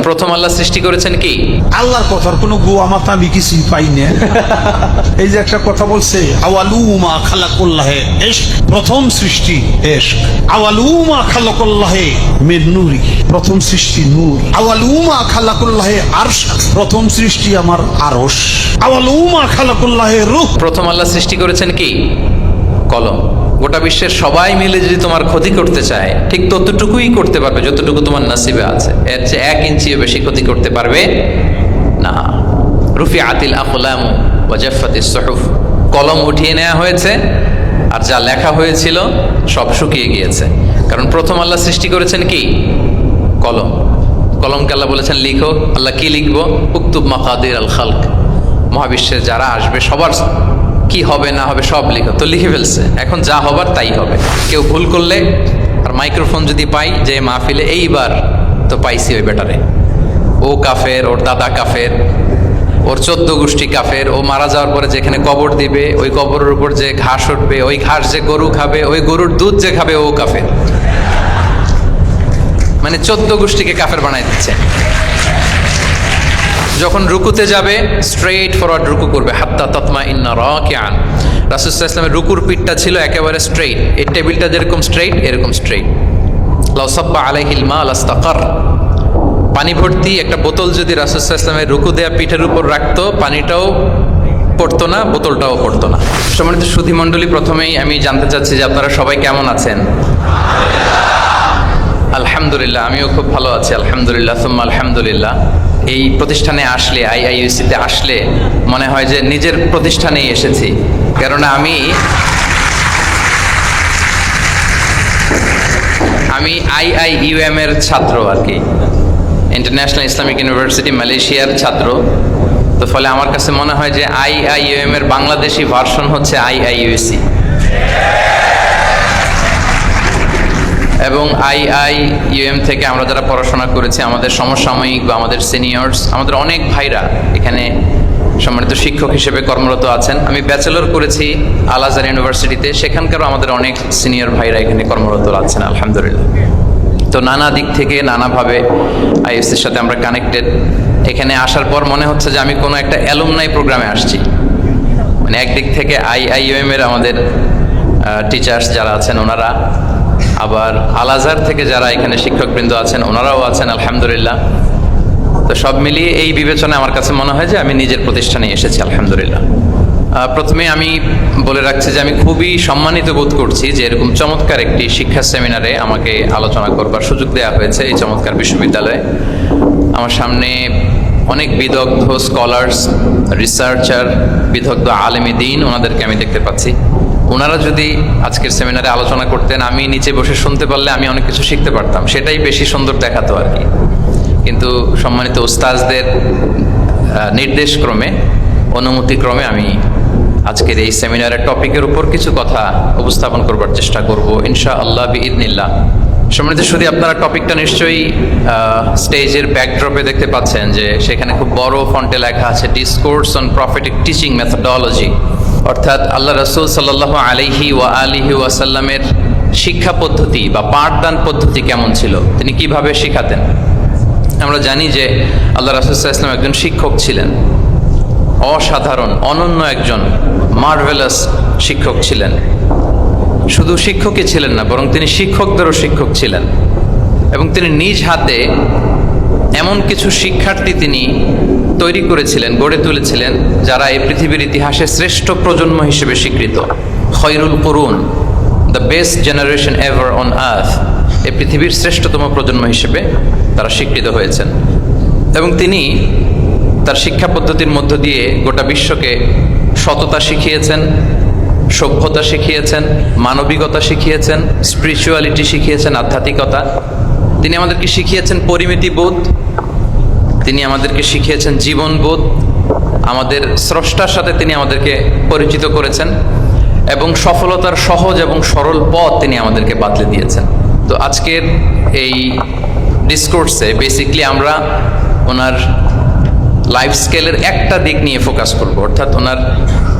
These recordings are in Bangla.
প্রথম আল্লাহ সৃষ্টি করেছেন কি? আল্লাহর কথার কোনো গোয়া মাথা আমি কিছুই পাই না। এই যে একটা কথা বলছে, আওয়ালুমা খালাকুল্লাহে ইশক, প্রথম সৃষ্টি ইশক। আওয়ালুমা খালাকুল্লাহে মিন নূরি, প্রথম সৃষ্টি নূর। আওয়ালুমা খালাকুল্লাহে আরশ, প্রথম সৃষ্টি আমার আরশ। আওয়ালুমা খালাকুল্লাহে রূহ, প্রথম আল্লাহ সৃষ্টি করেছেন কি? কলম। গোটা বিশ্বের সবাই মিলে যদি তোমার ক্ষতি করতে চায়, ঠিক ততটুকুই করতে পারবে যতটুকু তোমার নসিবে আছে। এর চেয়ে 1 ইঞ্চিও বেশি ক্ষতি করতে পারবে না। রুফিআতিল আকলাম ওয়া জাফফাতিস সুহুফ, কলম উঠিয়ে নেওয়া হয়েছে আর যা লেখা হয়েছিল সব শুকিয়ে গিয়েছে। কারণ প্রথম আল্লাহ সৃষ্টি করেছেন কি? কলম। কলমকে আল্লাহ বলেছেন লিখো। আল্লাহ কি লিখবো? উকতুব মাকাদির আল খালক, মহাবিশ্বের যারা আসবে সবার কি হবে না হবে সব লিখো। তো লিখে ফেলছে, এখন যা হবার তাই হবে। কেউ ভুল করলে আর মাইক্রোফোন যদি পাই যে মাহফিলে, এইবার তো পাইছি ওই বেটারে, ও কাফের, ওর দাদা কাফের, ওর 14 গোষ্ঠী কাফের, ও মারা যাওয়ার পরে যেখানে কবর দিবে ওই কবরের উপর যে ঘাস উঠবে, ওই ঘাস যে গরু খাবে, ওই গরুর দুধ যে খাবে ও কাফের। মানে 14 গোষ্ঠীকে কাফের বানাই দিচ্ছে। যখন রুকুতে যাবে স্ট্রেইট ফরওয়ার্ড রুকু করবে, হাত্তা তাতমা ইন্না রাকিআন। রাসূলুল্লাহ সাল্লাল্লাহু আলাইহি ওয়াসাল্লামের রুকুর পিঠটা ছিল একেবারে স্ট্রেইট, এই টেবিলটা যেরকম স্ট্রেইট এরকম স্ট্রেইট। লাউ সাব্বা আলাইহিল মা লাস্তাকার, পানি ভর্তি একটা বোতল যদি রাসূলুল্লাহ সাল্লাল্লাহু আলাইহি ওয়াসাল্লামের রুকু দেয়া পিঠের উপর রাখতো, পানিটাও পড়তো না, বোতলটাও পড়তো না। সম্মানিত সুধী মণ্ডলী, প্রথমেই আমি জানতে চাচ্ছি যে আপনারা সবাই কেমন আছেন? আলহামদুলিল্লাহ, আমিও খুব ভালো আছি আলহামদুলিল্লাহ, সুম্মা আলহামদুলিল্লাহ। এই প্রতিষ্ঠানে আসলে, আইআইইউসিতে আসলে মনে হয় যে নিজের প্রতিষ্ঠানেই এসেছি। কেননা আমি আইআইইউএম এর ছাত্র আর কি, ইন্টারন্যাশনাল ইসলামিক ইউনিভার্সিটি মালয়েশিয়ার ছাত্র। তো ফলে আমার কাছে মনে হয় যে আইআইইউএম এর বাংলাদেশি ভার্সন হচ্ছে আইআইইউসি। এবং আইআইইউএম থেকে আমরা যারা পড়াশোনা করেছি, আমাদের সমসাময়িক বা আমাদের সিনিয়র্স, আমাদের অনেক ভাইরা এখানে সম্মানিত শিক্ষক হিসেবে কর্মরত আছেন। আমি ব্যাচেলর করেছি আল আজহার ইউনিভার্সিটিতে, সেখানকারও আমাদের অনেক সিনিয়র ভাইরা এখানে কর্মরত আছেন আলহামদুলিল্লাহ। তো নানা দিক থেকে নানাভাবে আইএসসির সাথে আমরা কানেক্টেড। এখানে আসার পর মনে হচ্ছে যে আমি কোনো একটা অ্যালুমনাই প্রোগ্রামে আসছি। মানে একদিক থেকে আইআইইউএম এর আমাদের টিচার্স যারা আছেন ওনারা, আবার আল আজহার থেকে যারা এখানে শিক্ষকবৃন্দ আছেন ওনারাও আছেন আলহামদুলিল্লাহ। তো সব মিলিয়ে এই বিবেচনায় আমার কাছে মনে হয় যে আমি নিজের প্রতিষ্ঠানে এসেছি আলহামদুলিল্লাহ। প্রথমে আমি বলে রাখছি যে আমি খুবই সম্মানিত বোধ করছি যে এরকম চমৎকার একটি শিক্ষা সেমিনারে আমাকে আলোচনা করবার সুযোগ দেওয়া হয়েছে এই চমৎকার বিশ্ববিদ্যালয়ে। আমার সামনে অনেক বিদগ্ধ স্কলার্স, রিসার্চার, বিদগ্ধ আলেমে দ্বীন, ওনাদেরকে আমি দেখতে পাচ্ছি। ওনারা যদি আজকের সেমিনারে আলোচনা করতেন, আমি নিচে বসে শুনতে পারলে আমি অনেক কিছু শিখতে পারতাম, সেটাই বেশি সুন্দর দেখাতো আর কি। কিন্তু সম্মানিত উস্তাজদের নির্দেশক্রমে, অনুমতিক্রমে আমি আজকের এই সেমিনারের টপিকের উপর কিছু কথা উপস্থাপন করবার চেষ্টা করব ইনশাআল্লাহ বিইذনিল্লাহ। সম্মানিত শুধু আপনারা টপিকটা নিশ্চয়ই স্টেজের ব্যাকড্রপে দেখতে পাচ্ছেন যে সেখানে খুব বড় ফন্টে লেখা আছে discourse on prophetic teaching methodology, অর্থাৎ আল্লাহ রাসূল সাল্লাল্লাহু আলাইহি ওয়া আলিহি ওয়াসাল্লামের শিক্ষা পদ্ধতি বা পাঠদান পদ্ধতি কেমন ছিল, তিনি কিভাবে শিখাতেন। আমরা জানি যে আল্লাহ রাসূল সাল্লাল্লাহু আলাইহি ওয়াসাল্লাম একজন শিক্ষক ছিলেন, অসাধারণ অনন্য একজন মার্ভেলাস শিক্ষক ছিলেন। শুধু শিক্ষকই ছিলেন না, বরং তিনি শিক্ষকদেরও শিক্ষক ছিলেন। এবং তিনি নিজ হাতে এমন কিছু শিক্ষার্থী তিনি তৈরি করেছিলেন, গড়ে তুলেছিলেন, যারা এই পৃথিবীর ইতিহাসে শ্রেষ্ঠ প্রজন্ম হিসেবে স্বীকৃত। খৈরুল কুরুন, the best generation ever on earth, এই পৃথিবীর শ্রেষ্ঠতম প্রজন্ম হিসেবে তারা স্বীকৃত হয়েছেন। এবং তিনি তার শিক্ষা পদ্ধতির মধ্য দিয়ে গোটা বিশ্বকে সততা শিখিয়েছেন, সভ্যতা শিখিয়েছেন, মানবিকতা শিখিয়েছেন, স্পিরিচুয়ালিটি শিখিয়েছেন, আধ্যাত্মিকতা। তিনি আমাদেরকে শিখিয়েছেন পরিমিতিবোধ, তিনি আমাদেরকে শিখিয়েছেন জীবনবোধ, আমাদের স্রষ্টার সাথে তিনি আমাদেরকে পরিচিত করেছেন এবং সফলতার সহজ এবং সরল পথ তিনি আমাদেরকে বাতলে দিয়েছেন। তো আজকের এই ডিসকোর্সে বেসিকলি আমরা ওনার লাইফ স্কেলের একটা দিক নিয়ে ফোকাস করব, অর্থাৎ ওনার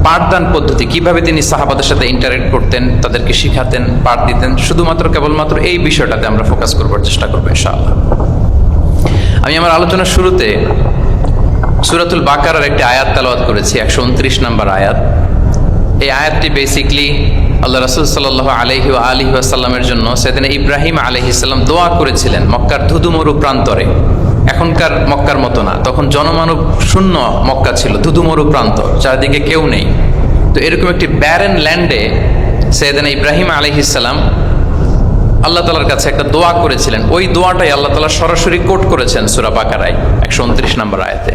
পাঠদান পদ্ধতি, কিভাবে তিনি সাহাবাদের সাথে ইন্টারেক্ট করতেন, তাদেরকে শিখাতেন, পাঠ দিতেন, শুধুমাত্র কেবলমাত্র এই বিষয়টাতে আমরা ফোকাস করবার চেষ্টা করবো ইনশাআল্লাহ। আমি আমার আলোচনার শুরুতে সূরাতুল বাকারার একটি আয়াত তেলাওয়াত করেছি, 129 নম্বর আয়াত। এই আয়াতটি বেসিকলি আল্লাহ রাসূল সাল্লাল্লাহু আলাইহি ওয়া আলিহি ওয়াসাল্লামের জন্য সাইয়েদনা ইব্রাহিম আলাইহিস সালাম দোয়া করেছিলেন মক্কার ধুধুমরু প্রান্তরে। এখনকার মক্কার মতো না, তখন জনমানব শূন্য মক্কা ছিল, ধুধুমরু প্রান্ত, চারিদিকে কেউ নেই। তো এরকম একটি ব্যারেন ল্যান্ডে সাইয়েদনা ইব্রাহিম আলাইহিস সালাম আল্লাহ তাআলার কাছে একটা দোয়া করেছিলেন। ওই দোয়াটাই আল্লাহ তাআলা সরাসরি কোট করেছেন সূরা বাকারায় 129 নম্বর আয়াতে,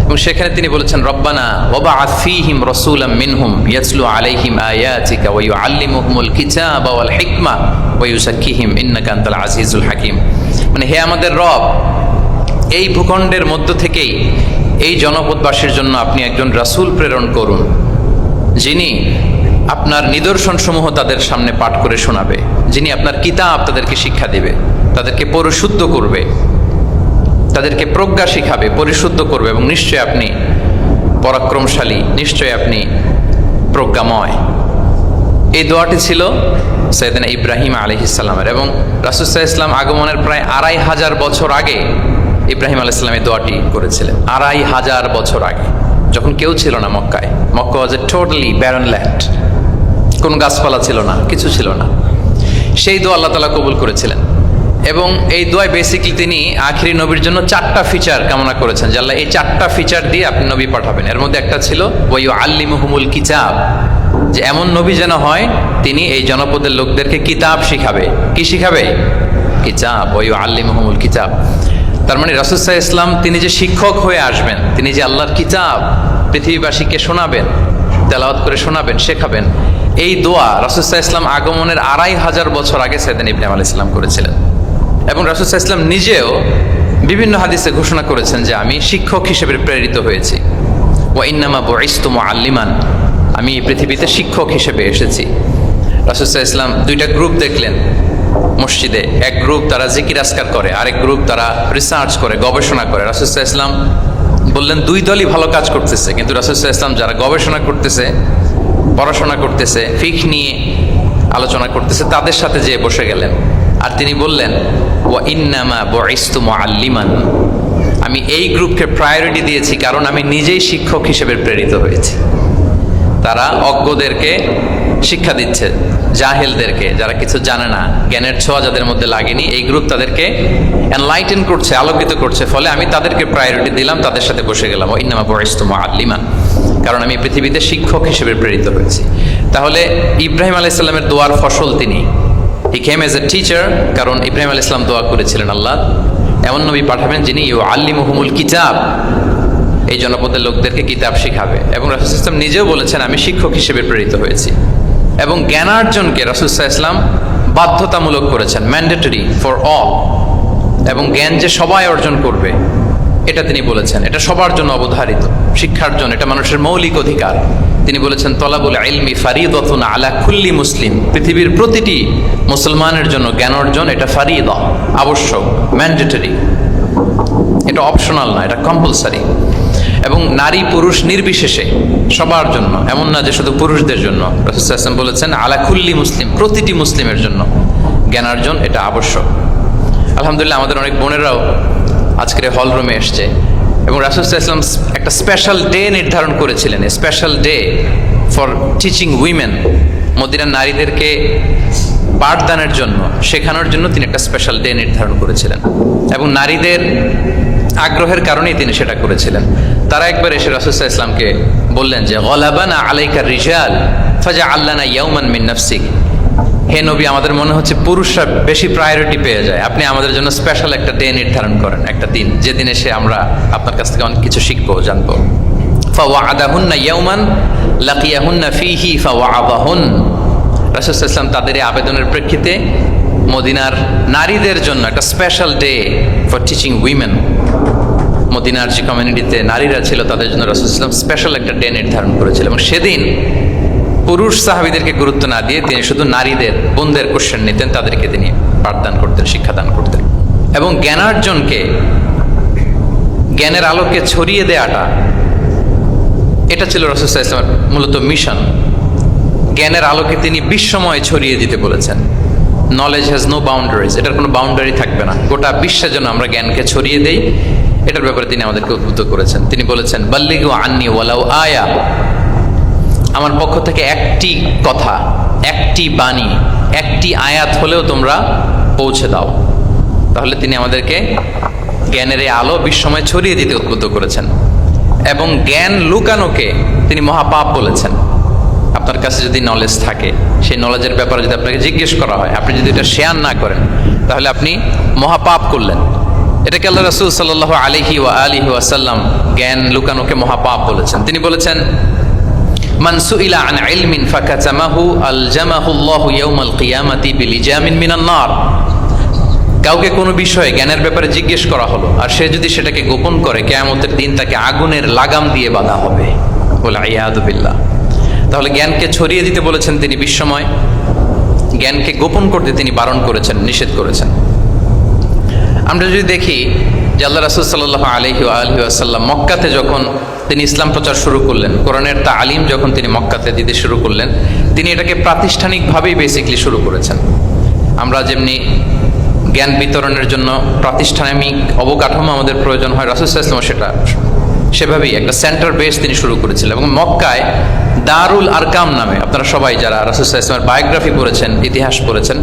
এবং সেখানে তিনি বলেছেন, রব্বানা ওয়াবআথ ফীহিম রাসূলাম মিনহুম ইয়াতলু আলাইহিম আয়াতিকা ওয়া ইউআল্লিমুহুমুল কিতাবা ওয়াল হিকমা ওয়া ইউযাক্কিহিম ইন্নাকা আনতাল আজিজুল হাকীম। মানে হে আমাদের রব, এই ভূখণ্ডের মধ্য থেকেই এই জনপদবাসীর জন্য আপনি একজন রাসূল প্রেরণ করুন, যিনি আপনার নিদর্শনসমূহ তাদের সামনে পাঠ করে শোনাবে, যিনি আপনার কিতাব তাদেরকে শিক্ষা দিবে, তাদেরকে পরিশুদ্ধ করবে, তাদেরকে প্রজ্ঞা শিখাবে, পরিশুদ্ধ করবে, এবং নিশ্চয় আপনি পরাক্রমশালী, নিশ্চয় আপনি প্রজ্ঞাময়। এই দোয়াটি ছিল সাইয়েদনা ইব্রাহিম আলাইহিস সালামের, এবং রাসূল সাল্লাল্লাহু আলাইহি ওয়াসাল্লাম আগমনের প্রায় 2500 বছর আগে ইব্রাহিম আলাইহিস সালাম এই দোয়াটি করেছিলেন। 2500 বছর আগে, যখন কেউ ছিল না মক্কায়। মক্কা ওয়াজ এ টোটালি ব্যারন ল্যান্ড, কোনো গাছপালা ছিল না, কিছু ছিল না। সেই দোয়া আল্লাহ তাআলা কবুল করেছিলেন, এবং এই দোয়ায় বেসিকলি তিনি আখিরি নবীর জন্য 4টা ফিচার কামনা করেছেন, যে আল্লাহ এই 4টা ফিচার দিয়ে আপনি নবী পাঠাবেন। এর মধ্যে একটা ছিল ওয়া ইউআল্লিমুহুমুল কিতাব, যে এমন নবী যেন হয় তিনি এই জনপদের লোকদেরকে কিতাব শিখাবে। কি শিখাবে? কিতাব। ওয়া ইউআল্লিমুহুমুল কিতাব, তার মানে রাসূল সাল্লাল্লাহু আলাইহি ওয়াসাল্লাম তিনি যে শিক্ষক হয়ে আসবেন, তিনি যে আল্লাহর কিতাব পৃথিবীবাসীকে শোনাবেন, তেলাওয়াত করে শোনাবেন, শেখাবেন, এই দোয়া রাসূল সাল্লাল্লাহু আলাইহি ওয়াসাল্লাম আগমনের 2500 বছর আগে সাইয়েদনা ইব্রাহিম আলাইহিস সালাম করেছিলেন। এবং রাসূল সাল্লাল্লাহু আলাইহি ওয়াসাল্লাম নিজেও বিভিন্ন হাদিসে ঘোষণা করেছেন যে আমি শিক্ষক হিসেবে প্রেরিত হয়েছি। ওয়া ইন্নামা বুইসতু মুআল্লিমান, আমি এই পৃথিবীতে শিক্ষক হিসেবে এসেছি। রাসূল সাল্লাল্লাহু আলাইহি ওয়াসাল্লাম দুইটা গ্রুপ দেখলেন মসজিদে, এক গ্রুপ তারা জিকির আজকার করে, আরেক গ্রুপ তারা রিসার্চ করে, গবেষণা করে। রাসূল সাল্লাল্লাহু আলাইহি ওয়াসাল্লাম বললেন দুই দলই ভালো কাজ করতেছে, কিন্তু রাসূল সাল্লাল্লাহু আলাইহি ওয়াসাল্লাম যারা গবেষণা করতেছে, পড়াশোনা করতেছে, ফিকহ নিয়ে আলোচনা করতেছে, তাদের সাথে যেয়ে বসে গেলেন। আর তিনি বললেন ওয়া ইন্নামা বুইসতু মুআল্লিমান, আমি এই গ্রুপকে প্রায়োরিটি দিয়েছি কারণ আমি নিজেই শিক্ষক হিসেবে প্রেরিত হয়েছি। তারা অজ্ঞদেরকে শিক্ষা দিচ্ছে, জাহেলদেরকে, যারা কিছু জানে না, জ্ঞানের ছোঁয়া যাদের মধ্যে লাগেনি, এই গ্রুপ তাদেরকে এনলাইটেন করছে, আলোকিত করছে, ফলে আমি তাদেরকে প্রায়োরিটি দিলাম, তাদের সাথে বসে গেলাম। ওয়া ইন্নামা বুইসতু মুআল্লিমান, কারণ আমি পৃথিবীতে শিক্ষক হিসেবে প্রেরিত হয়েছি। তাহলে ইব্রাহিম আলাইহিস সালামের দোয়ার ফসল তিনি, হি কেম এজ এ টিচার, কারণ ইব্রাহিম আলাইহিস সালাম দোয়া করেছিলেন আল্লাহ এমন নবী পাঠাবেন যিনি ইউআল্লিমুহুমুল কিতাব, এই জনপদের লোকদেরকে কিতাব শিখাবে। এবং রাসূল সাল্লাল্লাহু আলাইহি ওয়াসাল্লাম নিজেও বলেছেন আমি শিক্ষক হিসেবে প্রেরিত হয়েছি। এবং জ্ঞানার্জনকে রাসূল সাল্লাল্লাহু আলাইহি ওয়াসাল্লাম বাধ্যতামূলক করেছেন, ম্যান্ডেটরি ফর অল, এবং জ্ঞান যে সবাই অর্জন করবে এটা তিনি বলেছেন, এটা সবার জন্য অবধারিত, শিক্ষার জন্য, এটা মানুষের মৌলিক অধিকার। তিনি বলেছেন তলাবুল ইলমি ফারিদাতুন আলা কুল্লি মুসলিম, পৃথিবীর প্রতিটি মুসলমানের জন্য জ্ঞান অর্জন এটা ফারিদা, আবশ্যক, ম্যান্ডেটরি, এটা অপশনাল না, এটা কম্পালসারি। এবং নারী পুরুষ নির্বিশেষে সবার জন্য, এমন না যে শুধু পুরুষদের জন্য। রাসূল সাল্লাল্লাহু আলাইহি ওয়াসাল্লাম বলেছেন আলা কুল্লি মুসলিম, প্রতিটি মুসলিমের জন্য জ্ঞানার্জন এটা আবশ্যক। আলহামদুলিল্লাহ আমাদের অনেক বোনেরাও আজকের হল রুমে এসছে, এবং রাসূল সাল্লাল্লাহু আলাইহি ওয়াসাল্লাম একটা স্পেশাল ডে নির্ধারণ করেছিলেন, special day for teaching women, মদিনার নারীদেরকে পাঠদানের জন্য, শেখানোর জন্য তিনি একটা স্পেশাল ডে নির্ধারণ করেছিলেন, এবং নারীদের আগ্রহের কারণেই তিনি সেটা করেছিলেন। তারা একবার এসে রাসূল সাল্লাল্লাহু আলাইহি ওয়াসাল্লামকে বললেন যে গলাবানা আলাইকা রিজাল ফাজআলনা ইয়াওমান মিন নাফসিক, হে নবী আমাদের মনে হচ্ছে পুরুষরা বেশি প্রায়োরিটি পেয়ে যায়, আপনি আমাদের জন্য স্পেশাল একটা ডে নির্ধারণ করেন, একটা দিন, যেদিন এসে আমরা আপনার কাছ থেকে অনেক কিছু শিখবো, জানবো। ফাওয়াআদাহুন্না ইয়াওমান লাকিয়াহুন্না ফীহি ফাওয়াআদাহুন, রাসূল সাল্লাল্লাহু আলাইহি ওয়াসাল্লাম তাদের এই আবেদনের প্রেক্ষিতে মদিনার নারীদের জন্য একটা special day for teaching women, মদিনার যে কমিউনিটিতে নারীরা ছিল তাদের জন্য রাসূল সাল্লাল্লাহু আলাইহি ওয়াসাল্লাম স্পেশাল একটা ডে নির্ধারণ করেছিলেন। এবং সেদিন পুরুষ সাহাবীদেরকে গুরুত্ব না দিয়ে তিনি শুধু নারীদের, বোনদের কোশ্চেন নিতেন, তাদেরকে তিনি পাঠদান করতেন, শিক্ষাদান করতেন। এবং জ্ঞানার্জনকে, জ্ঞানের আলোকে ছড়িয়ে দেওয়াটা, এটা ছিল রাসূল সাল্লাল্লাহু আলাইহি ওয়াসাল্লামের মূলত মিশন। জ্ঞানের আলোকে তিনি বিশ্বময় ছড়িয়ে দিতে বলেছেন। নলেজ হ্যাজ নো বাউন্ডারিজ, এটার কোনো বাউন্ডারি থাকবে না, গোটা বিশ্বের জন্য আমরা জ্ঞানকে ছড়িয়ে দেই, এটার ব্যাপারে তিনি আমাদেরকে উদ্বুদ্ধ করেছেন। তিনি বলেছেন বাল্লিগু আন্নি ওয়ালাউ আয়া, আমার পক্ষ থেকে একটি কথা, একটি বাণী, একটি আয়াত হলেও তোমরা পৌঁছে দাও। তাহলে তিনি আমাদেরকে জ্ঞানের এই আলো বিশ্বময় ছড়িয়ে দিতে উদ্বুদ্ধ করেছেন। এবং জ্ঞান লুকানোকে তিনি মহাপাপ বলেছেন। আপনার কাছে যদি নলেজ থাকে, সেই নলেজের ব্যাপারে যদি আপনাকে জিজ্ঞেস করা হয়, আপনি যদি এটা শেয়ার না করেন, তাহলে আপনি মহাপাপ করলেন। এটাকে আল্লাহ রাসূল সাল্লাল্লাহু আলাইহি ওয়া আলিহি ওয়াসাল্লাম জ্ঞান লুকানোকে মহাপাপ বলেছেন। তিনি বলেছেন মান সুইলা আন ইলমিন ফাকাতামাহু আলজামাহু আল্লাহু ইয়াউমাল কিয়ামাতি বিলিজামিন মিনান নার। কাউকে কোনো বিষয়ে জ্ঞানের ব্যাপারে জিজ্ঞেস করা হলো, আর সে যদি সেটাকে গোপন করে, কিয়ামতের দিন তাকে আগুনের লাগাম দিয়ে বাঁধা হবে। ওয়াল ইয়াযু বিল্লাহ। তাহলে জ্ঞানকে ছড়িয়ে দিতে বলেছেন তিনি বিশ্বময়, জ্ঞানকে গোপন করতে তিনি বারণ করেছেন, নিষেধ করেছেন। আমরা যদি দেখি যে আল্লাহ রাসূল সাল্লাল্লাহু আলাইহি ওয়া আলিহি ওয়াসাল্লাম মক্কাতে যখন তিনি ইসলাম প্রচার শুরু করলেন, কোরআনের তালিম যখন তিনি মক্কাতে দিতে শুরু করলেন, তিনি এটাকে প্রাতিষ্ঠানিকভাবেই বেসিকলি শুরু করেছেন। আমরা যেমনি জ্ঞান বিতরণের জন্য প্রাতিষ্ঠানিক অবকাঠামো আমাদের প্রয়োজন হয়, রাসূল সাল্লাল্লাহু আলাইহি ওয়াসাল্লাম সেভাবেই একটা সেন্টার বেস তিনি শুরু করেছিলেন। এবং মক্কায় দারুল আরকাম নামে, আপনারা সবাই যারা রাসূল সাল্লাল্লাহু আলাইহি ওয়াসাল্লামের বায়োগ্রাফি পড়েছেন, ইতিহাস পড়েছেন,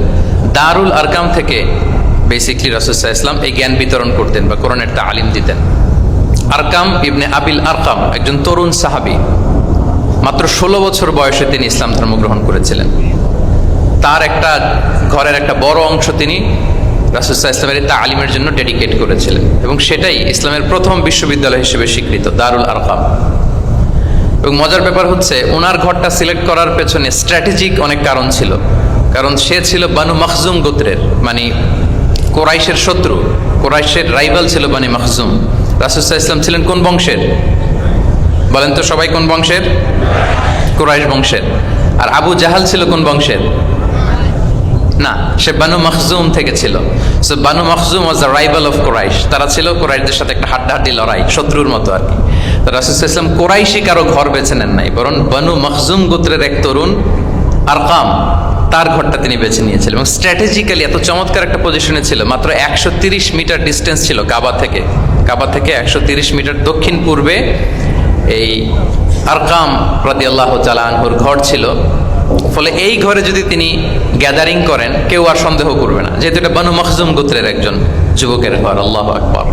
দারুল আরকাম থেকে বেসিকলি রাসূল সাল্লাল্লাহু আলাইহি ওয়াসাল্লাম এই জ্ঞান বিতরণ করতেন বা কোরআনের তালিম দিতেন। আরকাম ইবনে আবিল আরকাম একজন তরুণ সাহাবী, মাত্র 16 বছর বয়সে তিনি ইসলাম ধর্ম গ্রহণ করেছিলেন। তার একটা ঘরের একটা বড় অংশ তিনি রাসূল সাল্লাল্লাহু আলাইহি ওয়াসাল্লামের তালিমের জন্য ডেডিকেট করেছিলেন, এবং সেটাই ইসলামের প্রথম বিশ্ববিদ্যালয় হিসেবে স্বীকৃত, দারুল আরকাম। এবং মজার ব্যাপার হচ্ছে, ওনার ঘরটা সিলেক্ট করার পেছনে স্ট্র্যাটেজিক অনেক কারণ ছিল। কারণ সে ছিল বানু মাখজুম গোত্রের, মানে কোরাইশের শত্রু, কোরাইশের রাইভাল ছিল বানি মাখজুম। রাসূল সাল্লাল্লাহু আলাইহি ওয়াসাল্লাম ছিলেন কোন বংশের? বলেন তো সবাই, কোন বংশের? কোরাইশ বংশের। আর আবু জাহাল ছিল কোন বংশের? না, সে বানু মাখজুম থেকে ছিল। So Banu Makhzum was the rival of Quraish. তারা ছিল কোরাইশদের সাথে একটা হাড্ডাহাড্ডি লড়াই, শত্রুর মতো আর কি। তো রাসূল সাল্লাল্লাহু আলাইহি ওয়াসাল্লাম কোরাইশি কারো ঘর বেছে নেন নাই, বরং বানু মাখজুম গোত্রের এক তরুণ আরকাম, তার ঘরটা তিনি বেছে নিয়েছিলেন। এবং স্ট্র্যাটেজিক্যালি এত চমৎকার একটা পজিশনে ছিল, মাত্র 130 মিটার ডিস্টেন্স ছিল কাবা থেকে। কাবা থেকে 130 মিটার দক্ষিণ পূর্বে এই আরকাম রাদিয়াল্লাহু তাআলা আনহুর ঘর ছিল। ফলে এই ঘরে যদি তিনি গ্যাদারিং করেন, কেউ আর সন্দেহ করবে না, যেহেতু এটা বানু মাখজুম গোত্রের একজন যুবকের ঘর। আল্লাহু আকবার।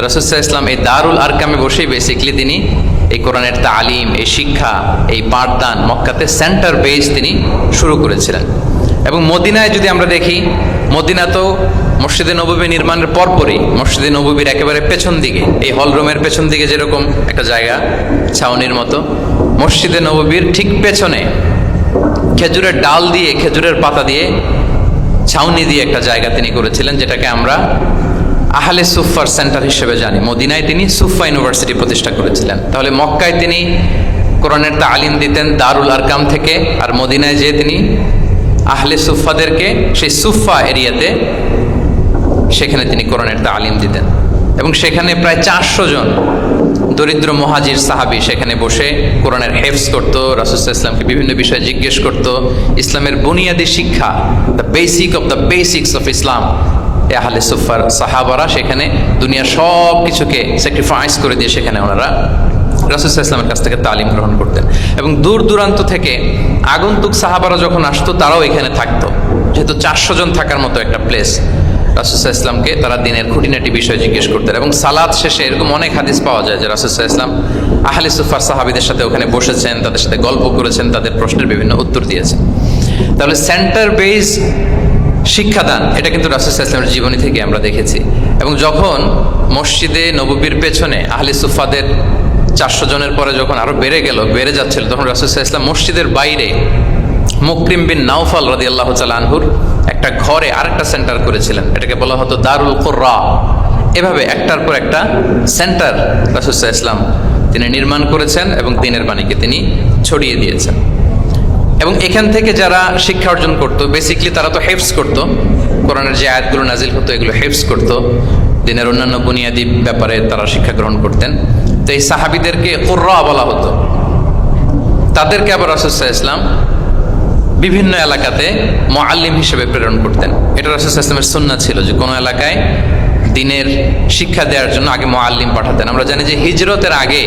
রাসূল সাল্লাল্লাহু আলাইহি ওয়াসাল্লাম এই দারুল আরকামে বসেই বেসিকলি তিনি এই কোরআনের তালিম, এই শিক্ষা, এই পাঠদান মক্কাতে সেন্টার বেস তিনি শুরু করেছিলেন। এবং মদিনায় যদি আমরা দেখি, মদিনা তো মসজিদে নববী নির্মাণের পরপরই মসজিদে নববীর একেবারে পেছন দিকে, এই হল রুমের পেছন দিকে যেরকম একটা জায়গা ছাউনির মতো, মসজিদে নববীর ঠিক পেছনে খেজুরের ডাল দিয়ে, খেজুরের পাতা দিয়ে ছাউনি দিয়ে একটা জায়গা তিনি করেছিলেন, যেটাকে আমরা আহলে সুফার সেন্টার হিসেবে জানি। মদিনায় তিনি সুফা ইউনিভার্সিটি প্রতিষ্ঠা করেছিলেন। তাহলে মক্কায় তিনি কোরআনের তালিম দিতেন দারুল আরকাম থেকে, আর মদিনায় যেয়ে তিনি আহলে সুফাদেরকে সেই সুফা এরিয়াতে, সেখানে তিনি কোরআনের তালিম দিতেন। এবং সেখানে প্রায় 400 জন দরিদ্র মুহাজির সাহাবী সেখানে বসে কোরআনের হেফজ করত, রাসূল সাল্লাল্লাহু আলাইহি ওয়াসাল্লামকে বিভিন্ন বিষয়ে জিজ্ঞেস করত। ইসলামের বুনিয়াদী শিক্ষা, the basic of the basics of Islam, আহলে সুফার সাহাবারা সেখানে দুনিয়ার সব কিছুকে স্যাক্রিফাইস করে দিয়ে সেখানে ওনারা রাসূল সাল্লাল্লাহু আলাইহি ওয়াসাল্লামের কাছ থেকে তালিম গ্রহণ করতেন। এবং দূর দূরান্ত থেকে আগন্তুক সাহাবারা যখন আসতো, তারাও এখানে থাকতো। যেহেতু 400 জন থাকার মতো একটা প্লেস, রাসূল সাল্লাল্লাহু আলাইহি ওয়াসাল্লামকে তারা দিনের খুঁটিনাটি বিষয় জিজ্ঞেস করতেন। এবং সালাত শেষে এরকম অনেক হাদিস পাওয়া যায় যে রাসূল সাল্লাল্লাহু আলাইহি ওয়াসাল্লাম আহলে সুফার সাহাবীদের সাথে ওখানে বসেছেন, তাদের সাথে গল্প করেছেন, তাদের প্রশ্নের বিভিন্ন উত্তর দিয়েছেন। তাহলে সেন্টার বেস শিক্ষাদান, এটা কিন্তু রাসূল সাল্লাল্লাহু আলাইহি ওয়াসাল্লামের জীবনী থেকে আমরা দেখেছি। এবং যখন মসজিদে নববীর পেছনে আহলে সুফাদের 400 জনের পরে যখন আরো বেড়ে যাচ্ছিল, তখন রাসূল সাল্লাল্লাহু আলাইহি ওয়াসাল্লাম মসজিদের বাইরে মুকরিম বিন নাওফাল রাদিয়াল্লাহু তাআলা আনহুর একটা ঘরে আরেকটা সেন্টার করেছিলেন, এটাকে বলা হতো দারুল কুররা। এভাবে একটার পর একটা সেন্টার রাসূল সাল্লাল্লাহু আলাইহি ওয়াসাল্লাম তিনি নির্মাণ করেছেন এবং দ্বীনের বাণীকে তিনি ছড়িয়ে দিয়েছেন। এবং এখান থেকে যারা শিক্ষা অর্জন করতো, বেসিকলি তারা তো হেফজ করতো, কোরআনের যে আয়াতগুলো নাজিল হতো এগুলো হেফজ করতো, দিনের অন্যান্য বুনিয়াদী ব্যাপারে তারা শিক্ষা গ্রহণ করতেন। তো এই সাহাবীদেরকে কুররা বলা হতো। তাদেরকে আবার রাসূল সাল্লাল্লাহু আলাইহি ওয়াসাল্লাম বিভিন্ন এলাকাতে মুআল্লিম হিসেবে প্রেরণ করতেন। এটা রাসূল সাল্লাল্লাহু আলাইহি ওয়াসাল্লামের সুন্নাহ ছিল যে কোনো এলাকায় দিনের শিক্ষা দেওয়ার জন্য আগে মুআল্লিম পাঠাতেন। আমরা জানি যে হিজরতের আগে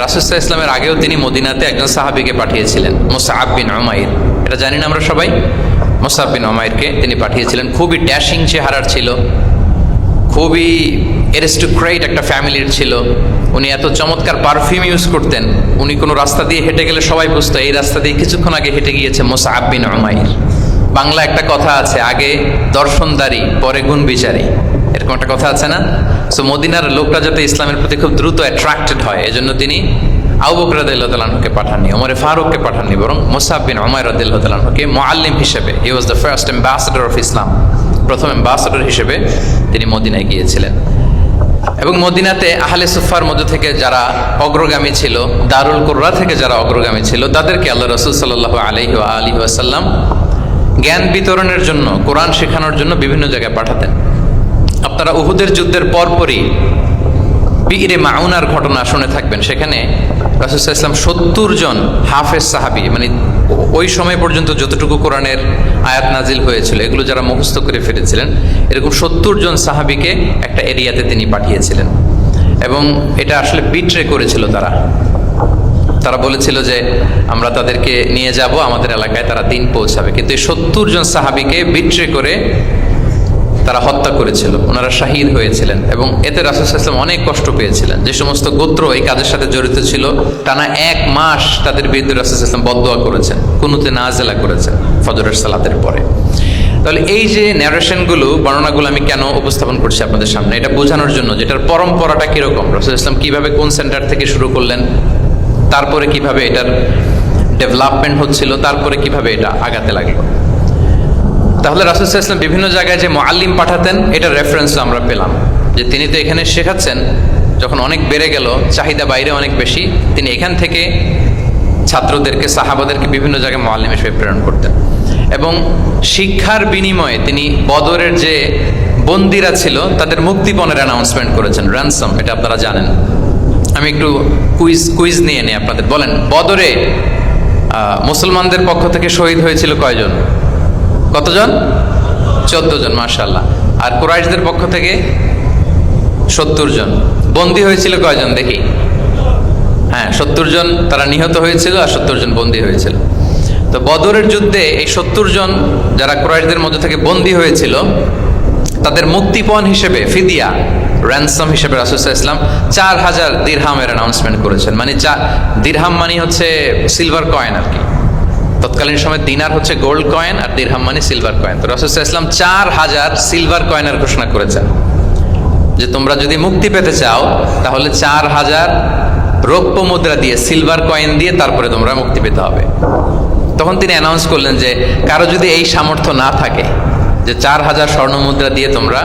রাসূল সাল্লাল্লাহু আলাইহি ওয়াসাল্লামের আগেও তিনি মদিনাতে একজন সাহাবীকে পাঠিয়েছিলেন, মুসআব বিন উমাইর। এটা জানি না আমরা সবাই? মুসআব বিন উমাইরকে তিনি পাঠিয়েছিলেন। খুবই ড্যাশিং চেহারার ছিল, খুবই অ্যারিস্টোক্রেট একটা ফ্যামিলির ছিল। উনি এত চমৎকার পারফিউম ইউজ করতেন, উনি কোনো রাস্তা দিয়ে হেঁটে গেলে সবাই বুঝতো এই রাস্তা দিয়ে কিছুক্ষণ আগে হেঁটে গিয়েছে মুসআব বিন উমাইর। বাংলা একটা কথা আছে, আগে দর্শনদারি পরে গুণ বিচারী, এরকম একটা কথা আছে না? সো মদিনার লোকটা যাতে ইসলামের প্রতি খুব দ্রুত অ্যাট্রাক্টেড হয়, এজন্য তিনি আবু বকর রাদিয়াল্লাহু তাআলা আনহুকে পাঠাননি, ওমর ফারুককে পাঠাননি, বরং মুসআব বিন উমাইর রাদিয়াল্লাহু তাআলা আনহুকে মুআল্লিম হিসেবে, he was the first ambassador of Islam, প্রথম অ্যাম্বাসেডর হিসেবে তিনি মদিনায় গিয়েছিলেন। এবং মদিনাতে আহলে সুফার মধ্য থেকে যারা অগ্রগামী ছিল, দারুল কুররা থেকে যারা অগ্রগামী ছিল, তাদেরকে আল্লাহ রাসূল সাল্লাল্লাহু আলাইহি ওয়া আলিহি ওয়াসাল্লাম জ্ঞান বিতরণের জন্য, কোরআন শেখানোর জন্য বিভিন্ন জায়গায় পাঠাতেন। আপনারা উহুদের যুদ্ধের পরপরই বীরে মাউনার ঘটনা শুনে থাকবেন। সেখানে রাসূল সাল্লাল্লাহু আলাইহি ওয়াসাল্লাম ৭০ জন হাফেজ সাহাবী, মানে ওই সময় পর্যন্ত যতটুকু কোরআনের আয়াত নাজিল হয়েছিল এগুলো যারা মুখস্থ করে ফেলেছিলেন, এরকম ৭০ জন সাহাবীকে একটা এরিয়াতে তিনি পাঠিয়েছিলেন। এবং এটা আসলে বিট্রে করেছিল তারা বলেছিল যে আমরা তাদেরকে নিয়ে যাব আমাদের এলাকায়, তারা দিন পৌঁছাবে। কিন্তু এই ৭০ জন সাহাবীকে বিট্রে করে তারা হত্যা করেছিল, ওনারা শাহীদ হয়েছিলেন। এবং এতে রাসূল সাল্লাল্লাহু আলাইহি ওয়াসাল্লাম অনেক কষ্ট পেয়েছিলেন। যে সমস্ত গোত্র এই কাজের সাথে জড়িত ছিল, টানা ১ মাস তাদের বিরুদ্ধে রাসূল সাল্লাল্লাহু আলাইহি ওয়াসাল্লাম বদদোয়া করেছেন, কুনুতে নাজিলা করেছেন ফজরের সালাতের পরে। তাহলে এই যে ন্যারেশনগুলো, বর্ণনাগুলো আমি কেন উপস্থাপন করছি আপনাদের সামনে, এটা বোঝানোর জন্য যেটার পরম্পরাটা কিরকম, রাসূল সাল্লাল্লাহু আলাইহি ওয়াসাল্লাম কিভাবে কোন সেন্টার থেকে শুরু করলেন, তারপরে কিভাবে এটার ডেভেলপমেন্ট হচ্ছিল, তারপরে কিভাবে এটা আগাতে লাগলো। তাহলে রাসূল সাল্লাল্লাহু আলাইহি ওয়াসাল্লাম বিভিন্ন জায়গায় যে মুআল্লিম পাঠাতেন, এটার রেফারেন্স আমরা পেলাম যে তিনি তো এখানে শেখাচ্ছেন, যখন অনেক বেড়ে গেল, চাহিদা বাইরে অনেক বেশি, তিনি এখান থেকে ছাত্রদেরকে, সাহাবাদেরকে বিভিন্ন জায়গায় মুআল্লিম হিসেবে প্রেরণ করতেন। এবং শিক্ষার বিনিময়ে তিনি বদরের যে বন্দীরা ছিল তাদের মুক্তিপণের অ্যানাউন্সমেন্ট করেছেন, র্যানসম, এটা আপনারা জানেন। আমি একটু কুইজ নিয়ে নিই আপনাদের। বলেন, বদরে মুসলমানদের পক্ষ থেকে শহীদ হয়েছিল কয়জন? কতজন? 14 জন, মাশাআল্লাহ। আর কুরাইশদের পক্ষ থেকে 70 জন। বন্দী হয়েছিল কয়জন দেখি? হ্যাঁ, 70 জন তারা নিহত হয়েছিল আর 70 জন বন্দী হয়েছিল। তো বদরের যুদ্ধে এই 70 জন যারা কুরাইশদের মধ্যে থেকে বন্দী হয়েছিল, তাদের মুক্তিপণ হিসেবে ফিদিয়া, র্যানসম হিসেবে রাসূল সাল্লাল্লাহু আলাইহি ওয়াসাল্লাম 4000 দিরহামের অ্যানাউন্সমেন্ট করেছেন। মানে দিরহাম মানে হচ্ছে সিলভার কয়েন আর কি। তৎকালীন সময় দিনার হচ্ছে গোল্ড কয়েন আর দিরহাম মানে সিলভার কয়েন। তো রাসূল সাল্লাল্লাহু আলাইহি ওয়াসাল্লাম 4000 সিলভার কয়েনের ঘোষণা করেছেন যে তোমরা যদি মুক্তি পেতে চাও তাহলে 4000 রৌপ্য মুদ্রা দিয়ে, সিলভার কয়েন দিয়ে তারপরে তোমরা মুক্তি পেতে হবে। তখন তিনি অ্যানাউন্স করলেন যে কারো যদি এই সামর্থ্য না থাকে যে 4000 স্বর্ণ মুদ্রা দিয়ে তোমরা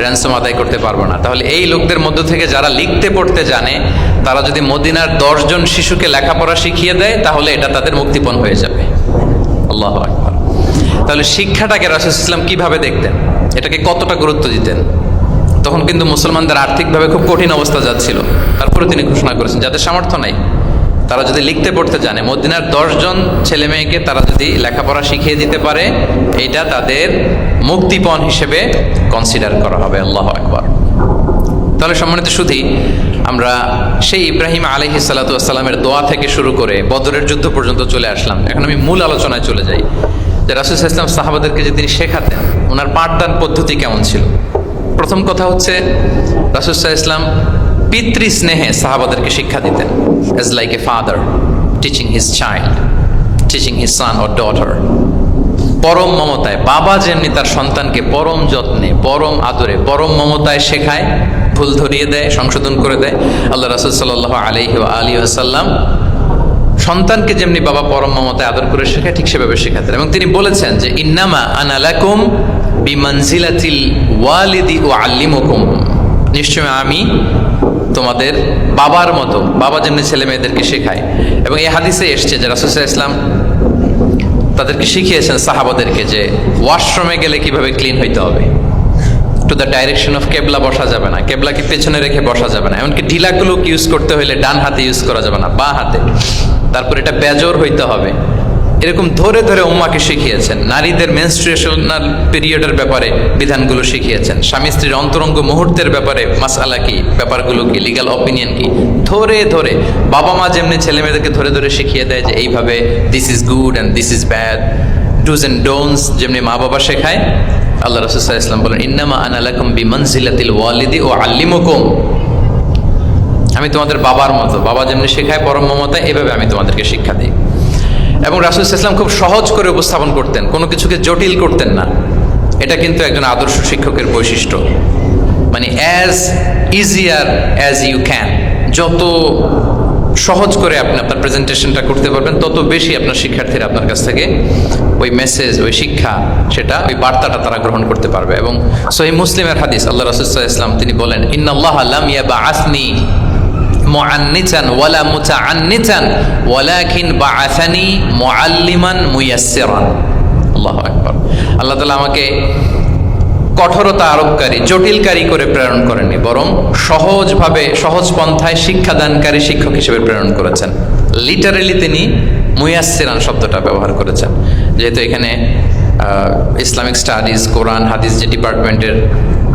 র্যানসম আদায় করতে পারবো না, তাহলে এই লোকদের মধ্য থেকে যারা লিখতে পড়তে জানে তারা যদি মদিনার 10 জন শিশুকে লেখাপড়া শিখিয়ে দেয় তাহলে এটা তাদের মুক্তিপণ হয়ে যাবে। আল্লাহু আকবার। তাহলে শিক্ষাটাকে রাসূল সাল্লাল্লাহু আলাইহি ওয়াসাল্লাম কিভাবে দেখতেন, এটাকে কতটা গুরুত্ব দিতেন। তখন কিন্তু মুসলমানদের আর্থিকভাবে খুব কঠিন অবস্থা যাচ্ছিল, তারপরে তিনি ঘোষণা করেছেন যাদের সামর্থ্য নাই তারা যদি লিখতে পড়তে জানে, মদিনার 10 জন ছেলে মেয়েকে তারা যদি লেখাপড়া শিখিয়ে দিতে পারে, এটা তাদের মুক্তিপণ হিসেবে কনসিডার করা হবে। আল্লাহু আকবার। তাহলে সম্মানিত সুধী, আমরা সেই ইব্রাহিম আলাইহিস সালাতু ওয়াস সালামের দোয়া থেকে শুরু করে বদরের যুদ্ধ পর্যন্ত চলে আসলাম। এখন আমি মূল আলোচনায় চলে যাই যে রাসূল সাল্লাল্লাহু আলাইহি ওয়াসাল্লাম সাহাবাদেরকে যে তিনি শেখাতেন, ওনার পাঠদান পদ্ধতি কেমন ছিল। প্রথম কথা হচ্ছে রাসূল সাল্লাল্লাহু আলাইহি ওয়াসাল্লাম পিতৃ স্নেহে সাহাবাদেরকে শিক্ষা দিতেন, as like a father teaching his child, teaching his son or daughter। পরম মমতায়, বাবা যেমনি তার সন্তানকে পরম যত্নে, পরম আদরে, পরম মমতায় শেখায়, ভুল ধরিয়ে দেয়, সংশোধন করে দেয়, আল্লাহ রাসূল সাল্লাল্লাহু আলাইহি ওয়া আলিহি ওয়াসাল্লাম সন্তানকে যেমনি বাবা পরম মমতায় আদর করে শেখায়, ঠিক সেভাবে শেখাতেন। এবং তিনি বলেছেন যে ইন্নামা আনা লাকুম বিমানজিলাতিল ওয়ালিদি উআল্লিমুকুম, নিশ্চয় আমি তোমাদের বাবার মতো, বাবা যেমনি ছেলে মেয়েদেরকে শেখায়। এবং এই হাদিসে এসছে যে রাসূল সাল্লাল্লাহু আলাইহি ওয়াসাল্লাম তাদেরকে শিখিয়েছেন সাহাবাদেরকে যে ওয়াশরুমে গেলে কিভাবে ক্লিন হইতে হবে, টু দ্য ডাইরেকশন অফ কেবলা বসা যাবে না, কেবলাকে পেছনে রেখে বসা যাবে না, এমনকি ঢিলাগুলো ইউজ করতে হলে ডান হাতে ইউজ করা যাবে না, বাঁ হাতে। তারপর এটা বেজোর হইতে হবে, এরকম ধরে ধরে উম্মাকে শিখিয়েছেন। নারীদের মেনস্ট্রুয়েশনাল পিরিয়ডের ব্যাপারে বিধানগুলো শিখিয়েছেন। স্বামী স্ত্রীর অন্তরঙ্গ মুহূর্তের ব্যাপারে মাসআলা কি, ব্যাপারগুলো কি, লিগ্যাল অপিনিয়ন কি, ধরে ধরে বাবা মা যেমনি ছেলে মেয়েদেরকে ধরে ধরে শিখিয়ে দেয় যে এইভাবে this is good and this is bad, dos and don'ts যেমনি মা বাবা শেখায়, আল্লাহ রাসূল সাল্লাল্লাহু আলাইহি ওয়াসাল্লাম বলেন ইন্নামা আনা লাকুম বিমানজিলাতিল ওয়ালিদি ওয়া আল্লিমুকুম, আমি তোমাদের বাবার মতো, বাবা যেমনি শেখায় পরম মমতায়, এভাবে আমি তোমাদেরকে শিক্ষা দিই। এবং রাসূল সাল্লাল্লাহু আলাইহি ওয়াসাল্লাম খুব সহজ করে উপস্থাপন করতেন, কোনো কিছুকে জটিল করতেন না। এটা কিন্তু একজন আদর্শ শিক্ষকের বৈশিষ্ট্য, মানে as easier as you can, যত সহজ করে আপনি আপনার প্রেজেন্টেশনটা করতে পারবেন তত বেশি আপনার শিক্ষার্থীরা আপনার কাছ থেকে ওই মেসেজ, ওই শিক্ষা, সেটা ওই বার্তাটা তারা গ্রহণ করতে পারবে। এবং সহিহ মুসলিমের হাদিস, আল্লাহ রাসূল সাল্লাল্লাহু আলাইহি ওয়াসাল্লাম তিনি বলেন ইন্নাল্লাহা লাম ইয়াবআসনি মুআন্নিতান ওয়ালা মুতাআন্নিতান ওয়ালাকিন বাআসানি মুআল্লিমান মুয়াসসিরান। আল্লাহু আকবার। আল্লাহ তাআলা আমাকে কঠোরতা আরোপকারী, জটিলকারী করে প্রেরণ করেননি, বরং সহজভাবে, সহজ পন্থায় শিক্ষাদানকারী শিক্ষক হিসেবে প্রেরণ করেছেন। লিটারেলি তিনি মুয়াসসিরান শব্দটা ব্যবহার করেছেন। যেহেতু এখানে ইসলামিক স্টাডিজ, কোরআন, হাদিস যে ডিপার্টমেন্টের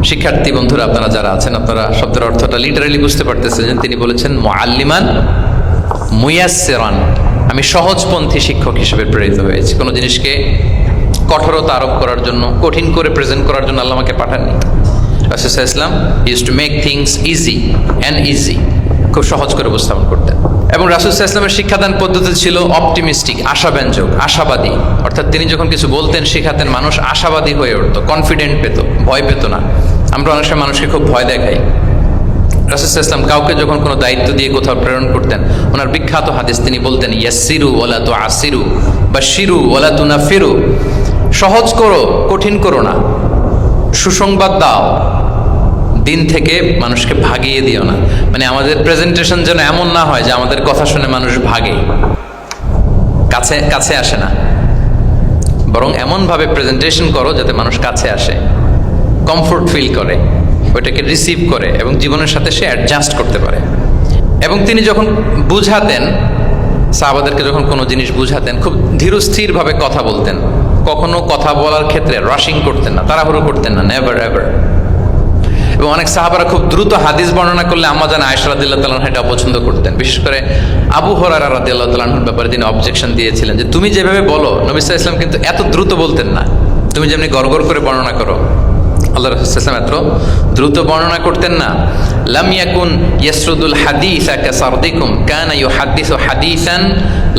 শিক্ষার্থী বন্ধুরা আপনারা যারা আছেন, আপনারা শব্দের অর্থটা লিটারেলি বুঝতে পারতেছেন যে তিনি বলেছেন মুআল্লিমান মুয়াসসিরান, আমি সহজপন্থী শিক্ষক হিসেবে প্রেরিত হয়েছি। কোনো জিনিসকে কঠোরতা আরোপ করার জন্য, কঠিন করে প্রেজেন্ট করার জন্য আল্লাহ আমাকে পাঠাননি। রাসূল সাল্লাল্লাহু আলাইহি ওয়াসাল্লাম use to make things easy and easy, খুব সহজ করে উপস্থাপন করতেন। এবং রাসূল সাল্লাল্লাহু আলাইহি ওয়াসাল্লামের শিক্ষাদান পদ্ধতি ছিল অপটিমিস্টিক, আশাব্যঞ্জক, আশাবাদী। অর্থাৎ তিনি যখন কিছু বলতেন, শেখাতেন, মানুষ আশাবাদী হয়ে উঠতো, কনফিডেন্ট পেত, ভয় পেত না। আমরা অনেক সময় মানুষকে খুব ভয় দেখাই। রাসূল সাল্লাল্লাহু আলাইহি ওয়াসাল্লাম কাউকে যখন কোনো দায়িত্ব দিয়ে কোথাও প্রেরণ করতেন, ওনার বিখ্যাত হাদিস তিনি বলতেন ইয়াসসিরু ওয়ালা তুআসসিরু বাশশিরু ওয়ালা তুনাফিরু, সহজ করো, কঠিন করো না, সুসংবাদ দাও, দিন থেকে মানুষকে ভাগিয়ে দিও না। মানে আমাদের প্রেজেন্টেশন যেন এমন না হয় যে আমাদের কথা শুনে মানুষ ভাগে, কাছে কাছে আসে না, বরং এমনভাবে প্রেজেন্টেশন করো যাতে মানুষ কাছে আসে, কমফোর্ট ফিল করে, ওইটাকে রিসিভ করে এবং জীবনের সাথে সে অ্যাডজাস্ট করতে পারে। এবং তিনি যখন বুঝাতেন, সাহাবাদেরকে যখন কোনো জিনিস বুঝাতেন, খুব ধীরস্থিরভাবে কথা বলতেন। কখনো কথা বলার ক্ষেত্রে রাশিং করতেন না, তাড়াহুড়ো করতেন না, নেভার এভার। এবং অনেক সাহাবারা খুব দ্রুত হাদিস বর্ণনা করলে আম্মা জান আয়েশা রাদিয়াল্লাহু তাআলা আনহা এটা অপছন্দ করতেন। বিশেষ করে আবু হুরায়রা রাদিয়াল্লাহু তাআলা আনহুর ব্যাপারে তিনি অবজেকশন দিয়েছিলেন যে তুমি যেভাবে বলো, নবী সাল্লাল্লাহু আলাইহি ওয়াসাল্লাম কিন্তু এত দ্রুত বলতেন না, তুমি যেমনি গড়গড় করে বর্ণনা করো, আল্লাহ রাসূল সাল্লাল্লাহু আলাইহি ওয়াসাল্লাম এত দ্রুত বর্ণনা করতেন না। লাম ইয়াকুন ইয়াসরুদুল হাদিসা কাসারদিকুম কানা ইউহাদ্দিসু হাদিসান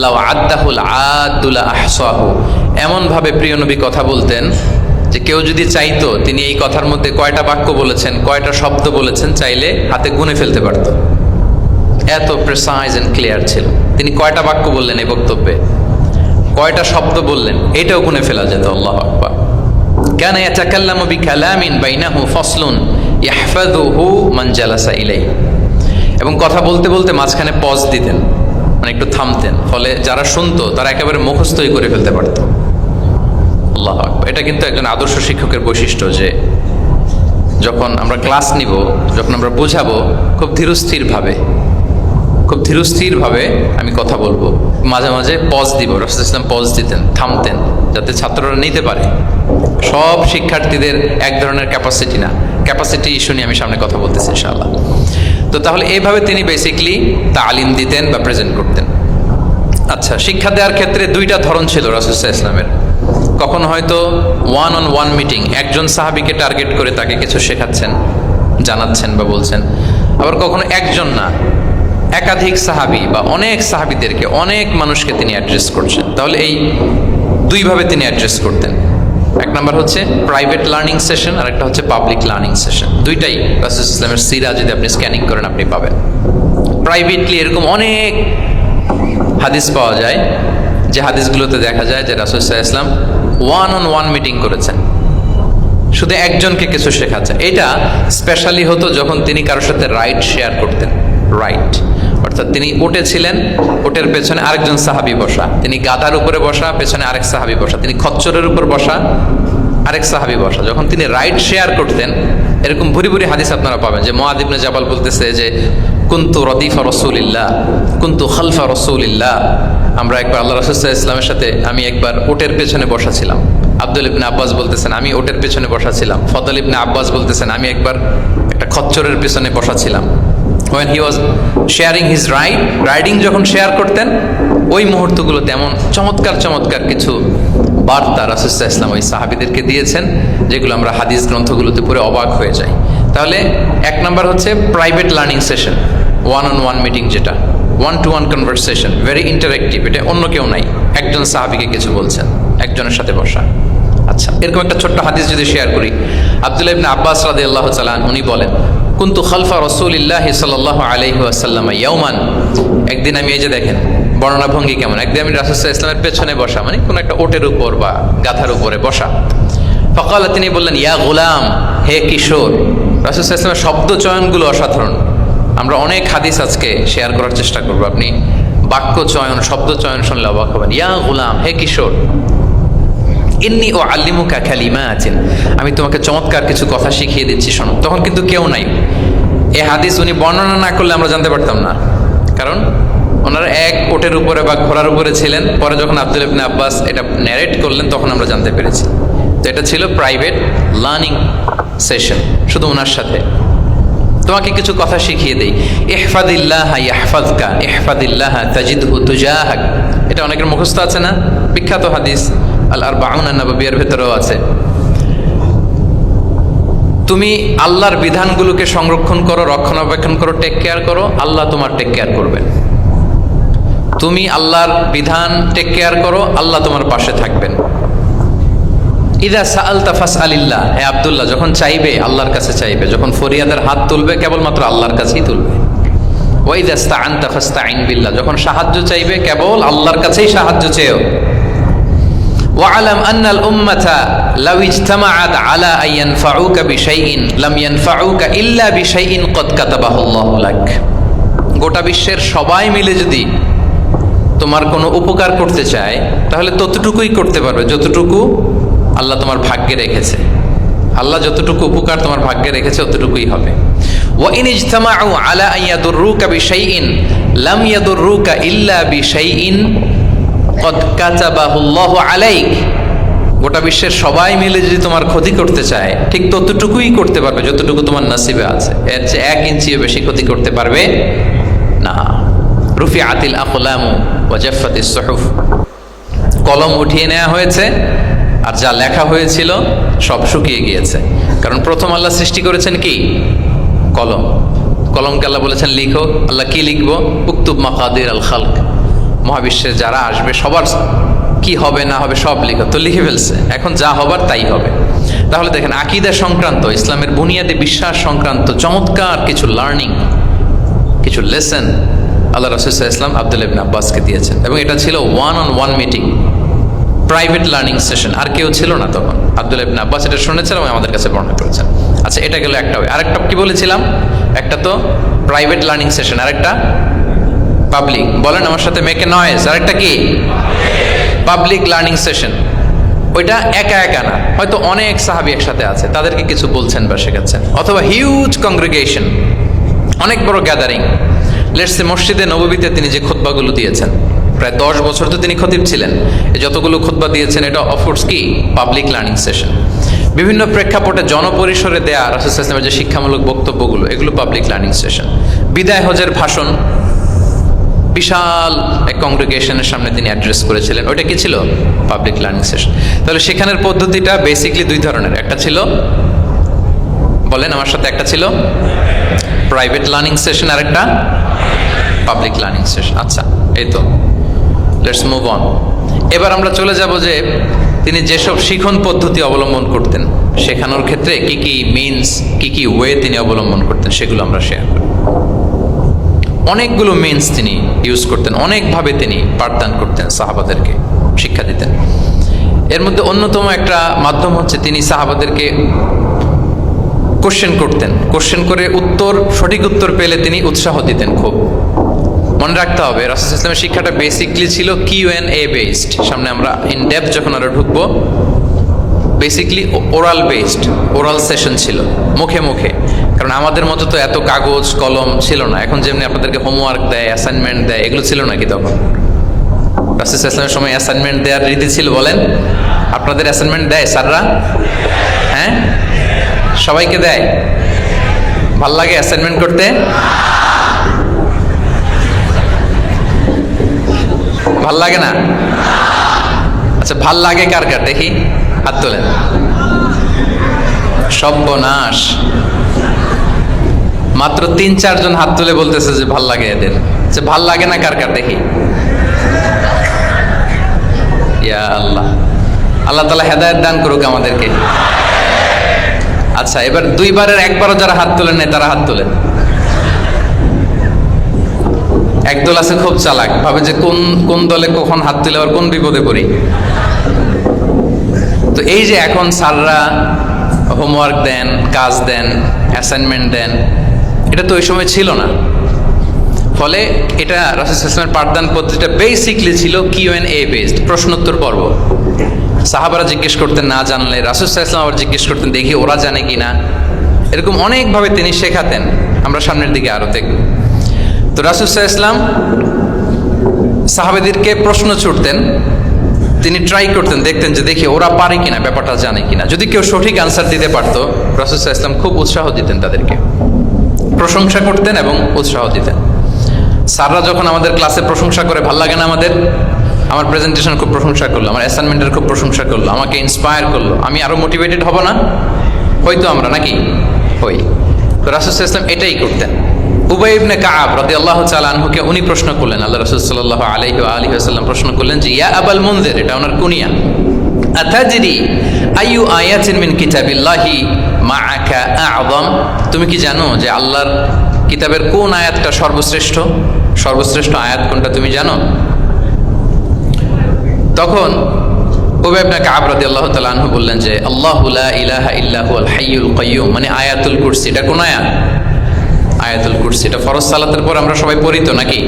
লাউ আদ্দাহুল আদুলা আহসাহু, এমন ভাবে প্রিয় নবী কথা বলতেন যে কেউ যদি চাইতো তিনি এই কথার মধ্যে কয়টা বাক্য বলেছেন, কয়টা শব্দ বলেছেন, চাইলে হাতে গুনে ফেলতে পারত। এত প্রেসাইজ এন্ড ক্লিয়ার ছিল। তিনি কয়টা বাক্য বললেন এই বক্তব্যে, কয়টা শব্দ বললেন, এটাও গুনে ফেলা যেত। আল্লাহু আকবার। কানা ইয়াতাকাল্লামু বিকালামিন বাইনাহু ফাসলুন ইয়াহফাযুহু মান জালাসা ইলাইহি, এবং কথা বলতে বলতে মাঝখানে পজ দিতেন, মানে একটু থামতেন, ফলে যারা শুনতো তারা একেবারে মুখস্থই করে ফেলতে পারত। আল্লাহু আকবার। এটা কিন্তু একজন আদর্শ শিক্ষকের বৈশিষ্ট্য যে যখন আমরা ক্লাস নিব, যখন আমরা বোঝাবো, খুব ধীরস্থিরভাবে আমি কথা বলবো, মাঝে মাঝে পজ দিব। রাসূল সাল্লাল্লাহু আলাইহি ওয়াসাল্লাম পজ দিতেন, থামতেন, যাতে ছাত্ররা নিতে পারে। সব শিক্ষার্থীদের এক ধরনের ক্যাপাসিটি না, ক্যাপাসিটি ইস্যু নিয়ে আমি সামনে কথা বলতেছি ইনশাআল্লাহ। তো তাহলে এইভাবে তিনি বেসিকলি তালিম দিতেন বা প্রেজেন্ট করতেন। আচ্ছা, শিক্ষা দেওয়ার ক্ষেত্রে দুইটা ধরন ছিল রাসূল সাল্লাল্লাহু আলাইহি ওয়াসাল্লামের। কখনো হয়তো ওয়ান অন ওয়ান মিটিং, একজন সাহাবীকে টার্গেট করে তাকে কিছু শেখাচ্ছেন, জানাচ্ছেন বা বলছেন। আবার কখনো একজন না, একাধিক সাহাবী বা অনেক সাহাবীদেরকে, অনেক মানুষকে তিনি অ্যাড্রেস করছেন। তাহলে এই দুইভাবে তিনি অ্যাড্রেস করতেন। এক নাম্বার হচ্ছে প্রাইভেট লার্নিং সেশন, আর একটা হচ্ছে পাবলিক লার্নিং সেশন। দুইটাই রাসূল সাল্লাল্লাহু আলাইহি ওয়াসাল্লামের সিরা যদি আপনি স্ক্যানিং করেন আপনি পাবেন। প্রাইভেটলি এরকম অনেক হাদিস পাওয়া যায় যে হাদিসগুলোতে দেখা যায় যে রাসূল সাল্লাল্লাহু আলাইহি ওয়াসাল্লাম ওয়ান অন ওয়ান মিটিং করেছেন, শুধু একজনকে কিছু শেখাচ্ছেন। এটা স্পেশালি হতো যখন তিনি কারোর সাথে রাইড শেয়ার করতেন। রাইট অর্থাৎ তিনি উটে ছিলেন, উটের পেছনে আরেকজন সাহাবী বসা, তিনি গাধার উপরে বসা, পেছনে আরেক সাহাবী বসা, তিনি খচ্চরের উপর বসা, আরেক সাহাবী বসা। যখন তিনি রাইড শেয়ার করতেন, এরকম ভুরি ভুরি হাদিস আপনারা পাবেন যে মুআয ইবনে জাবাল বলতেছে যে কুনতু রদিফা রাসূলিল্লাহ, কুনতু খালফা রাসূলিল্লাহ। আমরা একবার আল্লাহ রাসূল সাল্লাল্লাহু আলাইহি ওয়াসাল্লামের সাথে আমি একবার ওটের পেছনে বসা ছিলাম। আব্দুল ইবনে আব্বাস বলতেছেন আমি ওটের পেছনে বসা ছিলাম। ফদল ইবনে আব্বাস বলতেছেন আমি একবার একটা খচ্চরের পেছনে বসা ছিলাম। when he was sharing his riding যখন শেয়ার করতেন, ওই মুহূর্তগুলোতে এমন চমৎকার চমৎকার কিছু বার্তা রাসূল সাল্লাল্লাহু আলাইহি ওয়াসাল্লাম ওই সাহাবীদেরকে দিয়েছেন, যেগুলো আমরা হাদিস গ্রন্থগুলোতে পড়ে অবাক হয়ে যাই। তাহলে এক নাম্বার হচ্ছে private learning session, one on one meeting, যেটা one to one conversation, very interactive. এটা অন্য কেউ নাই, একজন সাহাবীকে কিছু বলছেন, একজনের সাথে বসা। আচ্ছা, এরকম একটা ছোট্ট হাদিস যদি শেয়ার করি, আব্দুল্লাহ ইবনে আব্বাস রাদিয়াল্লাহু তাআলা উনি বলেন, কুনতু খালফা রাসূলিল্লাহি সাল্লাল্লাহু আলাইহি ওয়াসাল্লাম ইয়াওমান। একদিন আমি, এই যে দেখেন বর্ণনা ভঙ্গি কেমন, একদিন আমি রাসূল সাল্লাল্লাহু আলাইহি ওয়াসাল্লামের পেছনে বসা, মানে কোন একটা ওটের উপর বা গাধার উপরে বসা। ফাকালা, তিনি বললেন, ইয়া গুলাম, হে কিশোর। রাসূল সাল্লাল্লাহু আলাইহি ওয়াসাল্লামের শব্দ চয়নগুলো অসাধারণ। আমরা অনেক হাদিস আজকে শেয়ার করার চেষ্টা করবো, আপনি বাক্য চয়ন, শব্দ চয়ন শুনলে অবাক হবেন। ইয়া গুলাম, হে কিশোর, ইন্নী ও আল্লিমুকা কালিমাতিন, আমি তোমাকে চমৎকার কিছু কথা শিখিয়ে দিচ্ছি, শোনো। তখন কিন্তু কেউ নাই। এই হাদিস উনি বর্ণনা না করলে আমরা জানতে পারতাম না, কারণ ওনারা এক ওটের উপরে বা ঘোড়ার উপরে ছিলেন। পরে যখন আব্দুল্লাহ ইবনে আব্বাস এটা ন্যারেট করলেন, তখন আমরা জানতে পেরেছি। তো এটা ছিল প্রাইভেট লার্নিং সেশন, শুধু ওনার সাথে। তোমাকে কিছু কথা শিখিয়ে দেই। ইহফাদিল্লাহ ইয়াহফাযকা, ইহফাদিল্লাহ তাজিদহু তুজাহাক। এটা অনেকের মুখস্থ আছে না, বিখ্যাত হাদিস, আল আরবাউন আন-নববিয়ার ভেতরেও আছে। তুমি আল্লাহর বিধানগুলোকে সংরক্ষণ করো, রক্ষণাবেক্ষণ করো, টেক কেয়ার করো, আল্লাহ তোমার টেক কেয়ার করবেন। তুমি আল্লাহর বিধান টেক কেয়ার করো, আল্লাহ তোমার পাশে থাকবেন। ইদা সাআলতা ফাসআলিল্লাহ, হে আব্দুল্লাহ, যখন চাইবে আল্লাহর কাছে চাইবে, যখন ফরিয়াদের হাত তুলবে কেবলমাত্র আল্লাহর কাছেই তুলবে। ওয়া ইদা ইসতাআনতা ফাসতাঈন বিল্লাহ, যখন সাহায্য চাইবে কেবল আল্লাহর কাছেই সাহায্য চেয়েও। ওয়া'লাম আন্নাল উম্মাতা লাউ ইজতামাআত আলা আন ইয়ানফাউকা বিশাইইন লাম ইয়ানফাউকা ইল্লা বিশাইইন ক্বাদ কাতাবাহু আল্লাহু লাক। গোটা বিশ্বের সবাই মিলে যদি তোমার কোনো উপকার করতে চায়, তাহলে ততটুকুই করতে পারবে যতটুকু আল্লাহ তোমার ভাগ্যে রেখেছে। আল্লাহ যতটুকু উপকার তোমার ভাগ্যে রেখেছে ততটুকুই হবে। ওয়া ইন ইজতামাউ আলা আন ইয়াদুররুকা বিশাইইন লাম ইয়াদুররুকা ইল্লা বিশাইইন ক্বাদ কাতাবাহু আল্লাহু আলাইক। গোটা বিশ্বের সবাই মিলে যদি তোমার ক্ষতি করতে চায়, ঠিক ততটুকুই করতে পারবে যতটুকু তোমার নসিবে আছে। এর চেয়ে 1 ইঞ্চিও বেশি ক্ষতি করতে পারবে না। রুফিআতিল আকলামু ওয়া জাফফাতিস সুহুফ, কলম উঠিয়ে নেওয়া হয়েছে, আর যা লেখা হয়েছিল সব শুকিয়ে গিয়েছে। কারণ প্রথম আল্লাহ সৃষ্টি করেছেন কি? কলম। কলমকে আল্লাহ বলেছেন লিখো। আল্লাহ কি লিখবো? উকতুব মাকাদির আল খালক, মহাবিশ্বের যারা আসবে সবার কি হবে না হবে সব লিখো। তো লিখে ফেলছে, এখন যা হবার তাই হবে। তাহলে দেখেন, আকীদা সংক্রান্ত, ইসলামের বুনিয়াদী বিশ্বাস সংক্রান্ত চমৎকার কিছু লার্নিং, কিছু লেসন আল্লাহ রাসূল সাল্লাল্লাহু আলাইহি ওয়াসাল্লাম আব্দুল্লাহ ইবনে আব্বাসকে দিয়েছেন। এবং এটা ছিল one on one meeting, private learning session. আর কেউ ছিল না তখন। আব্দুল্লাহ ইবনে আব্বাস এটা শুনেছেন এবং আমাদের কাছে বর্ণনা করেছেন। আচ্ছা, এটা গেল একটা। আরেকটা কি বলেছিলাম? একটা তো প্রাইভেট লার্নিং সেশন, আরেকটা পাবলিক। বলেন আমার সাথে, মেক এ নয়েজ। আরেকটা কি? Public learning session. ওইটা একা একা না, হয়তো অনেক সাহাবী একসাথে আছে, তাদেরকে কিছু বলছেন বা শেখাচ্ছেন। অথবা হিউজ কংগ্রেগেশন, অনেক বড় গ্যাদারিং। লেটস সে মসজিদে নববীতে তিনি যে খুতবাগুলো দিয়েছেন, প্রায় 10 বছর তো তিনি খতিব ছিলেন। এই যতগুলো খুতবা দিয়েছেন, এটা অফকোর্স কি পাবলিক লার্নিং সেশন। বিভিন্ন প্রেক্ষাপটে জনপরিসরে দেয়া রাসূল সাল্লাল্লাহু আলাইহি ওয়াসাল্লামের যে শিক্ষামূলক বক্তব্যগুলো, এগুলো পাবলিক লার্নিং সেশন। বিদায় হজের ভাষণ বিশাল এক কংগ্রেগেশনের সামনে তিনি অ্যাড্রেস করেছিলেন, ওইটা কি ছিল? Public learning session. তাহলে সেখানের পদ্ধতিটা বেসিকলি 2 ধরনের। একটা ছিল, বলেন আমার সাথে, একটা ছিল প্রাইভেট লার্নিং সেশন, আর একটা পাবলিক লার্নিং সেশন। আচ্ছা, এই তো, লেটস মুভ অন। এবার আমরা চলে যাব যে তিনি যেসব শিখন পদ্ধতি অবলম্বন করতেন, শেখানোর ক্ষেত্রে কি কি মিনস, কি কি ওয়ে তিনি অবলম্বন করতেন, সেগুলো আমরা শেয়ার করি। অনেকগুলো মিনস তিনি ইউজ করতেন, অনেকভাবে তিনি পাঠদান করতেন, সাহাবাদেরকে শিক্ষা দিতেন। এর মধ্যে অন্যতম একটা মাধ্যম হচ্ছে তিনি সাহাবাদেরকে কোশ্চেন করতেন। কোশ্চেন করে সঠিক উত্তর পেলে তিনি উৎসাহ দিতেন খুব। মনে রাখতে হবে, রাসূল সাল্লাল্লাহু আলাইহি ওয়াসাল্লামের শিক্ষাটা বেসিকলি ছিল Q&A বেসড। সামনে আমরা ইন ডেপথ যখন আরো ঢুকবো, basically oral based, oral session ছিল, মুখে মুখে। কারণ আমাদের মতো তো এত কাগজ কলম ছিল না। এখন যেমনি আপনাদেরকে হোমওয়ার্ক দেয়, অ্যাসাইনমেন্ট দেয়, এগুলো ছিল নাকি তখন? রাসূল সাল্লাল্লাহু আলাইহি ওয়াসাল্লামের সময় অ্যাসাইনমেন্ট দেওয়ার রীতি ছিল বলেন? আপনাদের অ্যাসাইনমেন্ট দেয় স্যাররা? হ্যাঁ, সবাইকে দেয়? ভাল লাগে অ্যাসাইনমেন্ট করতে? ভাল লাগে না? আচ্ছা, ভাল লাগে কার কার দেখি হাত তোলেন। সর্বনাশ, মাত্র 3-4 জন হাত তুলে বলতেছে যে ভাল লাগে এদের। যে ভাল লাগে না কার কার দেখি। ইয়া আল্লাহ, আল্লাহ তাআলা হেদায়েত দান করুক আমাদেরকে। আচ্ছা, এবার 2বারের 1বারও যারা হাত তোলেন নাই তারা হাত তোলেন। একদল আছে খুব চালাক, ভাবে যে কোন দলে কখন হাত তুলে আবার কোন বিপদে পড়ি। তো এই যে এখন স্যাররা হোমওয়ার্ক দেন, কাজ দেন, অ্যাসাইনমেন্ট দেন, এটা তো ওই সময় ছিল না। ফলে এটা রাসূল সাল্লাল্লাহু আলাইহি ওয়াসাল্লামের পাঠদান পদ্ধতিটা বেসিকলি ছিল Q&A বেসড, প্রশ্নোত্তর পর্ব। সাহাবারা জিজ্ঞেস করতেন, না জানলে রাসূল সাল্লাল্লাহু আলাইহি ওয়াসাল্লাম আবার জিজ্ঞেস করতেন, দেখি ওরা জানে কিনা। এরকম অনেকভাবে তিনি শেখাতেন। আমরা সামনের দিকে আরো দেখব। তো রাসূল সাল্লাল্লাহু আলাইহি ওয়াসাল্লাম সাহাবাদেরকে প্রশ্ন ছুড়তেন, তিনি ট্রাই করতেন, দেখতেন যে দেখি ওরা পারে কিনা, ব্যাপারটা জানে কিনা। যদি কেউ সঠিক আনসার দিতে পারতো, রাসূল সাল্লাল্লাহু আলাইহি ওয়াসাল্লাম খুব উৎসাহ দিতেন, তাদেরকে প্রশংসা করতেন এবং উৎসাহ দিতেন। স্যাররা যখন আমাদের ক্লাসে প্রশংসা করে, ভাল লাগে না আমাদের? আমার প্রেজেন্টেশন খুব প্রশংসা করলো, আমার অ্যাসাইনমেন্টের খুব প্রশংসা করলো, আমাকে ইন্সপায়ার করলো, আমি আরো মোটিভেটেড হব না? হয়তো আমরা নাকি হই। তো রাসূল সাল্লাল্লাহু আলাইহি ওয়াসাল্লাম এটাই করতেন। উবাই ইবনে কাআব রাদিয়াল্লাহু তাআলা আনহুকে উনি প্রশ্ন করলেন, আল্লাহ রাসূল সাল্লাল্লাহু আলাইহি ওয়া আলিহি ওয়াসাল্লাম প্রশ্ন করলেন যে, ইয়া আবাল মুনজির, এটা ওনার কুনিয়া, আতাদরি আইয়ু আয়াতিন মিন কিতাবিল্লাহি মাআকা আ'যাম, তুমি কি জানো যে আল্লাহর কিতাবের কোন আয়াতটা সর্বশ্রেষ্ঠ? সর্বশ্রেষ্ঠ আয়াত কোনটা তুমি জানো? তখন উবাই ইবনে কাআব রাদিয়াল্লাহু তাআলা আনহু বললেন যে, আল্লাহু লা ইলাহা ইল্লা হুয়াল হাইয়ুল কাইয়্যুম, মানে আয়াতুল কুরসি। এটা কোন আয়াত? আয়াতুল কুরসি। এটা ফরজ সালাতের পর আমরা সবাই পড়ি তো নাকি?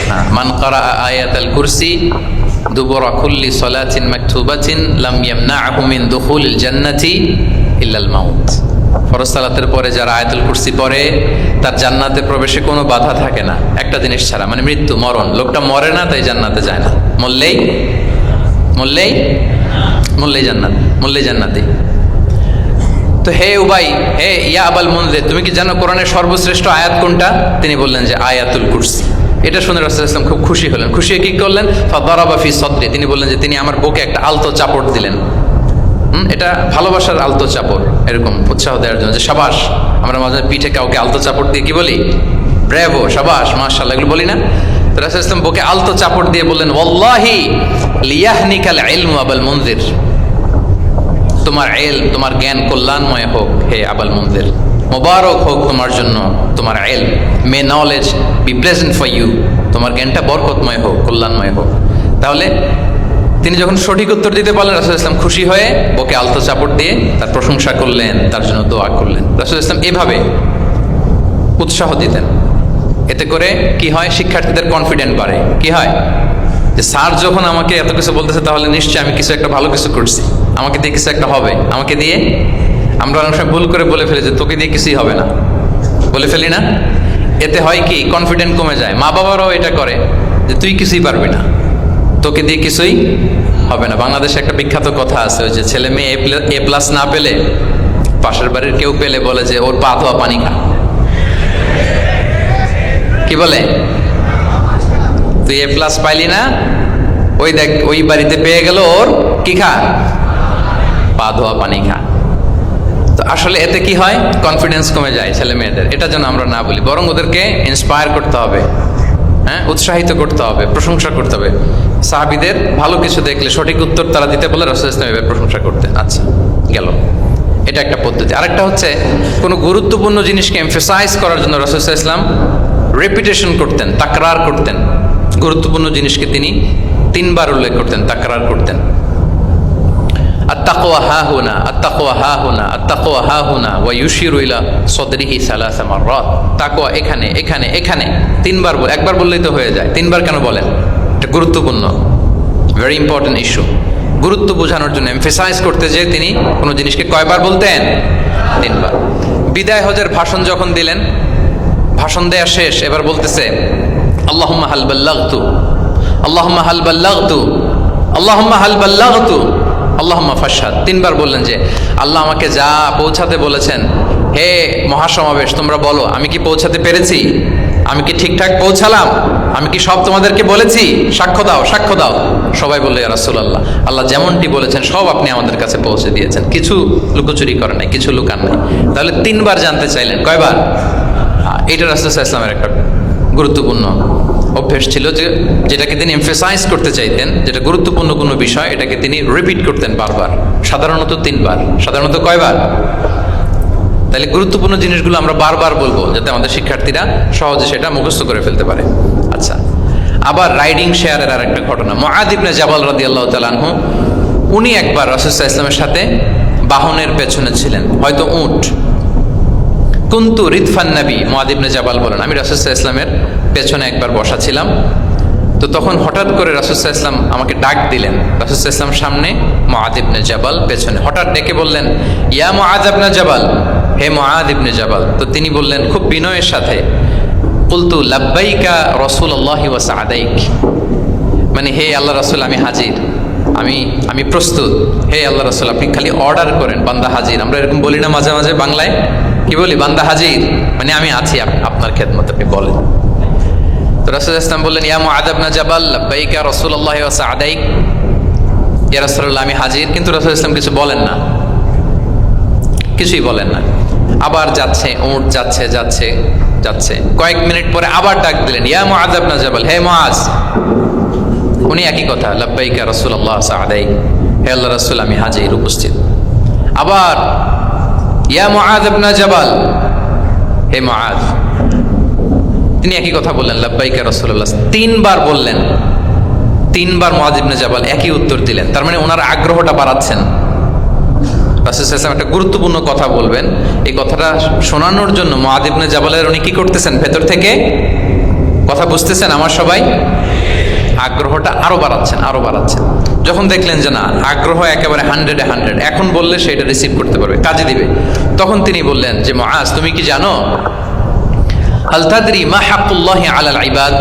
হ্যাঁ, মান কারা আয়াতুল কুরসি দুবরা কুল্লি সালাতিন মাকতুবাতিন লাম ইয়ামনাহু মিন দুখুলিল জান্নাতি ইল্লাল মাউত। ফরজ সালাতের পরে যারা আয়াতুল কুরসি পড়ে, তার জান্নাতে প্রবেশে কোনো বাধা থাকে না, একটা জিনিস ছাড়া, মানে মৃত্যু, মরণ। লোকটা মরে না, তাই জান্নাতে যায় না। মরলেই জান্নাতি। তো হে উবাই, হে ইয়া আবাল মুনজির, তুমি কি জানো কোরআনের সর্বশ্রেষ্ঠ আয়াত কোনটা? তিনি বললেন যে আয়াতুল কুরসি। এটা শুনে রাসূল সাল্লাল্লাহু আলাইহি ওয়াসাল্লাম খুব খুশি হলেন। খুশি হয়ে কি করলেন? ফাদারাবা ফি সাদরি, তিনি বললেন যে তিনি আমার বুকে একটা আলতো চাপড় দিলেন। এটা ভালোবাসার আলতো চাপড়, এরকম উৎসাহ দেওয়ার জন্য যে শাবাশ। আমরা মাঝে পিঠে কাউকে আলতো চাপড় দিয়ে কি বলি? ব্রাভো, শাবাশ, মাশাআল্লাহ, এগুলো বলি না? তো রাসূল সাল্লাল্লাহু আলাইহি ওয়াসাল্লাম বুকে আলতো চাপড় দিয়ে বললেন, ওয়াল্লাহি লিয়াহনিকাল ইলমু আবাল মুনজির, তোমার জ্ঞান কল্যাণময় হোক হে আবাল মুনজির, মোবারক হোক তোমার জন্য তোমার ইলম, may knowledge be present for you, তোমার জ্ঞানটা বরকতময় হোক, কল্যাণময় হোক। তাহলে তিনি যখন সঠিক উত্তর দিতে পারলেন, রাসূল ইসলাম খুশি হয়ে বুকে আলতো চাপড় দিয়ে তার প্রশংসা করলেন, তার জন্য দোয়া করলেন। রাসূল ইসলাম এভাবে উৎসাহ দিতেন। এতে করে কি হয়? শিক্ষার্থীদের কনফিডেন্ট বাড়ে। কি হয়? যে স্যার যখন আমাকে এত কিছু বলতেছে, তাহলে নিশ্চয়ই আমি কিছু একটা ভালো কিছু করছি, আমাকে দিয়ে কিছু একটা হবে। আমাকে দিয়ে, আমরা অনেক সময় ভুল করে বলে ফেলি যে তোকে দিয়ে কিছুই হবে না, বলে ফেলি না? এতে হয় কি? কনফিডেন্ট কমে যায়। মা বাবারাও এটা করে যে তুই কিছুই পারবি না, তোকে দিয়ে কিছুই হবে না। বাংলাদেশে একটা বিখ্যাত কথা আছে, ওই যে ছেলে মেয়ে এ প্লাস না পেলে, পাশের বাড়ির কেউ পেলে বলে যে ওর পা ধোয়া পানি খা। কি বলে? তুই এ প্লাস পাইলি না, ওই দেখ ওই বাড়িতে পেয়ে গেল, ওর কি খা? পা ধোয়া পানি খা। তো আসলে এতে কি হয়? কনফিডেন্স কমে যায় ছেলে মেয়েদের। এটা যেন আমরা না বলি, বরং ওদেরকে ইন্সপায়ার করতে হবে, হ্যাঁ, উৎসাহিত করতে হবে, প্রশংসা করতে হবে। সাহাবীদের ভালো কিছু দেখলে সঠিক উত্তর তারা দিতে বলে রাসূল ইসলাম এভাবে প্রশংসা করতেন। আচ্ছা, গেল, এটা একটা পদ্ধতি। আরেকটা হচ্ছে, কোনো গুরুত্বপূর্ণ জিনিসকে এমফেসাইজ করার জন্য রাসূল ইসলাম রেপিটেশন করতেন, তাকরার করতেন। গুরুত্বপূর্ণ জিনিসকে তিনি 3 বার উল্লেখ করতেন, তাকরার করতেন। আত্তাকওয়া হাহুনা, আত্তাকওয়া হাহুনা, আত্তাকওয়া হাহুনা, ওয়া ইউশিরু ইলা সাদরিহি 3 মাররাত। তাকওয়া এখানে, এখানে, এখানে 3 বার বলে, একবার বললেই তো হয়ে যায়, 3 বার কেন বলেন? এটা গুরুত্বপূর্ণ, ভেরি ইম্পর্টেন্ট ইস্যু। গুরুত্ব বোঝানোর জন্য, এমফেসাইজ করতে যে তিনি কোনো জিনিসকে কয়বার বলতেন? 3 বার। বিদায় হজের ভাষণ যখন দিলেন, ভাষণ দেয়া শেষ, এবার বলতেছে আল্লাহুম্মা হাল বাল্লাগতু, আল্লাহুম্মা হাল বাল্লাগতু, আল্লাহুম্মা হাল বাল্লাগতু, আল্লাহুম্মা ফাশহাদ। তিনবার বললেন যে আল্লাহ আমাকে যা পৌঁছাতে বলেছেন, হে মহাসমাবেশ তোমরা বলো আমি কি পৌঁছাতে পেরেছি, আমি কি ঠিকঠাক পৌঁছালাম, আমি কি সব তোমাদেরকে বলেছি, সাক্ষ্য দাও, সাক্ষ্য দাও। সবাই বললো ইয়া রাসূলুল্লাহ, আল্লাহ যেমনটি বলেছেন সব আপনি আমাদের কাছে পৌঁছে দিয়েছেন, কিছু লুকোচুরি করেন নাই, কিছু লুকান নাই। তাহলে তিনবার জানতে চাইলেন, কয়বার? এটা রাসূল সাল্লাল্লাহু আলাইহি ওয়াসাল্লামের একটা গুরুত্বপূর্ণ অভ্যেস ছিল, যে যেটাকে তিনি এমফেসাইজ করতে চাইতেন, যেটা গুরুত্বপূর্ণ কোনো বিষয় এটাকে তিনি রিপিট করতেন বারবার, সাধারণত তিনবার। সাধারণত কয়বার? তাহলে গুরুত্বপূর্ণ জিনিসগুলো আমরা বারবার বলবো যাতে আমাদের শিক্ষার্থীরা সহজে সেটা মুখস্থ করে ফেলতে পারে। আচ্ছা, আবার রাইডিং শেয়ারের আর একটা ঘটনা। মুআয ইবনে জাবাল রাদিয়াল্লাহু তাআলা আনহু, উনি একবার রাসূল সাল্লাল্লাহু আলাইহি ওয়াসাল্লামের সাথে বাহনের পেছনে ছিলেন, হয়তো উট। কুনতু রিদফান নবী, মুআয ইবনে জাবাল বলেন আমি রাসূল সাল্লাল্লাহু আলাইহি ওয়াসাল্লামের পেছনে একবার বসা ছিলাম, তো তখন হঠাৎ করে রাসূল সাল্লাল্লাহু আলাইহি ওয়াসাল্লাম আমাকে ডাক দিলেন। রাসূল সাল্লাল্লাহু আলাইহি ওয়াসাল্লাম সামনে, মুআয ইবনে জাবাল পেছনে। হঠাৎ ডেকে বললেন ইয়া মুআয ইবনে জাবাল, হে মুআয ইবনে জাবাল। তো তিনি বললেন খুব বিনয়ের সাথে, কুলতু লাব্বাইকা রাসূলুল্লাহি ওয়া সা'দাইক, মানে হে আল্লাহ রাসূল আমি হাজির, আমি প্রস্তুত। হে আল্লাহ রাসূল আপনি খালি অর্ডার করেন, বান্দা হাজির। আমরা এরকম বলি না মাঝে মাঝে বাংলায়, কি বলি? বান্দা হাজির, মানে আমি আছি আপনার খেদমতে, আপনি বলেন। তো রাসূল ইসলাম বললেন ইয়া মুআয ইবনে জাবাল লাব্বাইকা রাসূলুল্লাহি ওয়া সা'দাইক, ইয়া রাসূলুল্লাহ আমি হাজির। কিন্তু রাসূল ইসলাম কিছু বলেন না, কিছুই বলেন না। আবার যাচ্ছে উট, যাচ্ছে যাচ্ছে যাচ্ছে, কয়েক মিনিট পরে আবার ডাক দিলেন ইয়া মুআয ইবনে জাবাল, হে মুআয। উনি একই কথা, লাব্বাইকা রাসূলুল্লাহ সা'দাইক, হে আল্লাহ রাসূল আমি হাজির, উপস্থিত। আবার ইয়া মুআয ইবনে জাবাল, হে মুআয। তিনি একই কথা বললেন লাব্বাইকা রাসূলুল্লাহ, তিনবার বললেন। তিনবার মুআয ইবনে জাবাল একই উত্তর দিলেন। তার মানে ওনার আগ্রহটা বাড়াচ্ছেন। রাসূল সাল্লাল্লাহু আলাইহি ওয়াসাল্লাম একটা গুরুত্বপূর্ণ কথা বলবেন, এই কথাটা শোনানোর জন্য মুআয ইবনে জাবালের উনি কি করতেছেন? ভেতর থেকে কথা বুঝতেছেন আমার সবাই? আগ্রহটা আরো বাড়াচ্ছেন, আরো বাড়াচ্ছেন। যখন দেখলেন যে না, আগ্রহ একেবারে 100-এ 100, এখন বললে সেটা রিসিভ করতে পারবে, কাজে দিবে, তখন তিনি বললেন যে মুআয তুমি কি জানো হাল তাদরি মা হাক্কুল্লাহি আলাল ইবাদ,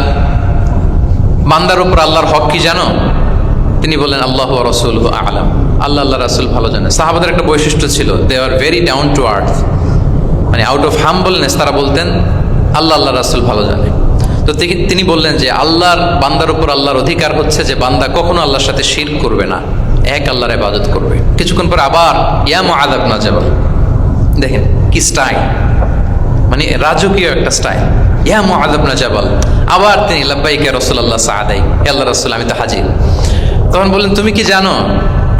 বান্দার উপর আল্লাহর হক কি জানো? তিনি বললেন আল্লাহু ওয়া রাসূলুহু আ'লাম, আল্লাহ আল্লাহ রাসূল ভালো জানে। সাহাবাদের একটা বৈশিষ্ট্য ছিল, they are very down to earth, মানে আউট অফ হাম্বলনেস তারা বলতেন আল্লাহ আল্লাহ রাসূল ভালো জানে। তো তিনি বললেন যে আল্লাহর বান্দার উপর আল্লাহর অধিকার হচ্ছে যে বান্দা কখনো আল্লাহর সাথে শিরক করবে না, এক আল্লাহর ইবাদত করবে। কিছুক্ষণ পর আবার ইয়া মুআয ইবনে জাবাল, দেখেন কি স্টাইল, মানে রাজকীয় একটা স্টাইল। ইয়া মুআয ইবনে জাবাল, আবার তিনি লাব্বাইকা রাসূলুল্লাহ সা'দাইক, হে আল্লাহর রাসূল আমি তো হাজির। তখন বললেন তুমি কি জানো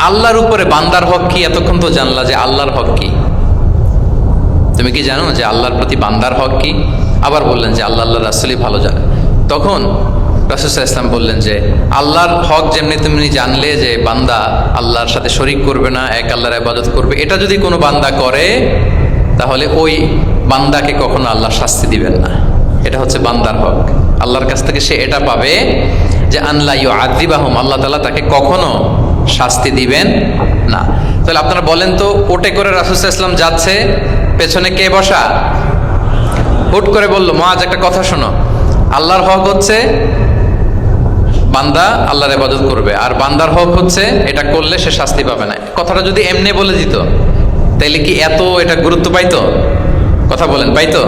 আল্লাহর উপরে বান্দার হক কি? এতক্ষণ তো জানলা যে আল্লাহর হক কি, তুমি কি জানো যে আল্লাহর প্রতি বান্দার হক কি? আবার বললেন যে আল্লাহ আল্লাহ রাসূলই ভালো জানে। তখন রাসূল সাল্লাল্লাহু আলাইহি ওয়াসাল্লাম বললেন যে আল্লাহর হক যেমনি তুমি জানলে যে বান্দা আল্লাহর সাথে শরীক করবে না, এক আল্লাহর ইবাদত করবে, এটা যদি কোনো বান্দা করে তাহলে ওই বান্দাকে কখনো আল্লাহ শাস্তি দিবেন না। এটা হচ্ছে বান্দার হক, আল্লাহর কাছ থেকে সে এটা পাবে যে আনলা ইউআযিবাহুম, আল্লাহ তাআলা তাকে কখনো শাস্তি দিবেন না। তাহলে আপনারা বলেন তো, ওটে করে রাসূল সাল্লাল্লাহু আলাইহি ওয়াসাল্লাম যাচ্ছে, পেছনে কে বসা? হুট করে বলল মুআয একটা কথা শোনো, আল্লাহর হক হচ্ছে বান্দা আল্লাহর ইবাদত করবে, আর বান্দার হক হচ্ছে এটা করলে সে শাস্তি পাবে না। কথাটা যদি এমনি বলে দিত তাইলে কি এত এটা গুরুত্ব পাইতো? কথা বলেন, পাইতো?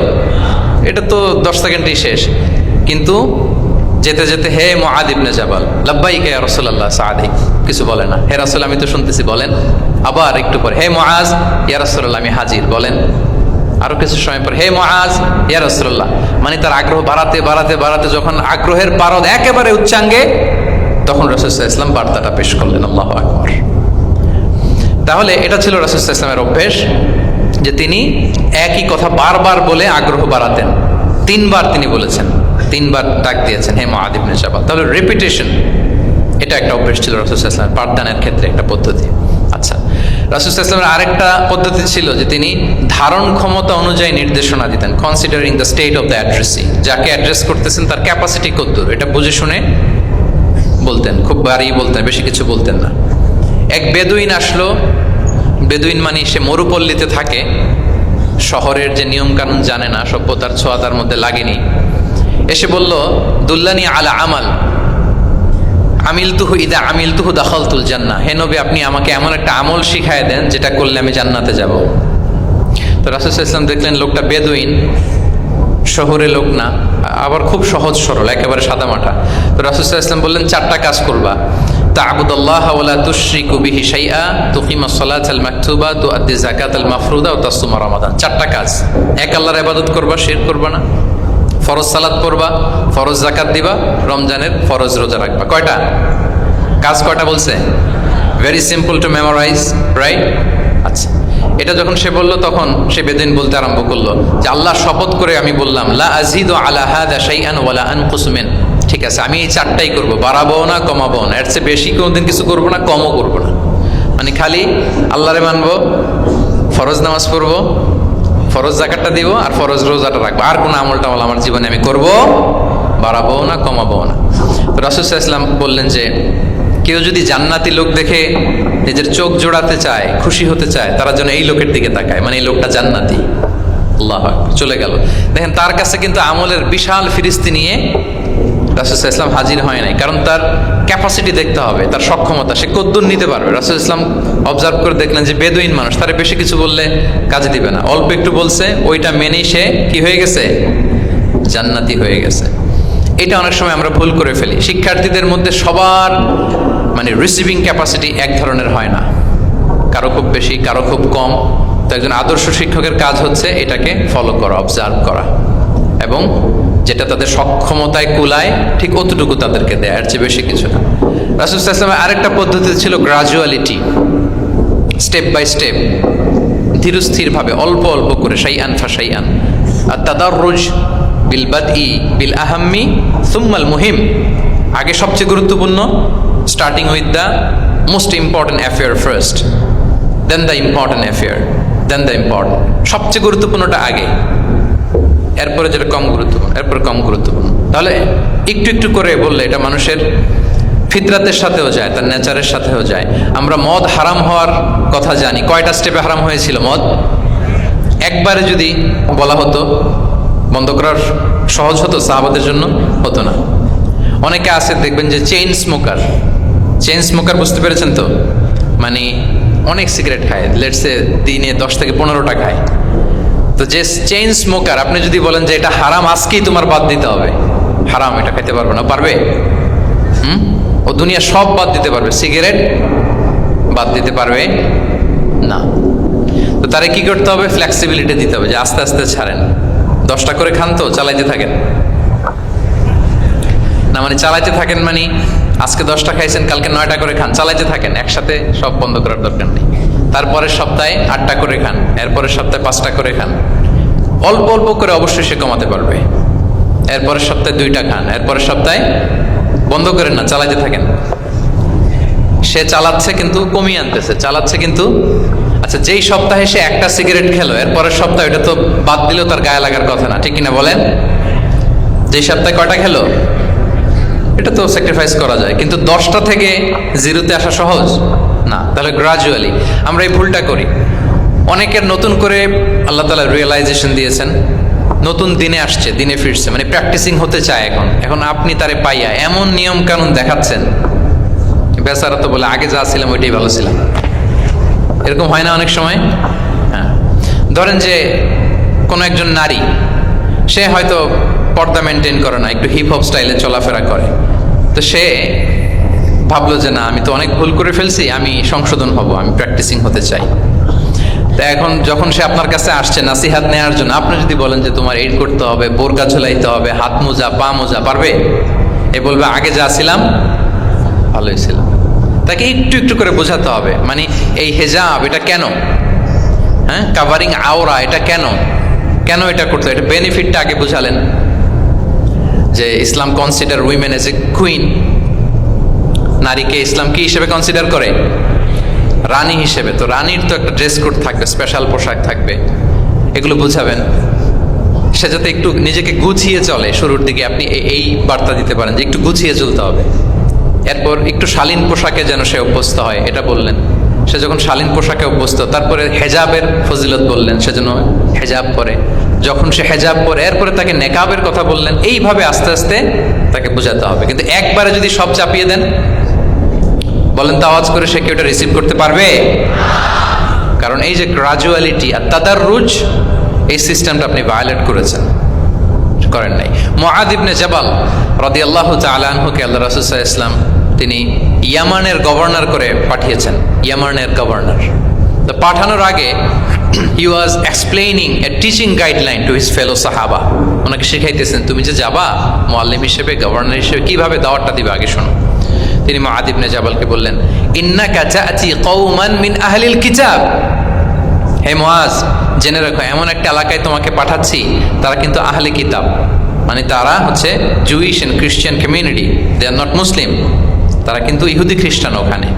এটা তো 10 সেকেন্ডেই শেষ। কিন্তু যেতে যেতে হে মুআয ইবনে জাবাল লাব্বাইকা ইয়া রাসূলুল্লাহ সা'দাইক, কিছু বলে না। হে রাসূল আমি তো শুনতেছি, বলেন। আবার একটু পর হে মুআয ইয়া রাসূলুল্লাহ আমি হাজির, বলেন। আরো কিছু সময় পর হে মুআয ইয়া রাসূলুল্লাহ, মানে তার আগ্রহ বাড়াতে বাড়াতে বাড়াতে যখন আগ্রহের পারদ একেবারে উচ্চাঙ্গে, তখন রাসূল সাল্লাল্লাহু আলাইহি ওয়াসাল্লাম বার্তাটা পেশ করলেন। আল্লাহু আকবার। তাহলে এটা ছিল রাসূল সাল্লাল্লাহু আলাইহি ওয়াসাল্লামের অভ্যেস যে তিনি একই কথা বারবার বলে আগ্রহ বাড়াতেন। তিনবার তিনি বলেছেন, তিনবার ডাক দিয়েছেন হে মুআয ইবনে জাবাল। তাহলে রিপিটেশন এটা একটা অভ্যেস ছিল রাসূল সাল্লাল্লাহু আলাইহি ওয়াসাল্লামের, পাঠদানের ক্ষেত্রে একটা পদ্ধতি। আচ্ছা, রাসূল সাল্লাল্লাহু আলাইহি ওয়াসাল্লামের আরেকটা পদ্ধতি ছিল যে তিনি ধারণ ক্ষমতা অনুযায়ী নির্দেশনা দিতেন, considering the state of the addressee, যাকে অ্যাড্রেস করতেছেন তার ক্যাপাসিটি কতদূর, এটা বুঝে শুনে বলতেন, খুব বাড়িয়ে বলতেন, বেশি কিছু বলতেন না। এক বেদুইন আসলো, বেদুইন মানে সে মরুপল্লীতে থাকে, শহরের যে নিয়ম কানুন জানে না, সভ্যতার ছোঁয়া তার মধ্যে লাগেনি, এসে বলল দুল্লানি আলা আমাল আমিলতুহু ইদা আমিলতুহু দাখালতুল জান্নাহ। হে নবী, আপনি আমাকে এমন একটা আমল শিখায় দেন যেটা করলে আমি জান্নাতে যাব। তো রাসূল সাল্লাল্লাহু আলাইহি ওয়াসাল্লাম দেখলেন লোকটা বেদুইন, শহরে লোক না, আবার খুব সহজ সরল, একেবারে সাদামাটা। তো রাসূল সাল্লাল্লাহু আলাইহি ওয়াসাল্লাম বললেন, চারটা কাজ করবা। তা'বুদাল্লাহ ওয়া লা তুশরিকু বিহি শাইআ, তুকিমাস সালাতাল মাকতুবা, তুআদ্দি যাকাতাল মাফরুদা ওয়া তাসুমা রমাদান। চারটা কাজ। এক, আল্লাহর ইবাদত করবা, শিরক করবা না। ফরজ সালাত পড়বা, ফরজ যাকাত দিবা, রমজানের ফরজ রোজা রাখবা। কয়টা কাজ? কয়টা বলছে? Very simple to memorise, right? আচ্ছা, এটা যখন সে বলল তখন সে বেদিন বলতে আরম্ভ করলো যে আল্লাহ শপথ করে আমি বললাম, লা আযীদু আলা হাযা শাইআন ওয়া লা আনকুসু মিন। ঠিক আছে, আমি এই চারটাই করব, বাড়াবো না কমাবো না, এর চেয়ে বেশি কোনোদিন কিছু করবো না, কমও করবো না। মানে খালি আল্লাহরে মানবো, ফরজ নামাজ পড়বো, ফরজ যাকাতটা দিব, আর ফরজ রোজাটা রাখবো। আর কোনো আমল টামল আমার জীবনে আমি করব, বাড়াবো না কমাবো না। তো রাসূল সাল্লাল্লাহু আলাইহি ওয়াসাল্লাম বললেন যে কেউ যদি জান্নাতি লোক দেখে নিজের চোখ জোড়াতে চায়, খুশি হতে চায়, তারা যেন এই লোকের দিকে তাকায়, মানে এই লোকটা জান্নাতি। আল্লাহু আকবার। চলে গেল। দেখেন, তার কাছে কিন্তু আমলের বিশাল ফিরিস্তি নিয়ে রাসূল সাল্লাল্লাহু আলাইহি ওয়াসাল্লাম হাজির হয় নাই, কারণ তার ক্যাপাসিটি দেখতে হবে, তার সক্ষমতা, সে কদ্দুর নিতে পারবে। রাসূল সাল্লাল্লাহু আলাইহি ওয়াসাল্লাম অবজার্ভ করে দেখলেন যে বেদুইন মানুষ, তারে বেশি কিছু বললে কাজে দিবে না, অল্প একটু বলছে, ওইটা মেনেই সে কি হয়ে গেছে? জান্নাতি হয়ে গেছে। এটা অনেক সময় আমরা ভুল করে ফেলি। শিক্ষার্থীদের মধ্যে সবার মানে রিসিভিং ক্যাপাসিটি এক ধরনের হয় না, কারো খুব বেশি, কারো খুব কম। তো একজন আদর্শ শিক্ষকের কাজ হচ্ছে এটাকে ফলো করা, অবজার্ভ করা, এবং যেটা তাদের সক্ষমতায় কুলায় ঠিক অতটুকু তাদেরকে দেয়, এর চেয়ে বেশি কিছু না। রাসূল সাল্লাল্লাহু আলাইহি ওয়াসাল্লামের আরেকটা পদ্ধতি ছিল গ্রাজুয়ালিটি, স্টেপ বাই স্টেপ, ধীরস্থিরভাবে, অল্প অল্প করে, শাইআন ফাশাইআন। আর তাদাররুজ বিল বাদই বিল আহাম্মি সুম্মাল মুহিম। আগে সবচেয়ে গুরুত্বপূর্ণ, starting with the most important affair first, then the important affair, then the important. সবচেয়ে গুরুত্বপূর্ণটা আগে, এরপরে যেটা কম গুরুত্বপূর্ণ, এরপরে কম গুরুত্বপূর্ণ। তাহলে একটু একটু করে বললে এটা মানুষের ফিতরাতের সাথেও যায়, তার নেচারের সাথেও যায়। আমরা মদ হারাম হওয়ার কথা জানি, কয়টা স্টেপে হারাম হয়েছিল মদ? একবারে যদি বলা হতো বন্ধ করার সহজ হতো, সাহাবাদের জন্য হতো না। অনেকে আছে দেখবেন যে চেইন স্মোকার, বুঝতে পেরেছেন তো? মানে অনেক সিগারেট খায়, লেটসে দিনে 10 থেকে 15টা খায়। তো যে চেইন স্মোকার, আপনি যদি বলেন যে এটা হারাম, আজকেই তোমার বাদ দিতে হবে, হারাম, এটা খাইতে পারবে না, পারবে? ও দুনিয়া সব বাদ দিতে পারবে, সিগারেট বাদ দিতে পারবে না। তো তারে কি করতে হবে? ফ্লেক্সিবিলিটি দিতে হবে, যে আস্তে আস্তে ছাড়েন। 10টা করে খান তো চালাইতে থাকেন না, মানে চালাইতে থাকেন মানে আজকে 10টা খাইছেন, কালকে 9টা করে খান, চালাইতে থাকেন, একসাথে সব বন্ধ করার দরকার নেই। তারপরের সপ্তাহে 8টা করে খান, এরপরের সপ্তাহে 5টা করে খান, অল্প অল্প করে অবশ্যই সে কমাতে পারবে। এরপরের সপ্তাহে 2টা খান, এরপরের সপ্তাহে বন্ধ করেন না, চালাইতে থাকেন। সে চালাচ্ছে কিন্তু কমিয়ে আনতেছে, চালাচ্ছে কিন্তু। আচ্ছা, যেই সপ্তাহে সে একটা সিগারেট খেলো, এরপরের সপ্তাহে এটা তো বাদ দিলেও তার গায়ে লাগার কথা না, ঠিক কিনা বলেন? যেই সপ্তাহে কয়টা খেলো, এটা তো স্যাক্রিফাইস করা যায়, কিন্তু 10টা থেকে 0-তে আসা সহজ না। তাহলে গ্রাজুয়ালি আমরা এই ভুলটা করি। অনেকের নতুন করে আল্লাহ তাআলা রিয়েলাইজেশন দিয়েছেন, নতুন দিনে আসছে, দিনে ফিরছে, মানে প্র্যাকটিসিং হতে চায়। এখন আপনি তারে পাইয়া এমন নিয়ম কানুন দেখাচ্ছেন, বেচারা তো বলে আগে যা ছিলাম ওইটাই ভালো ছিলাম। এরকম হয় না অনেক সময়? হ্যাঁ, ধরেন যে কোনো একজন নারী, সে হয়তো পর্দা মেনটেন করে না, একটু হিপ হপ স্টাইলে চলাফেরা করে। তো সে ভাবলো যে না, আমি তো অনেক ভুল করে ফেলছি, আমি সংশোধন হব, আমি প্র্যাকটিসিং হতে চাই। তো এখন যখন সে আপনার কাছে আসছে নাসিহাত নেওয়ার জন্য, আপনি যদি বলেন যে তোমার এই করতে হবে, বোরকা ঝোলাইতে হবে, হাত মোজা, পা মোজা, পারবে? এ বলবে আগে যা ছিলাম ভালোই ছিলাম। তাকে একটু একটু করে বোঝাতে হবে, মানে এই হেজাব এটা কেন, হ্যাঁ, কাভারিং আওরা এটা কেন, কেন এটা করতে, এটা বেনিফিটটা আগে বুঝালেন। যে Islam consider women as a queen, নারীকে ইসলাম কি হিসেবে কনসিডার করে? রানী হিসেবে। তো রানীর তো একটা ড্রেস কোড থাকবে, স্পেশাল পোশাক থাকবে, এগুলো বুঝাবেন। সে যাতে একটু নিজেকে গুছিয়ে চলে, শুরুর দিকে আপনি এই বার্তা দিতে পারেন যে একটু গুছিয়ে চলতে হবে। এরপর একটু শালীন পোশাকে যেন সে অভ্যস্ত হয়, এটা বললেন। সে যখন শালীন পোশাকে অভ্যস্ত, তারপরে হেজাবের ফজিলত বললেন, সেজন্য হেজাব পরে। যখন সে হেজাব পরে, এরপরে তাকে নেকাবের কথা বললেন। এইভাবে আস্তে আস্তে তাকে বোঝাতে হবে। কিন্তু একবারে যদি সব চাপিয়ে দেন, বলেন তো আওয়াজ করে, সে কি ওটা রিসিভ করতে পারবে? কারণ এই যে গ্রাজুয়ালিটি আর তাদাররুজ, এই সিস্টেমটা আপনি ভায়োলেট করেছেন, করেন নাই। মুআদ ইবনে জাবাল রাদিয়াল্লাহু তাআলা আনহুকে আল্লাহ রাসূল সাল্লাল্লাহু আলাইহি ওয়াসাল্লাম তিনি ইয়ামানের গভর্নর করে পাঠিয়েছেন। ইয়ামানের গভর্নর তো পাঠানোর আগে he was explaining a teaching guideline to his fellow সাহাবা। ওনাকে শিখাইতেছেন, তুমি যে যাবা মুআল্লিম হিসেবে, গভর্নর হিসেবে, কিভাবে দাওয়াতটা দিবে আগে শোনো। তিনি মুআদ ইবনে জাবালকে বললেন, ইন্নাকা তা'তি কওমান মিন আহলিল কিতাব। হে মুআজ, জেনে রাখো, এমন একটা এলাকায় তোমাকে পাঠাচ্ছি, তারা কিন্তু আহলে কিতাব, মানে তারা হচ্ছে Jewish and Christian community, they are not Muslim, তারা কিন্তু ইহুদি খ্রিস্টান ওখানে।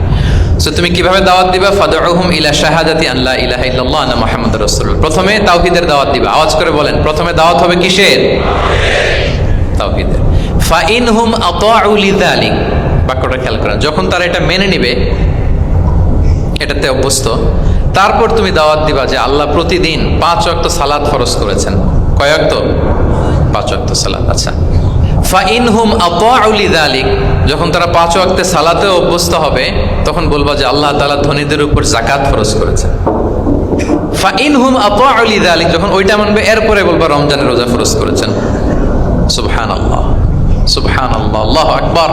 সো তুমি কিভাবে দাওয়াত দিবা? ফাদউহুম ইলা শাহাদাতি আন লা ইলাহা ইল্লাল্লাহ আন্না মুহাম্মাদুর রাসূলুল্লাহ। প্রথমে তাওহীদের দাওয়াত দিবা। আওয়াজ করে বলেন, প্রথমে দাওয়াত হবে কিসের? তাওহীদের। ফাইনহুম আতাউ লিযালিক, বাক্যটা খেয়াল করেন, যখন তারা এটা মেনে নিবে, এটাতে অভ্যস্ত, তারপর তুমি দাওয়াত দিবা যে আল্লাহ প্রতিদিন 5 ওয়াক্ত সালাত ফরজ করেছেন। কয় ওয়াক্ত? 5 ওয়াক্ত সালাত। আচ্ছা, ফাইনহুম আতাউ লিযালিক, যখন তারা 5 ওয়াক্তে সালাতে অভ্যস্ত হবে, তখন বলবা যে আল্লাহ তাআলা ধনীদের উপর যাকাত ফরজ করেছেন। ফাইনহুম আতাউ লিযালিক, যখন ওইটা মানবে, এরপরে বলবা রমজানের রোজা ফরজ করেছেন। সুবহানাল্লাহ, সুবহানাল্লাহ, আল্লাহু আকবার।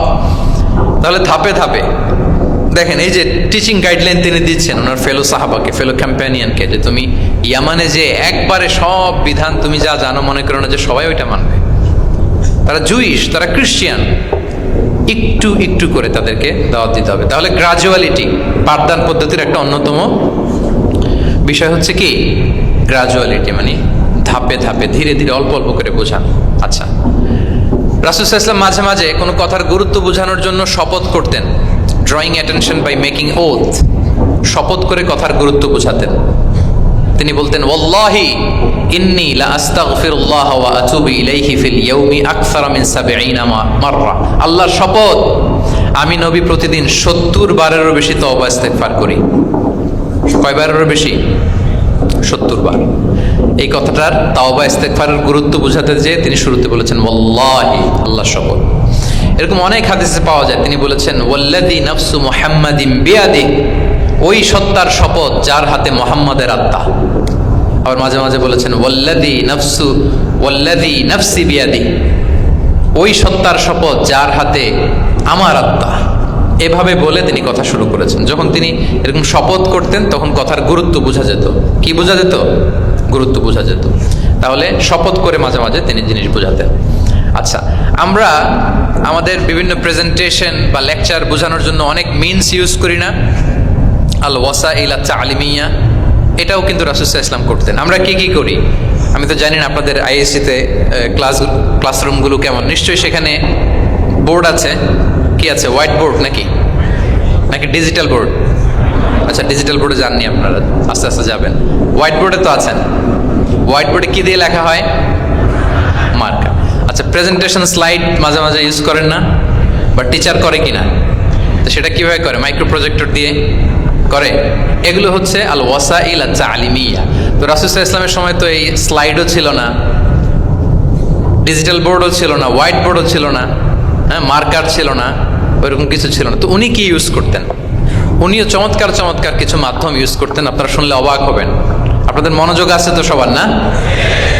তাহলে ধাপে ধাপে দেখেন, এই যে টিচিং গাইডলাইন তিনি দিচ্ছেন ওনার ফেলো সাহাবাকে, ফেলো ক্যাম্পেনিয়নকে, যে তুমি ইয়ামানে যে একবারে সব বিধান তুমি যা জানো, মনে করো না যে সবাই ওইটা মানবে। তারা জুইশ, তারা ক্রিশ্চিয়ান, একটু একটু করে তাদেরকে দাওয়াত দিতে হবে। তাহলে গ্রাজুয়ালিটি, পাঠদান পদ্ধতির একটা অন্যতম বিষয় হচ্ছে কি গ্রাজুয়ালিটি, মানে ধাপে ধাপে, ধীরে ধীরে, অল্প অল্প করে বোঝানো। আচ্ছা, রাসূল সাল্লাল্লাহু আলাইহি ওয়াসাল্লাম মাঝে মাঝে কোনো কথার গুরুত্ব বোঝানোর জন্য শপথ করতেন। Drawing attention by making oath, শপথ করে কথার গুরুত্ব বোঝাতেন। তিনি বলতেন, ওয়াল্লাহি ইন্নী লা আস্তাগফিরুল্লাহ ওয়া আতুবু ইলাইহি ফিল ইয়াউমি আকসারা মিন ৭০ মাররা। আল্লাহর শপথ, আমি নবী প্রতিদিন ৭০ বারেরও বেশি তওবা ইস্তেগফার করি। কয়বারেরও বেশি? ৭০ বার। এই কথাটার তাওবা ইস্তেগফারের গুরুত্ব বোঝাতে যে তিনি শুরুতে বলেছেন ওয়াল্লাহি, আল্লাহর শপথ। এরকম অনেক হাদিসে পাওয়া যায়, তিনি বলেছেন ওয়াল্লাযী নাফসু মুহাম্মাদিন বিয়াদিহি, ওই সত্তার শপথ যার হাতে মুহাম্মাদের আত্মা। আবার মাঝে মাঝে বলেছেন ওয়াল্লাযী নাফসি বিয়াদিহি, ওই সত্তার শপথ যার হাতে আমার আত্মা। এভাবে বলে তিনি কথা শুরু করেছেন। যখন তিনি এরকম শপথ করতেন, তখন কথার গুরুত্ব বোঝা যেত। কি বোঝা যেত? গুরুত্ব বোঝা যেত। তাহলে শপথ করে মাঝে মাঝে তিনি জিনিস বোঝাতেন। আচ্ছা, আমরা আমাদের বিভিন্ন প্রেজেন্টেশন বা লেকচার বোঝানোর জন্য অনেক মিনস ইউজ করি না? আল ওয়াসাইল আত-তা'লিমিয়া, এটাও কিন্তু রাসূল সাল্লাল্লাহু আলাইহি ওয়াসাল্লাম করতেন। আমরা কি কি করি? আমি তো জানি না আপনাদের আইএসসিতে ক্লাসরুমগুলো কেমন। নিশ্চয়ই সেখানে বোর্ড আছে। কি আছে? হোয়াইট বোর্ড নাকি ডিজিটাল বোর্ড? আচ্ছা, ডিজিটাল বোর্ডে যাননি আপনারা, আস্তে আস্তে যাবেন। হোয়াইট বোর্ডে তো আছেন। হোয়াইট বোর্ডে কি দিয়ে লেখা হয়? মার্কার। আচ্ছা, প্রেজেন্টেশন স্লাইড মাঝে মাঝে ইউজ করেন না? বা টিচার করে কিনা? তো সেটা কিভাবে করে? মাইক্রো প্রজেক্টর দিয়ে করে। এগুলো হচ্ছে আল ওয়াসাইল আত-তা'লিমিয়া। তো রাসূল সাল্লাল্লাহু আলাইহি ওয়াসাল্লামের সময় তো এই স্লাইডও ছিল না, ডিজিটাল বোর্ডও ছিল না, হোয়াইট বোর্ডও ছিল না, হ্যাঁ, মার্কার ছিল না, ওইরকম কিছু ছিল না। তো উনি কি ইউজ করতেন? উনিও চমৎকার চমৎকার কিছু মাধ্যম ইউজ করতেন। আপনারা শুনলে অবাক হবেন। আপনাদের মনোযোগ আছে তো সবার, না?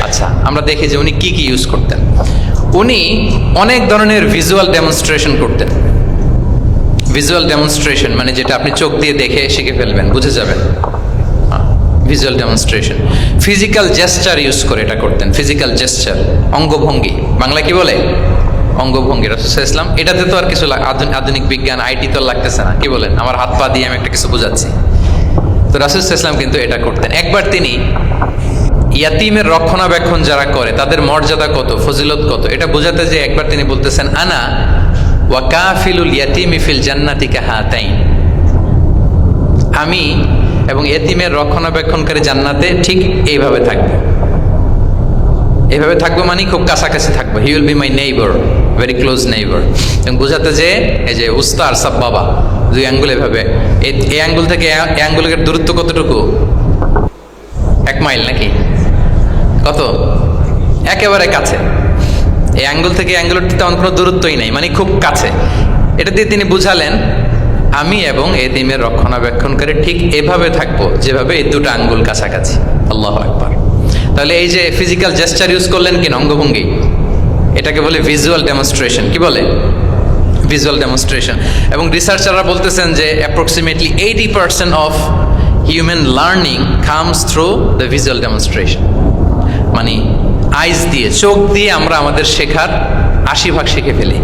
আচ্ছা, আমরা দেখি যে উনি কি কি ইউজ করতেন। উনি অনেক ধরনের ভিজুয়াল ডেমনস্ট্রেশন করতেন। ভিজুয়াল ডেমনস্ট্রেশন মানে যেটা আপনি চোখ দিয়ে দেখে শিখে ফেলবেন, বুঝে যাবেন। Visual demonstration. Physical gesture use করে এটা করতেন। ফিজিক্যাল জেস্চার, অঙ্গভঙ্গি, বাংলা কি বলে? অঙ্গভঙ্গি। রাসূল সাল্লাল্লাহু আলাইহি ওয়াসাল্লাম, এটাতে তো আর কিছু আধুনিক বিজ্ঞান, আইটি তো লাগতেছে না। কি বলেন? আমার হাত পা দিয়ে আমি একটা কিছু বোঝাচ্ছি। তো রাসূল সাল্লাল্লাহু আলাইহি ওয়াসাল্লাম কিন্তু এটা করতেন। একবার তিনি ইয়াতিমের রক্ষণাবেক্ষণ যারা করে তাদের মর্যাদা কত, ফজিলত কত, এটা বোঝাতে যে একবার তিনি বলতেছেন, আনা ওয়া কাফিলুল ইয়াতিমি ফিল জান্নাতি কাহাতাইন, আমি এবং এতিমের রক্ষণাবেক্ষণকারী জান্নাতে ঠিক এইভাবে থাকবো। এইভাবে থাকবো মানে খুব কাছাকাছি থাকবো। He will be my neighbour, very close neighbour. এবং বোঝাতে যে এই যে উস্তার সাব বাবা, দুই আঙ্গুল এভাবে, এই আঙ্গুল থেকে এই আঙ্গুলের দূরত্ব কতটুকু? 1 মাইল নাকি কত? একেবারে কাছে। এই আঙ্গুল থেকে এই আঙ্গুলের তেমন কোনো দূরত্বই নাই, মানে খুব কাছে। এটা দিয়ে তিনি বুঝালেন আমি এবং এতিমের রক্ষণাবেক্ষণকারী ঠিক এভাবে থাকবো যেভাবে এই দুটো আঙ্গুল কাছাকাছি। আল্লাহু আকবার। তাহলে এই যে ফিজিক্যাল জেস্টার ইউজ করলেন কিনা, অঙ্গভঙ্গি, এটাকে বলে ভিজুয়াল ডেমনস্ট্রেশন। কি বলে? Visual demonstration. এবং রিসার্চাররা বলতেছেন যে approximately 80% of human learning comes through the visual demonstration. মানে আইজ দিয়ে, চোখ দিয়ে আমরা আমাদের শেখার 80% শিখে ফেলি।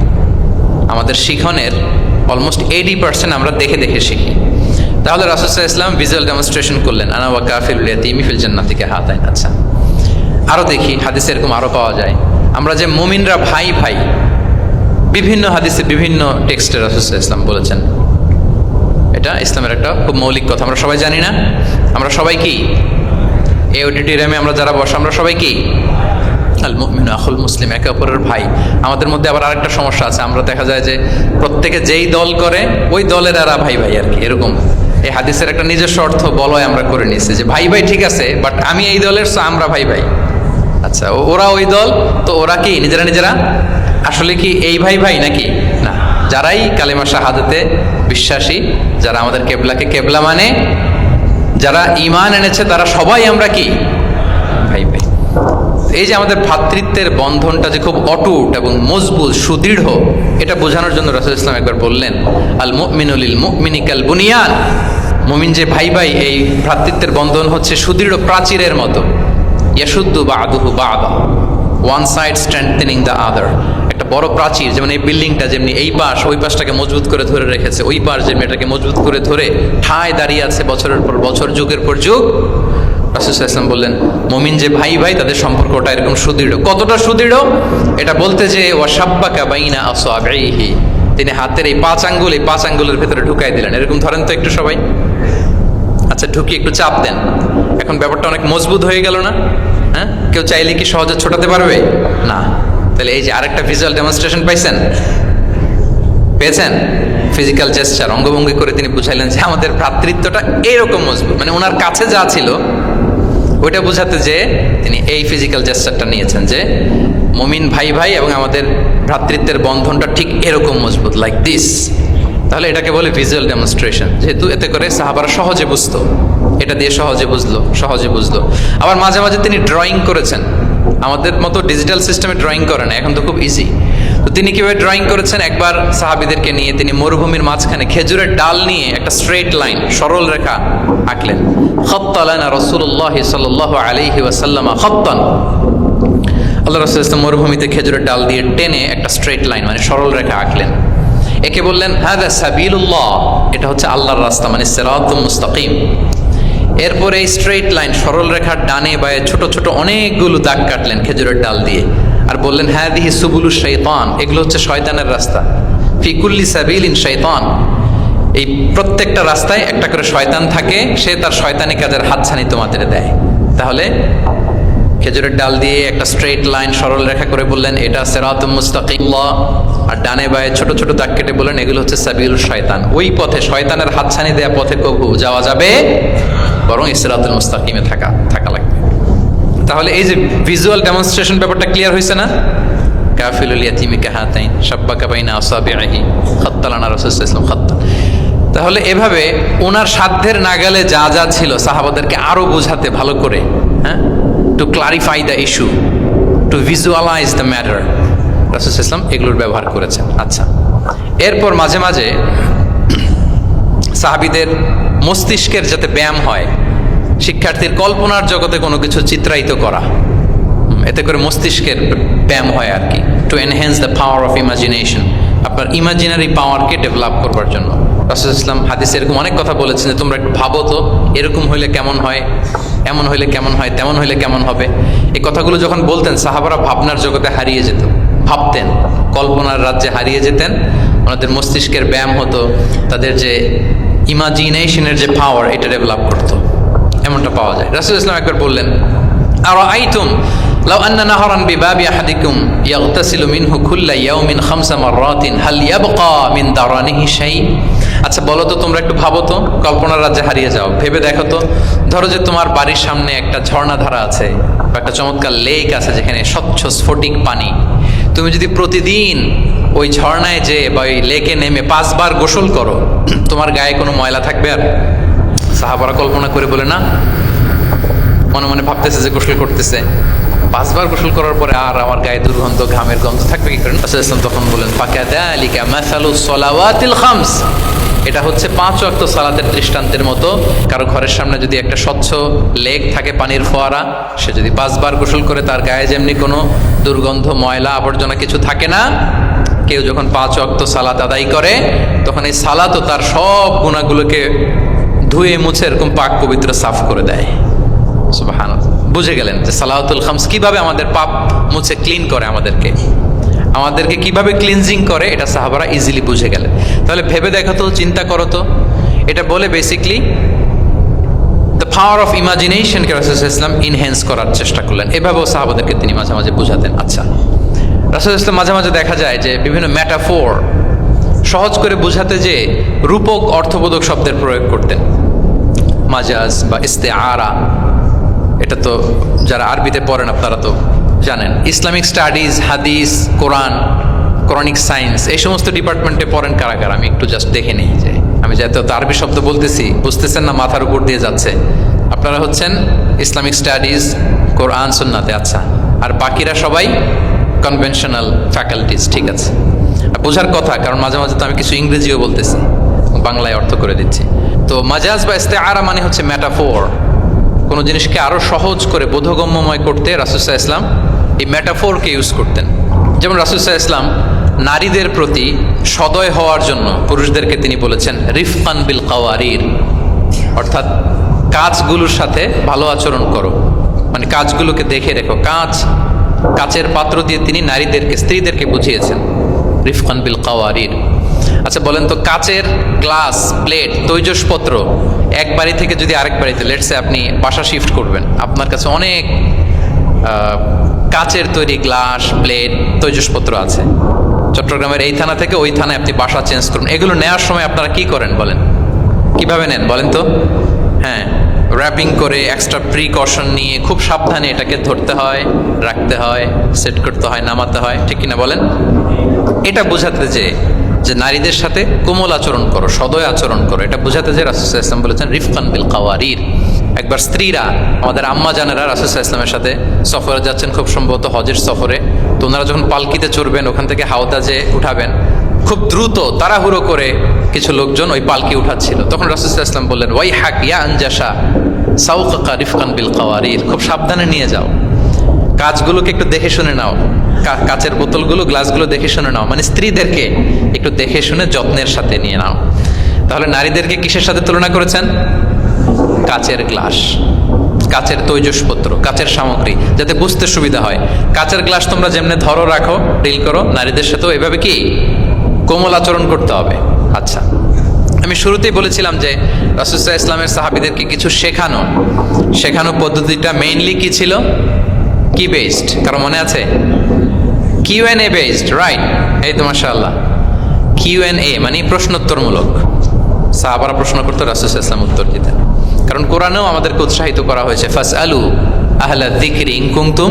আমাদের শিখনের অলমোস্ট 80% আমরা দেখে দেখে শিখি। তাহলে রাসূল সাল্লাল্লাহু আলাইহি ওয়াসাল্লাম ভিজুয়াল ডেমনস্ট্রেশন করলেন, আনা ওয়া কাফিলুল ইয়াতীমি ফিল জান্নাতি কাহাতাইন। আচ্ছা, আরও দেখি হাদিসে এরকম আরও পাওয়া যায়। আমরা যে মুমিনরা ভাই ভাই, বিভিন্ন হাদিসে বিভিন্ন টেক্সটে রাসূল সাল্লাল্লাহু আলাইহি ওয়াসাল্লাম বলেছেন। এটা ইসলামের একটা খুব মৌলিক কথা, আমরা সবাই জানি না? আমরা সবাই কি এই অডিটোরিয়ামে আমরা যারা বসে আমরা সবাই কি আল মুমিনু আখুল মুসলিম, একে অপরের ভাই। আমাদের মধ্যে আবার আরেকটা সমস্যা আছে, আমরা দেখা যায় যে প্রত্যেকে যেই দল করে ওই দলের এরা ভাই ভাই আর কি, এরকম। এই হাদিসের একটা নিজস্ব অর্থ বলয় আমরা করে নিয়েছি যে ভাই ভাই ঠিক আছে, বাট আমি এই দলের, সো আমরা ভাই ভাই। আচ্ছা, ওরা ওই দল, তো ওরা কি নিজেরা নিজেরা আসলে কি এই ভাই ভাই নাকি? না, যারাই কালেমা শাহাদাতে বিশ্বাসী, যারা আমাদের কেবলাকে কেবলা মানে, যারা ঈমান এনেছে, তারা সবাই আমরা কি ভাই ভাই। এই যে আমাদের ভ্রাতৃত্বের বন্ধনটা যে খুব অটুট এবং মজবুত সুদৃঢ়, এটা বোঝানোর জন্য রাসূলুল্লাহ সাল্লাল্লাহু আলাইহি ওয়াসাল্লাম একবার বললেন আল মুমিনু লিল মুমিনি কাল বুনিয়ান। মুমিন যে ভাই ভাই, এই ভ্রাতৃত্বের বন্ধন হচ্ছে সুদৃঢ় প্রাচীরের মতো। ইয়াশুদ্দু বা'দুহু বা'দা, one side strengthening the other. একটা বড় প্রাচীর, যেমন এই বিল্ডিংটা যেমনি এই পাশ ওই পাশটাকে মজবুত করে ধরে রেখেছে, ওই পাশ যেমনি এটাকে মজবুত করে ধরে ঠায় দাঁড়িয়ে আছে বছরের পর বছর, যুগের পর যুগ। রাসূল সাল্লাল্লাহু আলাইহি ওয়াসাল্লাম বললেন মুমিন যে ভাই ভাই, তাদের সম্পর্কটা এরকম সুদৃঢ়। কতটা সুদৃঢ়? এটা বলতে যে ওয়াশাব্বাকা বাইনা আসাবিহি, তিনি হাতের এই 5 আঙ্গুল, এই 5 আঙ্গুলের ভেতরে ঢুকাই দিলেন। এরকম ধরেন তো একটু সবাই। আচ্ছা, ঢুকিয়ে একটু চাপ দেন। এখন ব্যাপারটা অনেক মজবুত হয়ে গেল না? হ্যাঁ, কেউ চাইলে কি সহজে ছোটাতে পারবে? না। তাহলে এই যে আরেকটা ভিজুয়াল ডেমনস্ট্রেশন পাইছেন, পেয়েছেন? ফিজিক্যাল জেস্চার, অঙ্গভঙ্গি করে তিনি বুঝাইলেন যে আমাদের ভ্রাতৃত্বটা এরকম মজবুত। মানে ওনার কাছে যা ছিল ওইটা বোঝাতে যে তিনি এই ফিজিক্যাল জেস্চারটা নিয়েছেন যে মুমিন ভাই ভাই এবং আমাদের ভ্রাতৃত্বের বন্ধনটা ঠিক এরকম মজবুত, লাইক দিস। তাহলে এটাকে বলে ভিজুয়াল ডেমনস্ট্রেশন, যেহেতু এতে করে সাহাবারা সহজে বুঝতো, এটা দিয়ে সহজে বুঝলো। আবার মাঝে মাঝে তিনি ড্রয়িং করেছেন, আমাদের মতো ডিজিটাল সিস্টেমে ড্রয়িং করে না, এখন তো খুব ইজি। তো তিনি কিভাবে ড্রয়িং করেছেন, একবার সাহাবীদেরকে নিয়ে তিনি মরুভূমির মাঝখানে খেজুরের ডাল নিয়ে একটা স্ট্রেট লাইন, সরল রেখা আঁকলেন। খাত্তা লানা রাসূলুল্লাহ সাল্লাল্লাহু আলাইহি ওয়াসাল্লাম খাত্তান, আল্লাহ রাসূল সাল্লাল্লাহু মরুভূমিতে খেজুরের ডাল দিয়ে টেনে একটা স্ট্রেট লাইন, মানে সরল রেখা আঁকলেন। একে বললেন হাদা সাবিলুল্লাহ, এটা হচ্ছে আল্লাহর রাস্তা, মানে সিরাতুল মুস্তাকিম। এরপরে এই স্ট্রেট লাইন, সরল রেখার ডানে বায়ে ছোট ছোট অনেকগুলো দাগ কাটলেন খেজুরের ডাল দিয়ে, আর বললেন হাদিহি সুবুলুশ শাইতান, এগুলো হচ্ছে শয়তানের রাস্তা। ফি কুল্লি সাবিলিন শাইতান, এই প্রত্যেকটা রাস্তায় একটা করে শয়তান থাকে, সে তার শয়তানি কাজের হাতছানি তোমাদের দেয়। তাহলে খেজুরের ডাল দিয়ে একটা স্ট্রেট লাইন, সরল রেখা করে বললেন এটা সিরাতুল মুস্তাকিম, আর ডানে বায়ে ছোট ছোট দাগ কেটে বললেন এগুলো হচ্ছে সাবিলুশ শয়তান। ওই পথে, শয়তানের হাতছানি দেয়া পথে কবু যাওয়া যাবে, বরং সিরাতুল মুস্তাকিমে থাকা লাগবে। তাহলে এই যে ভিজুয়াল ডেমনস্ট্রেশন ব্যাপারটা ক্লিয়ার হয়েছে না? কাফিলুল ইয়াতীমি কাহাতাইন শাব্বাকা বাইনা আসাবিহি খাত্তা লানা রাসূলুল্লাহ সাল্লাল্লাহু আলাইহি ওয়াসাল্লাম খাত্তা। তাহলে এভাবে ওনার সাধ্যের নাগালে যা যা ছিল সাহাবাদেরকে আরো বোঝাতে ভালো করে, হ্যাঁ, to clarify the issue, to visualise the matter, রাসূলুল্লাহ সাল্লাল্লাহু আলাইহি ওয়াসাল্লাম এগুলোর ব্যবহার করেছেন। আচ্ছা, এরপর মাঝে মাঝে সাহাবীদের মস্তিষ্কের যাতে ব্যায়াম হয়, শিক্ষার্থীর কল্পনার জগতে কোনো কিছু চিত্রায়িত করা, এতে করে মস্তিষ্কের ব্যায়াম হয় আর কি, to enhance the power of imagination, আপনার ইমাজিনারি পাওয়ারকে ডেভেলপ করবার জন্য। রাসূলুল্লাহ সাল্লাল্লাহু আলাইহি ওয়াসাল্লাম হাদিসে এরকম অনেক কথা বলেছেন যে তোমরা একটু ভাবো তো, এরকম হইলে কেমন হয়, এমন হইলে কেমন হয়, তেমন হইলে কেমন হবে। এই কথাগুলো যখন বলতেন সাহাবারা ভাবনার জগতে হারিয়ে যেত, ভাবতেন, কল্পনার রাজ্যে হারিয়ে যেতেন, ওনাদের মস্তিষ্কের ব্যায়াম হতো, তাদের যে ইমাজিনেশনের যে পাওয়ার এটা ডেভেলপ করতো, এমনটা পাওয়া যায়। রাসূলুল্লাহ সাল্লাল্লাহু আলাইহি ওয়াসাল্লাম একবার বললেন আরাআইতুম লাউ আন্না নাহরান বিবাবি আহাদিকুম ইয়াগতাসিলু মিনহু কুল্লা ইয়াউমিন 5 মাররাতিন হাল ইয়াবকা মিন দারানিহি শাই, আচ্ছা বলো তো, তোমরা একটু ভাবো তো, কল্পনার রাজ্যে হারিয়ে যাও, ভেবে দেখো তো, ধরো যে তোমার বাড়ির সামনে একটা ঝর্ণাধারা আছে বা একটা চমৎকার লেক আছে যেখানে স্বচ্ছ স্ফটিক পানি। তুমি যদি প্রতিদিন ওই ঝর্ণায় যে বা ওই লেকে নেমে 5 বার গোসল করো, তোমার গায়ে কোনো ময়লা থাকবে আর? সাহাবারা কল্পনা করে বলে না, মনে মনে ভাবতেছে যে গোসল করতেছে, 5 বার গোসল করার পরে আর আমার গায়ে দুর্গন্ধ, ঘামের গন্ধ থাকবে কি করে? রাসূল সাল্লাল্লাহু আলাইহি ওয়াসাল্লাম তখন বলেন, ফাকাযালিকা মাসালুস সালাওয়াতিল খামস, এটা হচ্ছে 5 ওয়াক্ত সালাতের দৃষ্টান্তের মতো। কারো ঘরের সামনে যদি একটা স্বচ্ছ লেক থাকে, পানির ফোয়ারা, সে যদি 5 বার গোসল করে তার গায়ে যেমনি কোনো দুর্গন্ধ, ময়লা, আবর্জনা কিছু থাকে না, কেউ যখন 5 ওয়াক্ত সালাত আদায় করে তখন এই সালাতও তার সব গুনাহগুলোকে ধুয়ে মুছে এরকম পাক পবিত্র সাফ করে দেয়। সুবহানাল্লাহ। বুঝে গেলেন যে সালাওয়াতুল খামস কিভাবে আমাদের পাপ মুছে ক্লিন করে, আমাদেরকে কিভাবে ক্লিনজিং করে, এটা সাহাবারা ইজিলি বুঝে গেলেন। তাহলে ভেবে দেখো তো, চিন্তা করো তো, এটা বলে বেসিকলি দ্য পাওয়ার অফ ইমাজিনেশনকে রাসূল সাল্লাল্লাহু আলাইহি ওয়াসাল্লাম ইনহ্যান্স করার চেষ্টা করলেন। এভাবেও সাহাবাদেরকে তিনি মাঝে মাঝে বুঝাতেন। আচ্ছা, রাসূল সাল্লাল্লাহু আলাইহি ওয়াসাল্লাম মাঝে মাঝে দেখা যায় যে বিভিন্ন মেটাফোর সহজ করে বুঝাতে যে রূপক অর্থবোধক শব্দের প্রয়োগ করতেন। মাজাজ বা ইস্তেআরা, এটা তো যারা আরবিতে পড়েন আপনারা তো জানেন। ইসলামিক স্টাডিজ, হাদিস, কোরআনিক সায়েন্স, এই সমস্ত ডিপার্টমেন্টে পড়েন কারা কারা? আমি একটু জাস্ট দেখে নিই যে আমি যাতে আরবি শব্দ বলতেছি বুঝতেছেন না, মাথার উপর দিয়ে যাচ্ছে। আপনারা হচ্ছেন ইসলামিক স্টাডিজ, কোরআন, সুন্নাতে। আচ্ছা, আর বাকিরা সবাই কনভেনশনাল ফ্যাকাল্টিজ। ঠিক আছে, বোঝার কথা, কারণ মাঝে মাঝে তো আমি কিছু ইংরেজিও বলতেছি, বাংলায় অর্থ করে দিচ্ছি। তো মাজাজ বা ইস্তেআরা মানে হচ্ছে মেটাফোর, কোনো জিনিসকে আরো সহজ করে বোধগম্যময় করতে রাসূল সাল্লাল্লাহু আলাইহি ওয়াসাল্লাম এই মেটাফোরকে ইউজ করতেন। যেমন রাসূল সাল্লাল্লাহু আলাইহি ওয়াসাল্লাম নারীদের প্রতি সদয় হওয়ার জন্য পুরুষদেরকে তিনি বলেছেন রিফকান বিল কাওয়ারির, অর্থাৎ কাজগুলোর সাথে ভালো আচরণ করো, মানে কাজগুলোকে দেখে রেখো। কাচের পাত্র দিয়ে তিনি নারীদেরকে, স্ত্রীদেরকে বুঝিয়েছেন রিফকান বিল কাওয়ারির। আচ্ছা বলেন তো, কাচের গ্লাস, প্লেট, তৈজসপত্র এক বাড়ি থেকে যদি আরেক বাড়িতে, লেটসে আপনি বাসা শিফট করবেন, আপনার কাছে অনেক কাচের তৈরি গ্লাস, প্লেট, তৈজসপত্র আছে। চট্টগ্রামের এই থানা থেকে ওই থানায় আপনি বাসা চেঞ্জ করুন, এগুলো নেওয়ার সময় আপনারা কি করেন বলেন? কিভাবে নেন বলেন তো? হ্যাঁ, র্যাপিং করে, এক্সট্রা প্রিকশন নিয়ে খুব সাবধানে এটাকে ধরতে হয়, রাখতে হয়, সেট করতে হয়, নামাতে হয়, ঠিক কিনা বলেন? এটা বোঝাতে যে নারীদের সাথে কোমল আচরণ করো, সদয় আচরণ করো, এটা বোঝাতে যে রাসূল সাল্লাল্লাহু আলাইহি ওয়াসাল্লাম বলেছেন রিফকান বিল কাওয়ারির। একবার স্ত্রীরা, আমাদের আম্মা জানেরা রাসূল সাল্লাল্লাহু আলাইহি ওয়াসাল্লামের সাথে সফরে যাচ্ছেন, খুব সম্ভবত হজের সফরে। তো ওনারা যখন পালকিতে চড়বেন, ওখান থেকে হাওদাজে উঠাবেন, খুব দ্রুত তাড়াহুড়ো করে কিছু লোকজন ওই পালকি উঠাচ্ছিল। তখন রাসূল সাল্লাল্লাহু আলাইহি ওয়াসাল্লাম বললেন, ওয়াই হাক ইয়া আনজাসা সাউকাকা রিফকান বিল কাওয়ারির, খুব সাবধানে নিয়ে যাও, কাজগুলোকে একটু দেখে শুনে নাও, কাচের বোতলগুলো, গ্লাসগুলো দেখে শুনে নাও, মানে স্ত্রীদেরকে একটু দেখে শুনে যত্নের সাথে নিয়ে নাও। তাহলে নারীদেরকে কিসের সাথে তুলনা করেছেন? কাচের গ্লাস, কাচের তৈজসপত্র, কাচের সামগ্রী, যাতে বুঝতে সুবিধা হয়। কাচের গ্লাস তোমরা যেমনি ধরো, রাখো, ডিল করো, নারীদের সাথেও এভাবে কি কোমল আচরণ করতে হবে। আচ্ছা, আমি শুরুতেই বলেছিলাম যে রাসূল সাল্লাল্লাহু আলাইহি ওয়াসাল্লামের সাহাবীদেরকে কিছু শেখানো পদ্ধতিটা মেইনলি কি ছিল? কি বেসড? কারো মনে আছে? Q&A based, right? এই তো মাশাআল্লাহ, Q&A মানে প্রশ্নোত্তরমূলক। সাহাবারা প্রশ্ন করতো, রাসূল সাল্লাল্লাহু আলাইহি ওয়াসাল্লাম উত্তর দিতেন। কারণ কোরআনেও আমাদেরকে উৎসাহিত করা হয়েছে, ফাসআলু আহলা যিকরি ইন কুনতুম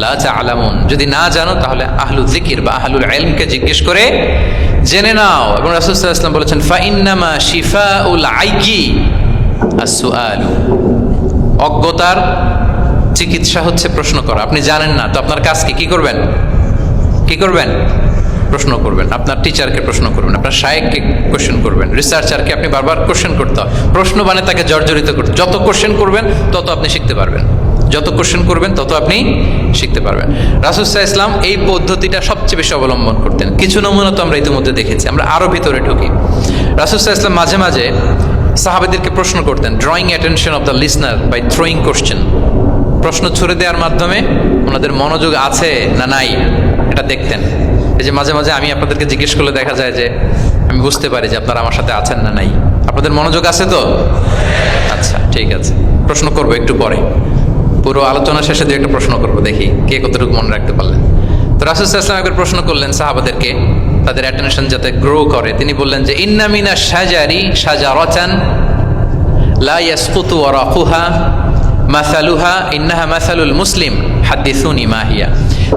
লা তা'লামুন, যদি না জানো তাহলে আহলু যিকির বা আহলুল ইলমকে জিজ্ঞেস করে জেনে নাও। এবং রাসূল সাল্লাল্লাহু আলাইহি ওয়াসাল্লাম বলেছেন, ফাইন্নামা শিফাউল আইয়ি আস-সুআলু, অজ্ঞতার চিকিৎসা হচ্ছে প্রশ্ন করা। আপনি জানেন না তো আপনার কাজ কি করবেন? প্রশ্ন করবেন। আপনার টিচারকে প্রশ্ন করবেন, আপনার শায়েখকে কোশ্চেন করবেন, রিসার্চারকে আপনি বারবার কোশ্চেন করতে হয়। প্রশ্ন মানে তাকে জর্জরিত করতে, যত কোশ্চেন করবেন তত আপনি শিখতে পারবেন, যত কোশ্চেন করবেন তত আপনি শিখতে পারবেন। রাসূল সাল্লাল্লাহু আলাইহি ওয়াসাল্লাম এই পদ্ধতিটা সবচেয়ে বেশি অবলম্বন করতেন। কিছু নমুনা তো আমরা ইতিমধ্যে দেখেছি। আমরা আরো ভিতরে ঢুকি। রাসূল সাল্লাল্লাহু আলাইহি ওয়াসাল্লাম মাঝে মাঝে সাহাবাদেরকে প্রশ্ন করতেন, drawing attention of the listener by throwing question, প্রশ্ন ছুড়ে দেওয়ার মাধ্যমে ওনাদের মনোযোগ আছে না নাই এটা দেখতেন। এই যে মাঝে মাঝে আমি আপনাদেরকে জিজ্ঞেস করলে দেখা যায় যে আমি বুঝতে পারি যে আপনারা আমার সাথে আছেন না নাই, আপনাদের মনোযোগ আছে তো? আচ্ছা, ঠিক আছে, প্রশ্ন করবো একটু পরে, পুরো আলোচনা শেষে দিয়ে একটা প্রশ্ন করবো, দেখি কে কতটুকু মনে রাখতে পারলেন। তো রাসূল সাল্লাল্লাহু আলাইহি ওয়াসাল্লাম একবার প্রশ্ন করলেন সাহাবাদেরকে তাদের অ্যাটেনশন যাতে গ্রো করে, তিনি বললেন যে ইন্না মিনা শাজারি শাজারাতান লা ইয়াসকুতু ওয়ারাকুহা মাসালুহা ইন্নাহা মাসালুল মুসলিম হাদিসুনি মা হিয়া।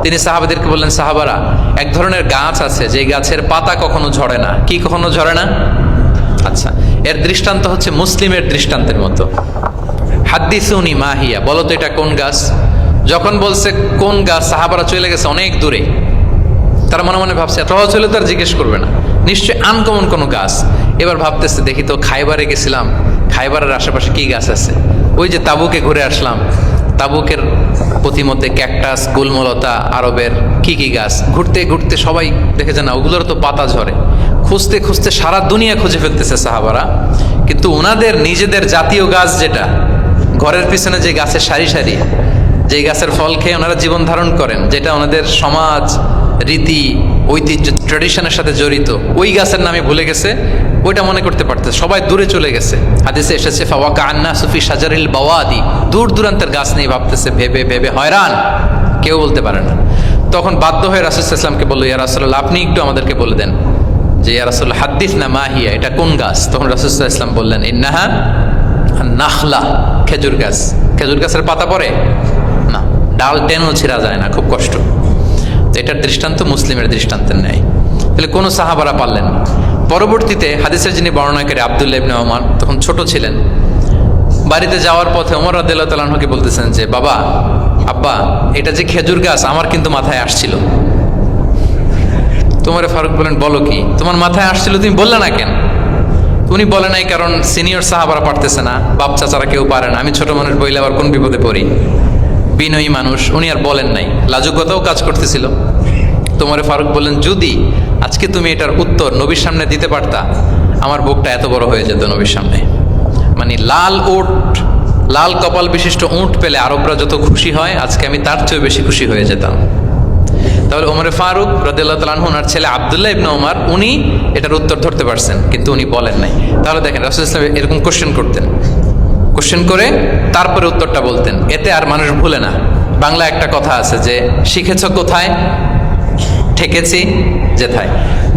তিনি সাহাবাদেরকে বললেন, সাহাবারা, এক ধরনের গাছ আছে যে গাছের পাতা কখনো ঝরে না। কি কখনো ঝরে না? আচ্ছা, এর দৃষ্টান্ত হচ্ছে মুসলিমের দৃষ্টান্তের মতো। হাদিসুনি মা হিয়া, বলো তো এটা কোন গাছ? যখন বলছে কোন গাছ, সাহাবারা চলে গেছে অনেক দূরে। তারা মনে মনে ভাবছে সহজ হলে তো আর জিজ্ঞেস করবে না, নিশ্চয়ই আনকমন কোনো গাছ। এবার ভাবতেছে দেখি তো খাইবারে গেছিলাম, খাইবারের আশেপাশে কি গাছ আছে। ওই যে তাবুকে ঘুরে আসলাম, তাবুকের পথিমধ্যে ক্যাকটাস, গুলমলতা, আরবের কি কি গাছ। ঘুরতে ঘুরতে সবাই দেখেছে না ওগুলোর তো পাতা ঝরে। খুঁজতে খুঁজতে সারা দুনিয়া খুঁজে ফেলতেছে সাহাবারা, কিন্তু ওনাদের নিজেদের জাতীয় গাছ যেটা, ঘরের পিছনে যে গাছের সারি সারি, যে গাছের ফল খেয়ে ওনারা জীবন ধারণ করেন, যেটা ওনাদের সমাজ রীতি ঐতিহ্য ট্র্যাডিশনের সাথে জড়িত, ওই গাছের নামে ভুলে গেছে, ওইটা মনে করতে পারতেছে। সবাই দূরে চলে গেছে। হাদিসে এসেছে ফাওয়াকা আন্না সুফি শাজারিল বাওয়াদি, দূর দূরান্তের গাছ নিয়ে ভাবতেছে, ভেবে ভেবে হয়রান, কেউ বলতে পারে না। তখন বাধ্য হয়ে রাসূল সাল্লাল্লাহু আলাইহি ওয়াসাল্লামকে বলল, ইয়া রাসূলুল্লাহ, আপনি একটু আমাদেরকে বলে দেন যে ইয়া রাসূলুল্লাহ হাদিসনা মা হিয়া, এটা কোন গাছ? তখন রাসূল সাল্লাল্লাহু আলাইহি ওয়াসাল্লাম বললেন, ইন্নাহা নাখলা, খেজুর গাছ। খেজুর গাছের পাতা পড়ে না, ডাল টেনেও ছিঁড়া যায় না, খুব কষ্ট। তো এটার দৃষ্টান্ত মুসলিমের দৃষ্টান্তের ন্যায়। তাহলে কোনো সাহাবারা পারলেন না। পরবর্তীতে হাদিসের যিনি বর্ণনাকারী আব্দুল্লাহ ইবনে ওমর তখন ছোট ছিলেন। বাড়িতে যাওয়ার পথে ওমর রাদিয়াল্লাহু তাআলা আনহুকে বলতেছেন যে, বাবা, আব্বা, এটা যে খেজুর গাছ আমার কিন্তু মাথায় আসছিল। তোমার ফারুক বলেন, বলো কি, তোমার মাথায় আসছিল, তুমি বললে না কেন? উনি বলে নাই কারণ সিনিয়র সাহাবারা পারতেছে না, বাপ চাচারা কেউ পারে না, আমি ছোট মানুষ বইলে আবার কোন বিপদে পড়ি, বিনয়ী মানুষ, উনি আর বলেন নাই, লাজুকতাও কাজ করতেছিল। তোমার ফারুক বললেন, যদি আজকে তুমি এটার উত্তর নবীর সামনে দিতে পারতা, আমার বুকটা এত বড় হয়ে যেত নবীর সামনে। মানে লাল উট, লাল কপাল বিশিষ্ট উট পেলে আরবরা যত খুশি হয়, আজকে আমি তার চেয়ে বেশি খুশি হয়ে যেতাম। তাহলে ওমরে ফারুক রাদিয়াল্লাহু তাআলা আনহু, ওনার ছেলে আব্দুল্লাহ ইবনে ওমর, উনি এটার উত্তর ধরতে পারছেন, কিন্তু উনি বলেন নাই। তাহলে দেখেন রাসূলুল্লাহ সাল্লাল্লাহু আলাইহি ওয়াসাল্লাম এরকম কোশ্চেন করতেন, কোশ্চেন করে তারপরে উত্তরটা বলতেন, এতে আর মানুষ ভুলে না। বাংলা একটা কথা আছে যে, শিখেছ কোথায়, ঠেকেছি যেথায়।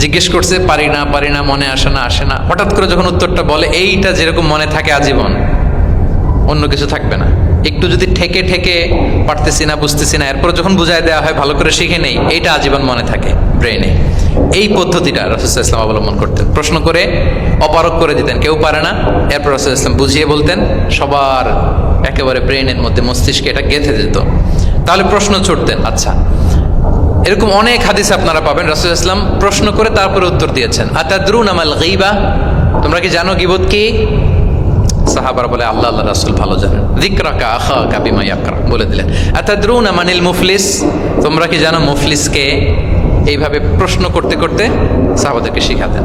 জিজ্ঞেস করছে, পারি না, মনে আসে না, হঠাৎ করে যখন উত্তরটা বলে, এইটা যেরকম মনে থাকে আজীবন, অন্য কিছু থাকবে না। একটু যদি ঠেকে ঠেকে পারতেছি না, বুঝতেছি না, এরপর যখন বুঝাই দেওয়া হয়, ভালো করে শিখে নেই, এইটা আজীবন মনে থাকে ব্রেনে। এই পদ্ধতিটা রাসূল সাল্লাল্লাহু আলাইহি ওয়াসাল্লাম অবলম্বন করতেন। প্রশ্ন করে অপারগ করে দিতেন, কেউ পারে না, এরপর রাসূল সাল্লাল্লাহু আলাইহি ওয়াসাল্লাম বুঝিয়ে বলতেন, সবার একেবারে ব্রেনের মধ্যে, মস্তিষ্কে এটা গেঁথে যেত। তাহলে প্রশ্ন ছুটতেন। আচ্ছা, এরকম অনেক হাদিস আপনারা পাবেন রাসূল সাল্লাল্লাহু আলাইহি ওয়াসাল্লাম প্রশ্ন করে তারপরে উত্তর দিয়েছেন। আতাদরুনা মাল গীবা, তোমরা কি জানো গীবত কি? সাহাবারা বলে, আল্লাহ আল্লাহ রাসূল ভালো জানেন। যিকরাকা আখাকা বিমা ইয়াকরা, বলে দিলেন। আতাদরুনা মানিল মুফলিস, তোমরা কি জানো মুফলিসকে? এইভাবে প্রশ্ন করতে করতে সাহাবাদেরকে শিখাতেন।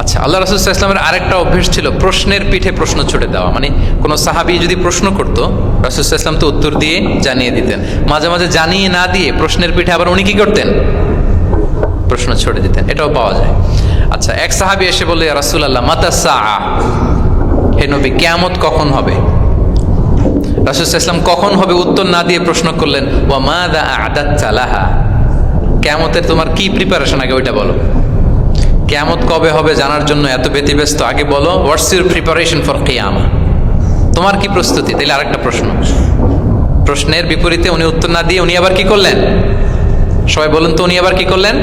আচ্ছা, আল্লাহ রাসূল সাল্লাল্লাহু আলাইহি ওয়াসাল্লামের আরেকটা অভ্যেস ছিল প্রশ্নের পিঠে প্রশ্ন ছুড়ে দেওয়া। মানে কোনো সাহাবী যদি প্রশ্ন করতো, রাসূল সাল্লাল্লাহু আলাইহি ওয়াসাল্লাম তো উত্তর দিয়ে জানিয়ে দিতেন। মাঝে মাঝে জানিয়ে না দিয়ে প্রশ্নের পিঠে আবার উনি কি করতেন, প্রশ্ন ছুড়ে দিতেন। এটাও পাওয়া যায়। আচ্ছা, এক সাহাবী এসে বলল, ইয়া রাসূলুল্লাহ মাতা সাআ, হে নবী, কিয়ামত কখন হবে? রাসূল সাল্লাল্লাহু আলাইহি ওয়াসাল্লাম কখন হবে উত্তর না দিয়ে প্রশ্ন করলেন, ওয়া মাযা আ'দাততা লাহা, কিয়ামতের তোমার কি প্রিপারেশন, আগে ওইটা বলো। কিয়ামত কবে হবে জানার জন্য এত ব্যতিব্যস্ত, আগে বলো হোয়াটস ইউর প্রিপারেশন ফর কিয়ামা, তোমার কি প্রস্তুতি? তাহলে আরেকটা প্রশ্ন। প্রশ্নের বিপরীতে উনি উত্তর না দিয়ে উনি আবার কি করলেন? সবাই বলুন তো, উনি আবার কি করলেন?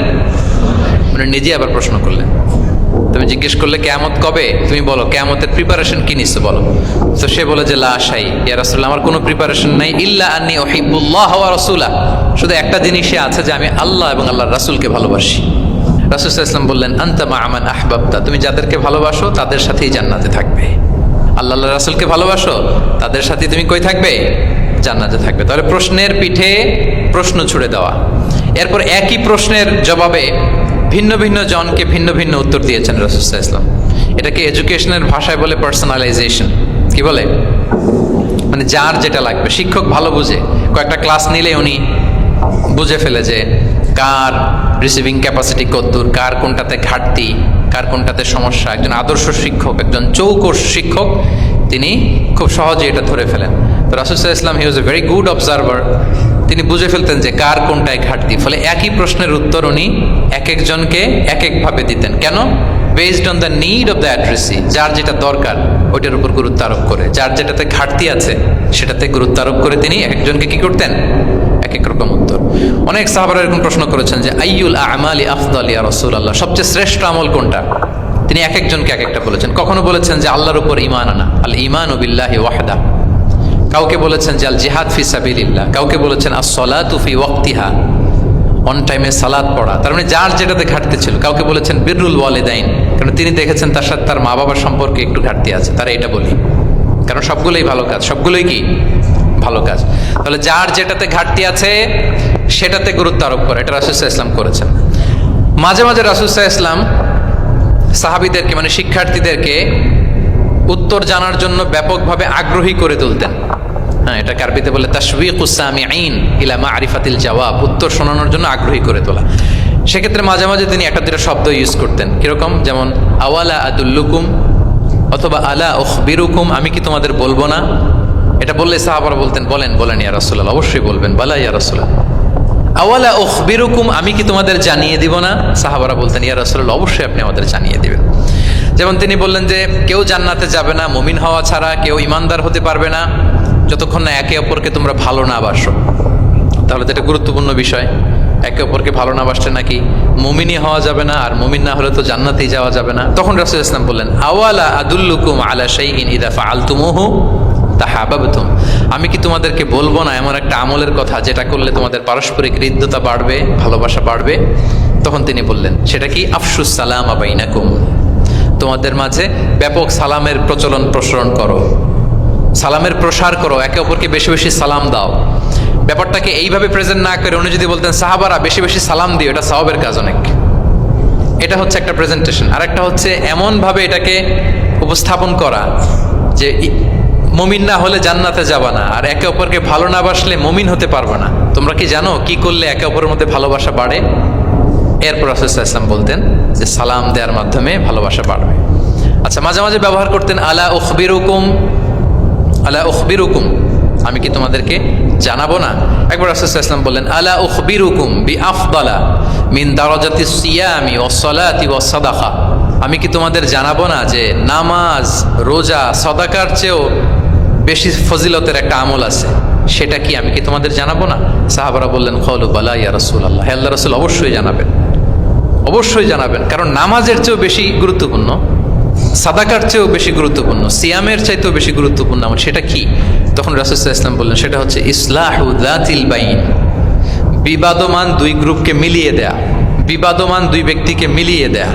উনি নিজে আবার প্রশ্ন করলেন। তুমি জিজ্ঞেস করলে কিয়ামত কবে, তুমি বলো কিয়ামতের প্রিপারেশন কি নিছো বলো। তো সে বলে যে, লা শাই ইয়া রাসূলুল্লাহ, আমার কোনো প্রিপারেশন নাই, ইল্লা আন্নী উহিব্বুল্লাহ ওয়া রাসূলা, শুধু একটা জিনিসই আছে যে আমি আল্লাহ এবং আল্লাহর রাসূলকে ভালোবাসি। রাসূল সাল্লাল্লাহু আলাইহি ওয়াসাল্লাম বললেন, আনতা মা মান আহবাবতা, তুমি যাদেরকে ভালোবাসো তাদের সাথেই জান্নাতে থাকবে। আল্লাহ আল্লাহর রাসূলকে ভালোবাসো, তাদের সাথে তুমি কই থাকবে? জান্নাতে থাকবে। তাহলে প্রশ্নের পিঠে প্রশ্ন ছুড়ে দেওয়া। এরপর একই প্রশ্নের জবাবে ভিন্ন ভিন্ন জনকে ভিন্ন ভিন্ন উত্তর দিয়েছেন রাসূল সাল্লাল্লাহু আলাইহি ওয়াসাল্লাম। এটাকে এডুকেশনের ভাষায় বলে পার্সোনালাইজেশন। কি বলে? মানে যার যেটা লাগবে। শিক্ষক ভালো বুঝে, কয়েকটা ক্লাস নিলে উনি বুঝে ফেলে যে কার রিসিভিং ক্যাপাসিটি কতদূর, কার কোনটাতে ঘাটতি, কার কোনটাতে সমস্যা। একজন আদর্শ শিক্ষক, একজন চৌকস শিক্ষক, তিনি খুব সহজে এটা ধরে ফেলেন। তো রাসূল সাল্লাল্লাহু আলাইহি ওয়াসাল্লাম, হি was a very good observer. তিনি বুঝে ফেলতেন যে কার কোনটায় ঘাটতি, ফলে একই প্রশ্নের উত্তর উনি এক একজনকে এক একভাবে দিতেন। কেন? Based on the need of the addressee, যার যেটা দরকার ওইটার উপর গুরুত্ব আরোপ করে, যার যেটাতে ঘাটতি আছে সেটাতে গুরুত্ব আরোপ করে তিনি এক একজনকে কি করতেন, এক এক রকম উত্তর। অনেক সাহাবারা এরকম প্রশ্ন করেছেন যে আইয়ুল আ'মালি আফদাল ইয়া রাসূলুল্লাহ, সবচেয়ে শ্রেষ্ঠ আমল কোনটা? তিনি এক একজনকে এক একটা বলেছেন। কখনো বলেছেন যে আল্লাহর উপর ঈমান আনা, আল ঈমানু বিল্লাহি ওয়াহদা। কাউকে বলেছেন যে আল জিহাদ ফি সাবিলিল্লাহ, কাউকে বলেছেন আস-সালাতু ফি ওয়াক্তিহা, অন টাইমে সালাত পড়া। তার মানে যার যেটাতে ঘাটতি ছিল। কাউকে বলেছেন বিররুল ওয়ালিদাইন, কারণ তিনি দেখেছেন তার সাথে তার মা বাবার সম্পর্কে একটু ঘাটতি আছে, তারা এটা বলি, কারণ সবগুলোই ভালো কাজ, সবগুলোই কি ভালো কাজ। তাহলে যার যেটাতে ঘাটতি আছে সেটাতে গুরুত্ব আরোপ করে, এটা রাসূল সাল্লাল্লাহু আলাইহি ওয়াসাল্লাম করেছেন। মাঝে মাঝে রাসূল সাল্লাল্লাহু আলাইহি ওয়াসাল্লাম সাহাবীদেরকে মানে শিক্ষার্থীদেরকে উত্তর জানার জন্য ব্যাপকভাবে আগ্রহী করে তুলতেন। হ্যাঁ, এটাকে আরবিতে বলে তাশওয়ীকুস সামিঈন ইলা মা'রিফাতিল জাওয়াব, উত্তর শোনানোর জন্য আগ্রহী করে তোলা। সেক্ষেত্রে মাঝে মাঝে তিনি একটা দুটো শব্দ ইউজ করতেন, কিরকম? যেমন আওয়ালা আদুল্লুকুম, অথবা আলা উখবিরুকুম, আমি কি তোমাদের বলবো না? এটা বললে সাহাবারা বলতেন বলেন বলেন ইয়া রাসূলুল্লাহ, অবশ্যই বলবেন, বালা ইয়া রাসূলুল্লাহ। আওয়ালা উখবিরুকুম, আমি কি তোমাদের জানিয়ে দিব না? সাহাবারা বলতেন ইয়া রাসূলুল্লাহ, অবশ্যই আপনি আমাদের জানিয়ে দিবেন। যেমন তিনি বললেন যে কেউ জান্নাতে যাবে না মুমিন হওয়া ছাড়া, কেউ ইমানদার হতে পারবে না যতক্ষণ না একে অপরকে তোমরা ভালো না বাসো। তাহলে তো এটা গুরুত্বপূর্ণ বিষয়, একে অপরকে ভালো না বাসলে নাকি মুমিনই হওয়া যাবে না, আর মুমিন না হলে তো জান্নাতেই যাওয়া যাবে না। তখন রাসূল সাল্লাল্লাহু আলাইহি ওয়াসাল্লাম বললেন আওয়ালা আদুল্লুকুম আলা শাইইন ইযা ফাআলতুমুহু তাহাবাবতুম, আমি কি তোমাদেরকে বলবো না এমন একটা আমলের কথা যেটা করলে তোমাদের পারস্পরিক হৃদ্যতা বাড়বে, ভালোবাসা বাড়বে? তখন তিনি বললেন সেটা কি? আফশুস সালামা বাইনাকুম, তোমাদের মাঝে ব্যাপক সালামের প্রসারণ করো, সালামের প্রসার করো, একে অপরকে বেশি বেশি সালাম দাও। ব্যাপারটাকে এইভাবে প্রেজেন্ট না করে উনি যদি বলতেন সাহাবারা বেশি বেশি সালাম দিও, এটা সওয়াবের কাজ অনেক। এটা হচ্ছে একটা প্রেজেন্টেশন। আর একটা হচ্ছে এমনভাবে এটাকে উপস্থাপন করা যে মুমিন না হলে জান্নাতে যাবা না, আর একে অপরকে ভালো না বাসলে মুমিন হতে পারবে না। তোমরা কি জানো কি করলে একে অপরের মধ্যে ভালোবাসা বাড়ে? এরপর রাসূল সাল্লাল্লাহু আলাইহি ওয়াসাল্লাম বলতেন যে সালাম দেওয়ার মাধ্যমে ভালোবাসা বাড়বে। আচ্ছা, মাঝে মাঝে ব্যবহার করতেন আলা উখবিরুকুম, আলা উখবিরুকুম, আমি কি তোমাদেরকে জানাবো না? একবার রাসূল সাল্লাল্লাহু আলাইহি ওয়াসাল্লাম বললেন আলা উখবিরুকুম বিআফদালা মিন দারাজাতিস সিয়ামি ওয়াস সালাতি ওয়াস সাদাকা, আমি কি তোমাদের জানাবো না যে নামাজ, রোজা, সাদাকার চেয়েও বেশি ফজিলতের একটা আমল আছে, সেটা কি? আমি কি তোমাদের জানাবো না? সাহাবারা বললেন ক্বালু বালা ইয়া রাসূলুল্লাহ, হে আল্লাহর রাসূল অবশ্যই জানাবেন, অবশ্যই জানাবেন, কারণ নামাজের চেয়েও বেশি গুরুত্বপূর্ণ, সাদাকার চেয়েও বেশি গুরুত্বপূর্ণ, সিয়ামের চাইতেও বেশি গুরুত্বপূর্ণ আমল, সেটা কি? তখন রাসূল সাল্লাল্লাহু আলাইহি ওয়াসাল্লাম বললেন সেটা হচ্ছে ইসলাহু যাতিল বাইন, বিবাদমান দুই গ্রুপকে মিলিয়ে দেয়া, বিবাদমান দুই ব্যক্তিকে মিলিয়ে দেয়া।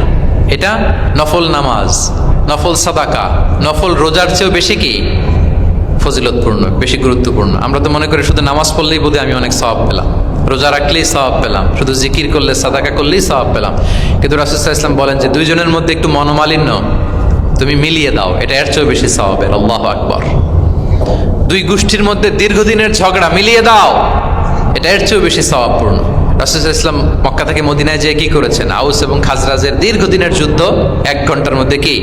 এটা নফল নামাজ, নফল সাদাকা, নফল রোজার চেয়েও বেশি কি ফজিলতপূর্ণ, বেশি গুরুত্বপূর্ণ। আমরা তো মনে করি শুধু নামাজ পড়লেই বোধহয় আমি অনেক সওয়াব পেলাম, রোজা রাখলেই সওয়াব পেলাম, শুধু জিকির করলে, সাদাকা করলেই সওয়াব পেলাম। কিন্তু রাসূল সাল্লাল্লাহু আলাইহি ওয়াসাল্লাম বলেন যে দুইজনের মধ্যে একটু মনোমালিন্য তুমি মিলিয়ে দাও, এটা এর চেয়েও বেশি সওয়াবের। আল্লাহু আকবার। দুই গোষ্ঠীর মধ্যে দীর্ঘদিনের ঝগড়া মিলিয়ে দাও, এটা এর চেয়েও বেশি সওয়াবপূর্ণ। রাসূল সাল্লাল্লাহু আলাইহি ওয়াসাল্লাম মক্কা থেকে মদিনায় যেয়ে কি করেছেন? আউস এবং খাজরাজের দীর্ঘদিনের যুদ্ধ 1 ঘন্টার মধ্যে কি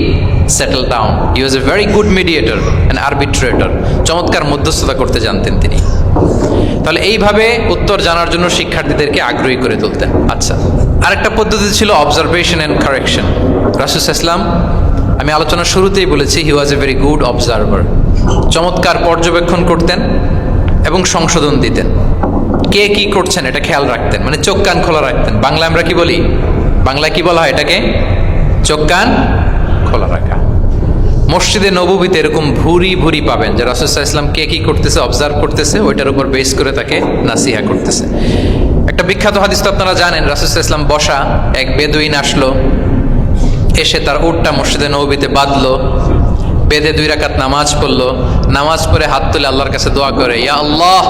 settle down. He was a very good mediator and arbitrator, চমৎকার মধ্যস্থতা করতে জানতেন তিনি। তাহলে এইভাবে উত্তর জানার জন্য শিক্ষার্থীদেরকে আগ্রহী করে তুলতেন। আচ্ছা, আরেকটা পদ্ধতি ছিল অবজারভেশন অ্যান্ড কারেকশন। রাসূল সাল্লাল্লাহু আলাইহি ওয়াসাল্লাম, আমি আলোচনার শুরুতেই বলেছি, হি was a very good observer, চমৎকার পর্যবেক্ষণ করতেন এবং সংশোধন দিতেন। কে কি করছেন এটা খেয়াল রাখতেন, মানে চোখ কান খোলা রাখতেন। বাংলায় আমরা কি বলি? বাংলায় কি বলা হয় এটাকে? চোখ কান খোলা রাখা। মসজিদে নববীতে এরকম ভুরি ভুরি পাবেন যে রাসূল সাল্লাল্লাহু আলাইহি ওয়াসাল্লাম কে কি করতেছে অবজার্ভ করতেছে, ওইটার উপর বেস করে তাকে নাসিহা করতেছে। একটা বিখ্যাত হাদিস তো আপনারা জানেন, রাসূল সাল্লাল্লাহু আলাইহি ওয়াসাল্লাম বসা, এক বেদুইন আসলো, এসে তার উটটা মসজিদে নববীতে বাঁধলো, বেদে 2 রাকাত নামাজ পড়লো, নামাজ পড়ে হাত তুলে আল্লাহর কাছে দোয়া করে, ইয়া আল্লাহ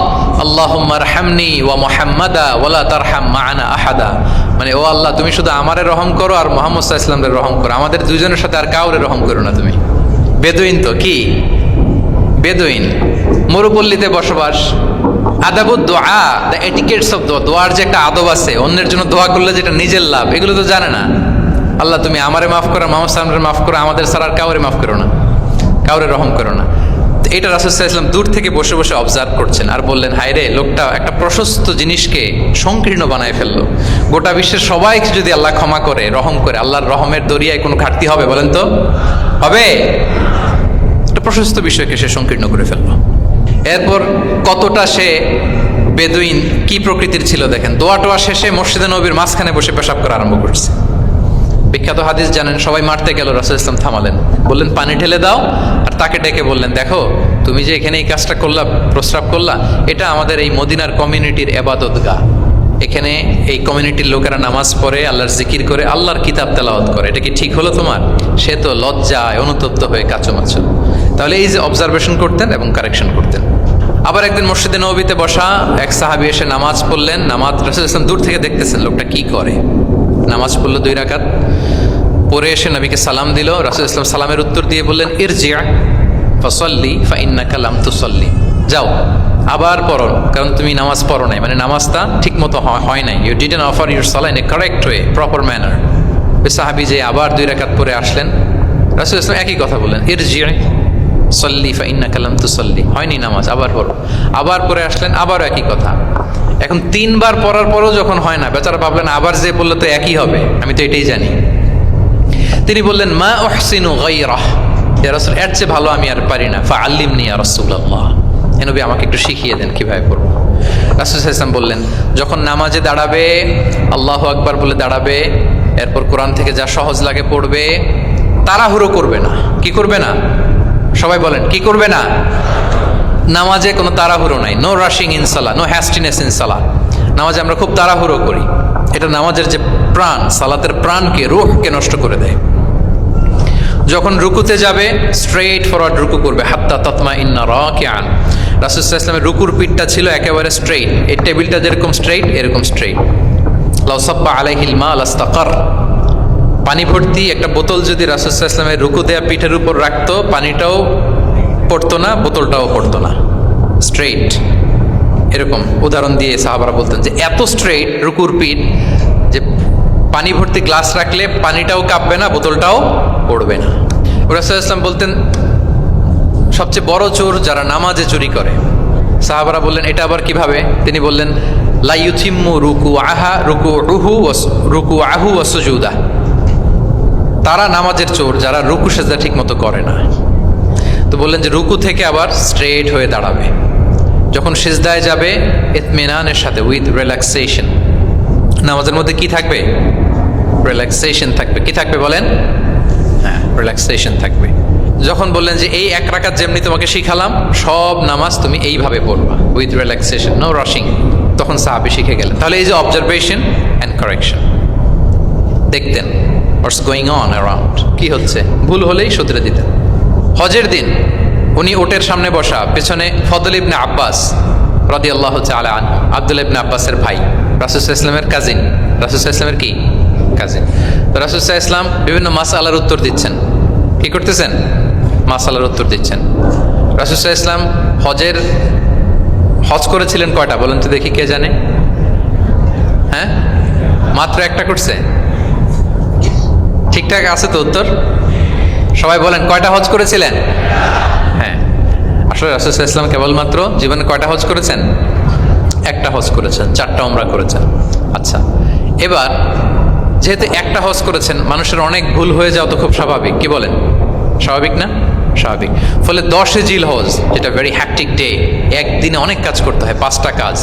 আল্লাহুম্মা আরহামনি ওয়া মুহাম্মাদা ওয়ালা তারহাম মা'ানা আহাদা, মানে ও আল্লাহ তুমি শুধু আমারে রহম করো আর মুহাম্মদ সাল্লাল্লাহু আলাইহি ওয়াসাল্লামের রহম করো, আমাদের দুইজনের সাথে আর কাউরে রহম করো না তুমি। বেদুইন তো কি, বেদুইন, মরুপল্লীতে বসবাস। আদাবুদ দোয়া, দ্য এটিকেটস অফ দোয়া, দোয়ার যে একটা আদব আছে, অন্যের জন্য দোয়া করলে যেটা নিজের লাভ, এগুলো তো জানে না। আল্লাহ তুমি আমারে মাফ করো, মুহাম্মদ সাল্লাল্লাহু আলাইহি ওয়াসাল্লামরে মাফ করো, আমাদের ছাড়া আর কাউরে মাফ করো না, কাউরে রহম করো না। এটা রাসূল সাল্লাল্লাহু আলাইহি ওয়াসাল্লাম দূর থেকে বসে বসে অবজার্ভ করছেন আর বললেন, হায় রে, লোকটা একটা প্রশস্ত জিনিসকে সংকীর্ণ বানায় ফেললো। গোটা বিশ্বের সবাইকে যদি আল্লাহ ক্ষমা করে, রহম করে, আল্লাহর রহমের দরিয়ায় কোনো ঘাটতি হবে বলেন তো? হবে? একটা প্রশস্ত বিষয়কে সে সংকীর্ণ করে ফেললো। এরপর কতটা সে বেদুইন, কি প্রকৃতির ছিল দেখেন। দোয়া টোয়া শেষে মসজিদে নবীর মাঝখানে বসে পেশাব করা আরম্ভ করছে। বিখ্যাত হাদিস জানেন, সবাই মারতে গেল, রাসূল ইসলাম থামালেন, বললেন পানি ঢেলে দাও, আর তাকে ডেকে বললেন, দেখো তুমি যে এখানে এই কাজটা করলা, প্রস্রাব করলা, এটা আমাদের এই মদিনার কমিউনিটির ইবাদতগাহ। এখানে এই কমিউনিটির লোকেরা নামাজ পড়ে, আল্লাহর জিকির করে, আল্লাহর কিতাব তেলাওয়াত করে। এটা কি ঠিক হলো তোমার? সে তো লজ্জায় অনুতপ্ত হয়ে কাঁচুমাচু। তাহলে এই যে অবজারভেশন করতেন এবং কারেকশন করতেন। আবার একদিন মসজিদে নববীতে বসা এক সাহাবী এসে নামাজ পড়লেন। নামাজ রাসূল ইসলাম দূর থেকে দেখতেছেন লোকটা কি করে। নামাজ পড়লো 2 রাকাত, পরে এসে নবীকে সালাম দিল। রাসূল ইসলাম সালামের উত্তর দিয়ে বললেন, ইরজি' ফাসাল্লি ফাইন্নাকা লাম তুসাল্লি, যাও আবার পড়ো, কারণ তুমি নামাজ পড়ো নাই, মানে নামাজটা ঠিক মতো হয় নাই। ইউ ডিডন্ট অফার ইউর সালাহ in a correct way, proper manner. ওই সাহাবী যে আবার 2 রাকাত পরে আসলেন, রাসূল ইসলাম একই কথা বললেন, ইরজি' সল্লি ফাইন্নাকা লাম তুসাল্লি, হয়নি নামাজ, আবার পড়ো। আবার পরে আসলেন, আবারও একই কথা। এখন 3 বার পড়ার পরও যখন হয় না, বেচারা ভাবলেন আবার যে বললে তো একই হবে, আমি তো এটাই জানি। তিনি বললেন, মা উহসিনু গায়রাহ, ইয়া রাসূল, এর চেয়ে ভালো আমি আর পারি না, ফাআল্লিমনি ইয়া রাসূলুল্লাহ, হে নবী আমাকে একটু শিখিয়ে দেন কিভাবে পড়বো। রাসূল সাল্লাল্লাহু আলাইহি ওয়াসাল্লাম বললেন, যখন নামাজে দাঁড়াবে, আল্লাহু আকবার বলে দাঁড়াবে, এরপর কোরআন থেকে যা সহজ লাগে পড়বে, তাড়াহুড়ো করবে না। কি করবে না? সবাই বলেন, কি করবে না? নামাজে কোনো তাড়াহুড়ো নাই, নো রাশিং ইন সালাহ, নো হ্যাস্টিনেস ইন সালাহ। নামাজে আমরা খুব তাড়াহুড়ো করি, এটা নামাজের যে প্রাণ, সালাতের প্রাণকে, রূহকে নষ্ট করে দেয়। যখন রুকুতে যাবে, স্ট্রেইট ফরওয়ার্ড রুকু করবে, হাত্তা তাতমাইন্না রাকিআন। রাসূল সাল্লাল্লাহু আলাইহি ওয়াসাল্লামের রুকুর পিঠটা ছিল একেবারে স্ট্রেইট, এই টেবিলটা যেরকম স্ট্রেইট, এরকম স্ট্রেইট। লাউ সাব্বা আলাইহিল মা লাস্তাকার, পানি ভর্তি একটা বোতল যদি রাসূল সাল্লাল্লাহু আলাইহি ওয়াসাল্লামের রুকু দেয়া পিঠের উপর রাখতো, পানিটাও পড়তো না, বোতলটাও পড়তো না, স্ট্রেইট। এরকম উদাহরণ দিয়ে সাহাবারা বলতেন যে এত স্ট্রেইট রুকুর পিঠ যে পানি ভর্তি গ্লাস রাখলে পানিটাও কাঁপবে না, বোতলটাও পড়বে না। রাসূল সাল্লাল্লাহু আলাইহি ওয়াসাল্লাম বলতেন, সবচেয়ে বড় চোর যারা নামাজে চুরি করে। সাহাবারা বললেন, এটা আবার কিভাবে? তিনি বললেন, লা ইউতিম্মু রুকুআহু ওয়া সুজুদাহ, তারা নামাজের চোর যারা রুকু সেজদা ঠিক মতো করে না। তো বললেন যে রুকু থেকে আবার স্ট্রেট হয়ে দাঁড়াবে, যখন সিজদায় যাবে ইতমিনানের সাথে, উইথ রিল্যাক্সেশন। নামাজের মধ্যে কি থাকবে? রিল্যাক্সেশন থাকবে। কি থাকবে বলেন? হ্যাঁ, রিল্যাক্সেশন থাকবে। যখন বললেন যে এই 1 রাকাত যেমনি তোমাকে শিখালাম, সব নামাজ তুমি এইভাবে পড়বা, উইথ রিল্যাক্সেশন, নো রাশিং, তখন সাহাবী শিখে গেলেন। তাহলে এই যে অবজারভেশন অ্যান্ড কারেকশন, দেখতেন হোয়াটস গোয়িং অন অ্যারাউন্ড, কি হচ্ছে, ভুল হলেই শুধরে দিতেন। হজের দিন উনি ওটের সামনে বসা, পেছনে ফদল ইবনে আব্বাস রাদিয়াল্লাহু তাআলা আনহু, আব্দুল্লাহ ইবনে আব্বাসের ভাই, রাসূল সাল্লাল্লাহু আলাইহি ওয়াসাল্লামের কাজিন, রাসূল সাল্লাল্লাহু আলাইহি ওয়াসাল্লামের কি কাজিন। তো রাসূল সাল্লাল্লাহু আলাইহি ওয়াসাল্লাম বিভিন্ন মাসআলার উত্তর দিচ্ছেন। কি করতেছেন? মাসআলার উত্তর দিচ্ছেন। রাসূল সাল্লাল্লাহু আলাইহি ওয়াসাল্লাম হজ করেছিলেন কয়টা বলেন তো দেখি, কে জানে? হ্যাঁ, মাত্র একটা করছে। ঠিকঠাক আছে তো উত্তর? সবাই বলেন, কয়টা হজ করেছিলেন? হ্যাঁ, আসলে রাসূল সাল্লাল্লাহু আলাইহি ওয়াসাল্লাম কেবলমাত্র জীবনে কয়টা হজ করেছেন? একটা হজ করেছেন, 4টা উমরা করেছেন। আচ্ছা, এবার যেহেতু একটা হজ করেছেন, মানুষের অনেক ভুল হয়ে যাওয়া তো খুব স্বাভাবিক। কি বলেন? স্বাভাবিক না? স্বাভাবিক। ফলে 10 জিলহজ, যেটা ভেরি হ্যাকটিক ডে, একদিনে অনেক কাজ করতে হয়, 5টা কাজ।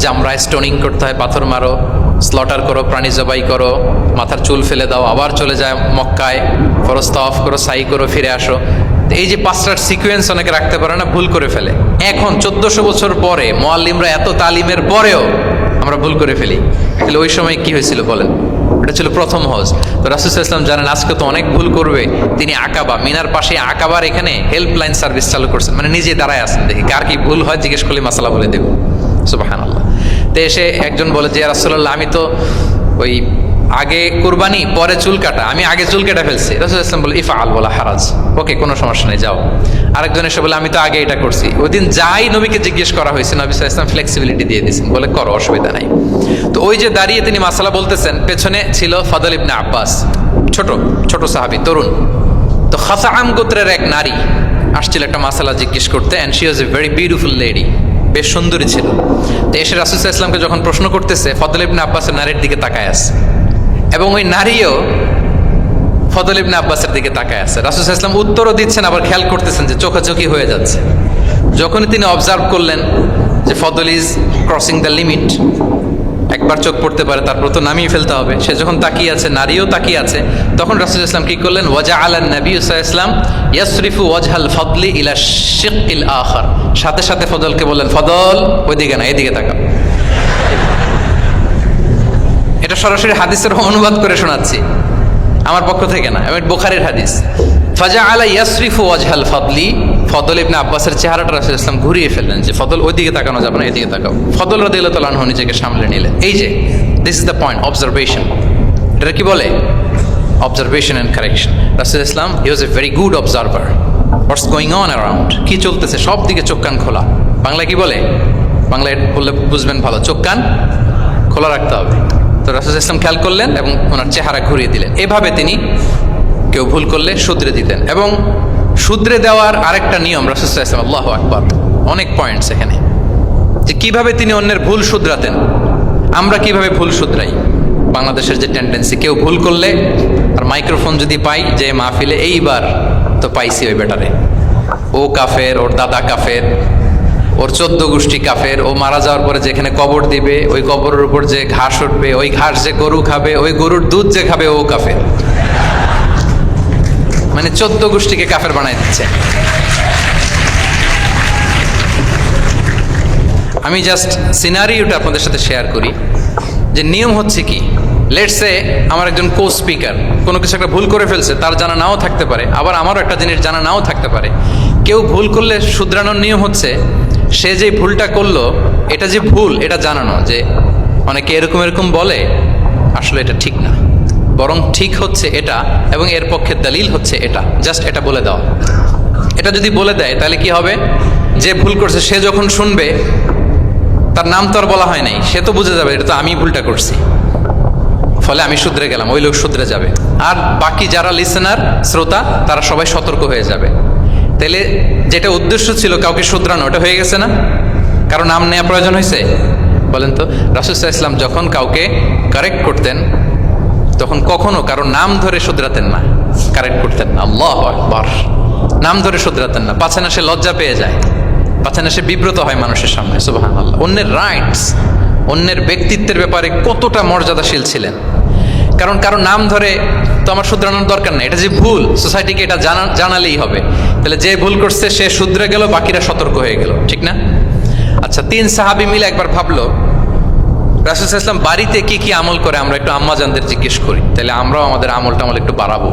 জামরায় স্টোনিং করতে হয়, পাথর মারো, স্লটার করো, প্রাণী জবাই করো, মাথার চুল ফেলে দাও, আবার চলে যায় মক্কায়, ফরজ তাওয়াফ করো, সাই করো, ফিরে আসো। এই যে 5টার সিকোয়েন্স অনেকে রাখতে পারে না, ভুল করে ফেলে। এখন 1400 বছর পরে, মুআল্লিমরা এত তালিমের পরেও আমরা ভুল করে ফেলি। তাহলে ওই সময় কি হয়েছিল বলেন? এটা ছিল প্রথম হজ। তো রাসূল সাল্লাল্লাহু আলাইহি ওয়াসাল্লাম জানেন আজকে তো অনেক ভুল করবে, তিনি আকাবা, মিনার পাশে আকাবার এখানে হেল্পলাইন সার্ভিস চালু করছেন, মানে নিজে দাঁড়ায় আছেন, দেখি কার কি ভুল হয় জিজ্ঞেস করলে মাসালা বলে দেব। সুবহানাল্লাহ। তো এসে একজন বলে যে, ইয়া রাসূলুল্লাহ, আমি তো ওই আগে কুরবানি পরে চুল কাটা, আমি আগে চুল কেটে ফেলছি। রাসূল সাল্লাল্লাহু আলাইহি ওয়াসাল্লাম বলে, ইফআল ওয়ালা হারাজ, ওকে, কোনো সমস্যা নেই, যাও। আরেকজন এসে বলে, আমি তো আগে এটা করছি। ওই দিন যাই নবীকে জিজ্ঞেস করা হয়েছে, নবী সাল্লাল্লাহু আলাইহি ওয়াসাল্লাম ফ্লেক্সিবিলিটি দিয়ে দিয়েছেন, বলে করো, অসুবিধা নাই। তো ওই যে দাঁড়িয়ে তিনি মাসালা বলতেছেন, পেছনে ছিল ফদল ইবনে আব্বাস, ছোট ছোট সাহাবী, তরুণ। তো খাসাআম গোত্রের এক নারী, আসছিল একটা মাসালা জিজ্ঞেস করতে, and she was a very beautiful lady, বেশ সুন্দরী ছিল। তো এসে রাসূল সাল্লাল্লাহু আলাইহি ওয়াসাল্লামকে যখন প্রশ্ন করতেছে, ফদল ইবনে আব্বাসের নারীর দিকে তাকায় আছে, এবং ওই নারীও ফদল ইবনে আব্বাসের দিকে তাকায় আছে। রাসূল সাল্লাল্লাহু আলাইহি ওয়াসাল্লাম উত্তরও দিচ্ছেন, আবার খেয়াল করতেছেন যে চোখাচোখি হয়ে যাচ্ছে। যখনই তিনি অবজার্ভ করলেন যে ফদল ইজ ক্রসিং দ্য লিমিট, একবার চোখ পড়তে পারে, তারপর তো নামিয়ে ফেলতে হবে, সে যখন তাকিয়ে আছে, নারীও তাকিয়ে আছে, তখন রাসূল ইসলাম কি করলেন, ওয়াজআলান নবী সাল্লাল্লাহু আলাইহি ওয়াসাল্লাম ইয়াসরিফু ওয়াজহাল ফদলি ইলা শিক্কিল আখার, সাথে সাথে ফদলকে বললেন, ফদল ওইদিকে না, এদিকে তাকাও। এটা সরাসরি হাদিসের অনুবাদ করে শোনাচ্ছি, আমার পক্ষ থেকে না, এবং বুখারীর হাদিস। ফাজআলা ইয়াসরিফু ওয়াজহাল ফদলি, ফদল ইবনে আব্বাসের চেহারাটা রাসূল ইসলাম ঘুরিয়ে ফেললেন যে ফদল ওইদিকে তাকানো যাবে না, এদিকে তাকাও। ফদল রাদিয়াল্লাহু তাআলা আনহু নিজেকে সামলে নিলেন। এই যে this is the point, observation. এটা কি বলে? Observation and correction. রাসূল Islam he was a very good observer, what's going on around, কি চলতেছে সব দিকে চোখ কান খোলা। বাংলায় কি বলে? বাংলায় বললে বুঝবেন ভালো, চোখ কান খোলা রাখতে হবে। তো রাসূল ইসলাম খেয়াল করলেন এবং ওনার চেহারা ঘুরিয়ে দিলেন। এভাবে তিনি কেউ ভুল করলে শুধরে দিতেন। এবং শুধরে দেওয়ার আরেকটা নিয়ম রাসূল সাল্লাল্লাহু আলাইহি ওয়াসাল্লাম, আল্লাহু আকবার, অনেক পয়েন্টস এখানে, যে কিভাবে তিনি অন্যের ভুল শুধরাতেন। আমরা কিভাবে ভুল শুধরাই? বাংলাদেশের যে টেন্ডেন্সি, কেউ ভুল করলে আর মাইক্রোফোন যদি পাই যে মাহফিলে, এইবার তো পাইছি ওই বেটারে, ও কাফের, ওর দাদা কাফের, ওর 14 গোষ্ঠী কাফের, ও মারা যাওয়ার পরে যেখানে কবর দিবে, ওই কবরের উপর যে ঘাস উঠবে, ওই ঘাস যে গরু খাবে, ওই গরুর দুধ যে খাবে, ও কাফের। মানে 14 গোষ্ঠীকে কাফের বানাই দিচ্ছে। আমি জাস্ট সিনারিওটা আপনাদের সাথে শেয়ার করি, যে নিয়ম হচ্ছে কি। লেটস সে আমার একজন কো স্পিকার কোনো কিছু একটা ভুল করে ফেলছে, তার জানা নাও থাকতে পারে, আবার আমারও একটা জিনিস জানা নাও থাকতে পারে। কেউ ভুল করলে শুধরানোর নিয়ম হচ্ছে, সে যে ভুলটা করলো এটা যে ভুল এটা জানানো, যে অনেকে এরকম এরকম বলে, আসলে এটা ঠিক না, বরং ঠিক হচ্ছে এটা, এবং এর পক্ষে দলিল হচ্ছে এটা, জাস্ট এটা বলে দাও। এটা যদি বলে দেয় তাহলে কি হবে, যে ভুল করছে সে যখন শুনবে, তার নাম তো আর বলা হয় নাই, সে তো বুঝে যাবে এটা তো আমি ভুলটা করছি, ফলে আমি শুধরে গেলাম, ওই লোক শুধরে যাবে। আর বাকি যারা লিসেনার, শ্রোতা, তারা সবাই সতর্ক হয়ে যাবে। তাহলে যেটা উদ্দেশ্য ছিল কাউকে শুধরানো, ওটা হয়ে গেছে না? কারো নাম নেওয়া প্রয়োজন হয়েছে? বলেন তো। রাসূল সাল্লাল্লাহু আলাইহি ওয়াসাল্লাম যখন কাউকে কারেক্ট করতেন, তখন কখনো কারো নাম ধরে শুধরাতেন না, কারেক্ট করতেন না। আল্লাহু আকবার। নাম ধরে শুধরাতেন না, পাছে না সে লজ্জা পেয়ে যায়, পাছে না সে বিব্রত হয় মানুষের সামনে। সুবহানাল্লাহ। অন্যের রাইটস, অন্যের ব্যক্তিত্বের ব্যাপারে কতটা মর্যাদাশীল ছিলেন। কারণ কারো নাম ধরে তো আমার শুধরানোর দরকার নেই, এটা যে ভুল, সোসাইটিকে এটা জানালেই হবে। তাহলে যে ভুল করছে সে শুধরে গেল, বাকিরা সতর্ক হয়ে গেল, ঠিক না? আচ্ছা, 3 সাহাবী মিলে একবার ভাবলো রাসূল সাল্লাল্লাহু আলাইহি ওয়াসাল্লাম বাড়িতে কি কি আমল করে, আমরা একটু আম্মাজানদের জিজ্ঞেস করি, তাহলে আমরাও আমাদের আমল একটু বাড়াবো।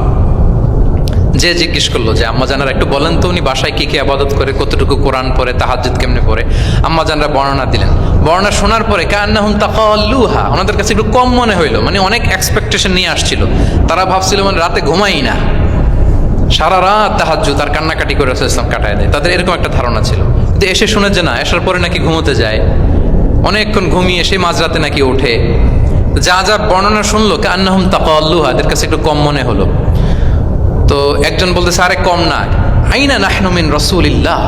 যে জিজ্ঞেস করলো যে আম্মাজানরা একটু বলেন তো, উনি বাসায় কি কি ইবাদত করে, কতটুকু কোরআন পড়ে, তাহাজ্জুদ কেমনে পড়ে। আম্মাজানরা বর্ণনা দিলেন। বর্ণনা শোনার পরে কান্নাহুম তাকাল্লুহা, ওনাদের কাছে একটু কম মনে হইলো, মানে অনেক এক্সপেকটেশন নিয়ে আসছিল। তারা ভাবছিল মানে রাতে ঘুমাই না, সারা রাত তাহাজ্জুদ আর কান্নাকাটি করে রাসূল সাল্লাল্লাহু আলাইহি ওয়াসাল্লাম কাটায় দেয়, তাদের এরকম একটা ধারণা ছিল। কিন্তু এসে শুনে যে না, আসার পরে নাকি ঘুমোতে যায়, অনেকক্ষণ ঘুমিয়ে সেই মাঝরাতে নাকি ওঠে। যা যা বর্ণনা শুনলো, কান্নাহুম তাকাল্লুহা, এদের কাছে একটু কম মনে হলো। তো একজন বলতেছে, আরে কম না, আইনা নাহনু মিন রাসূলিল্লাহ,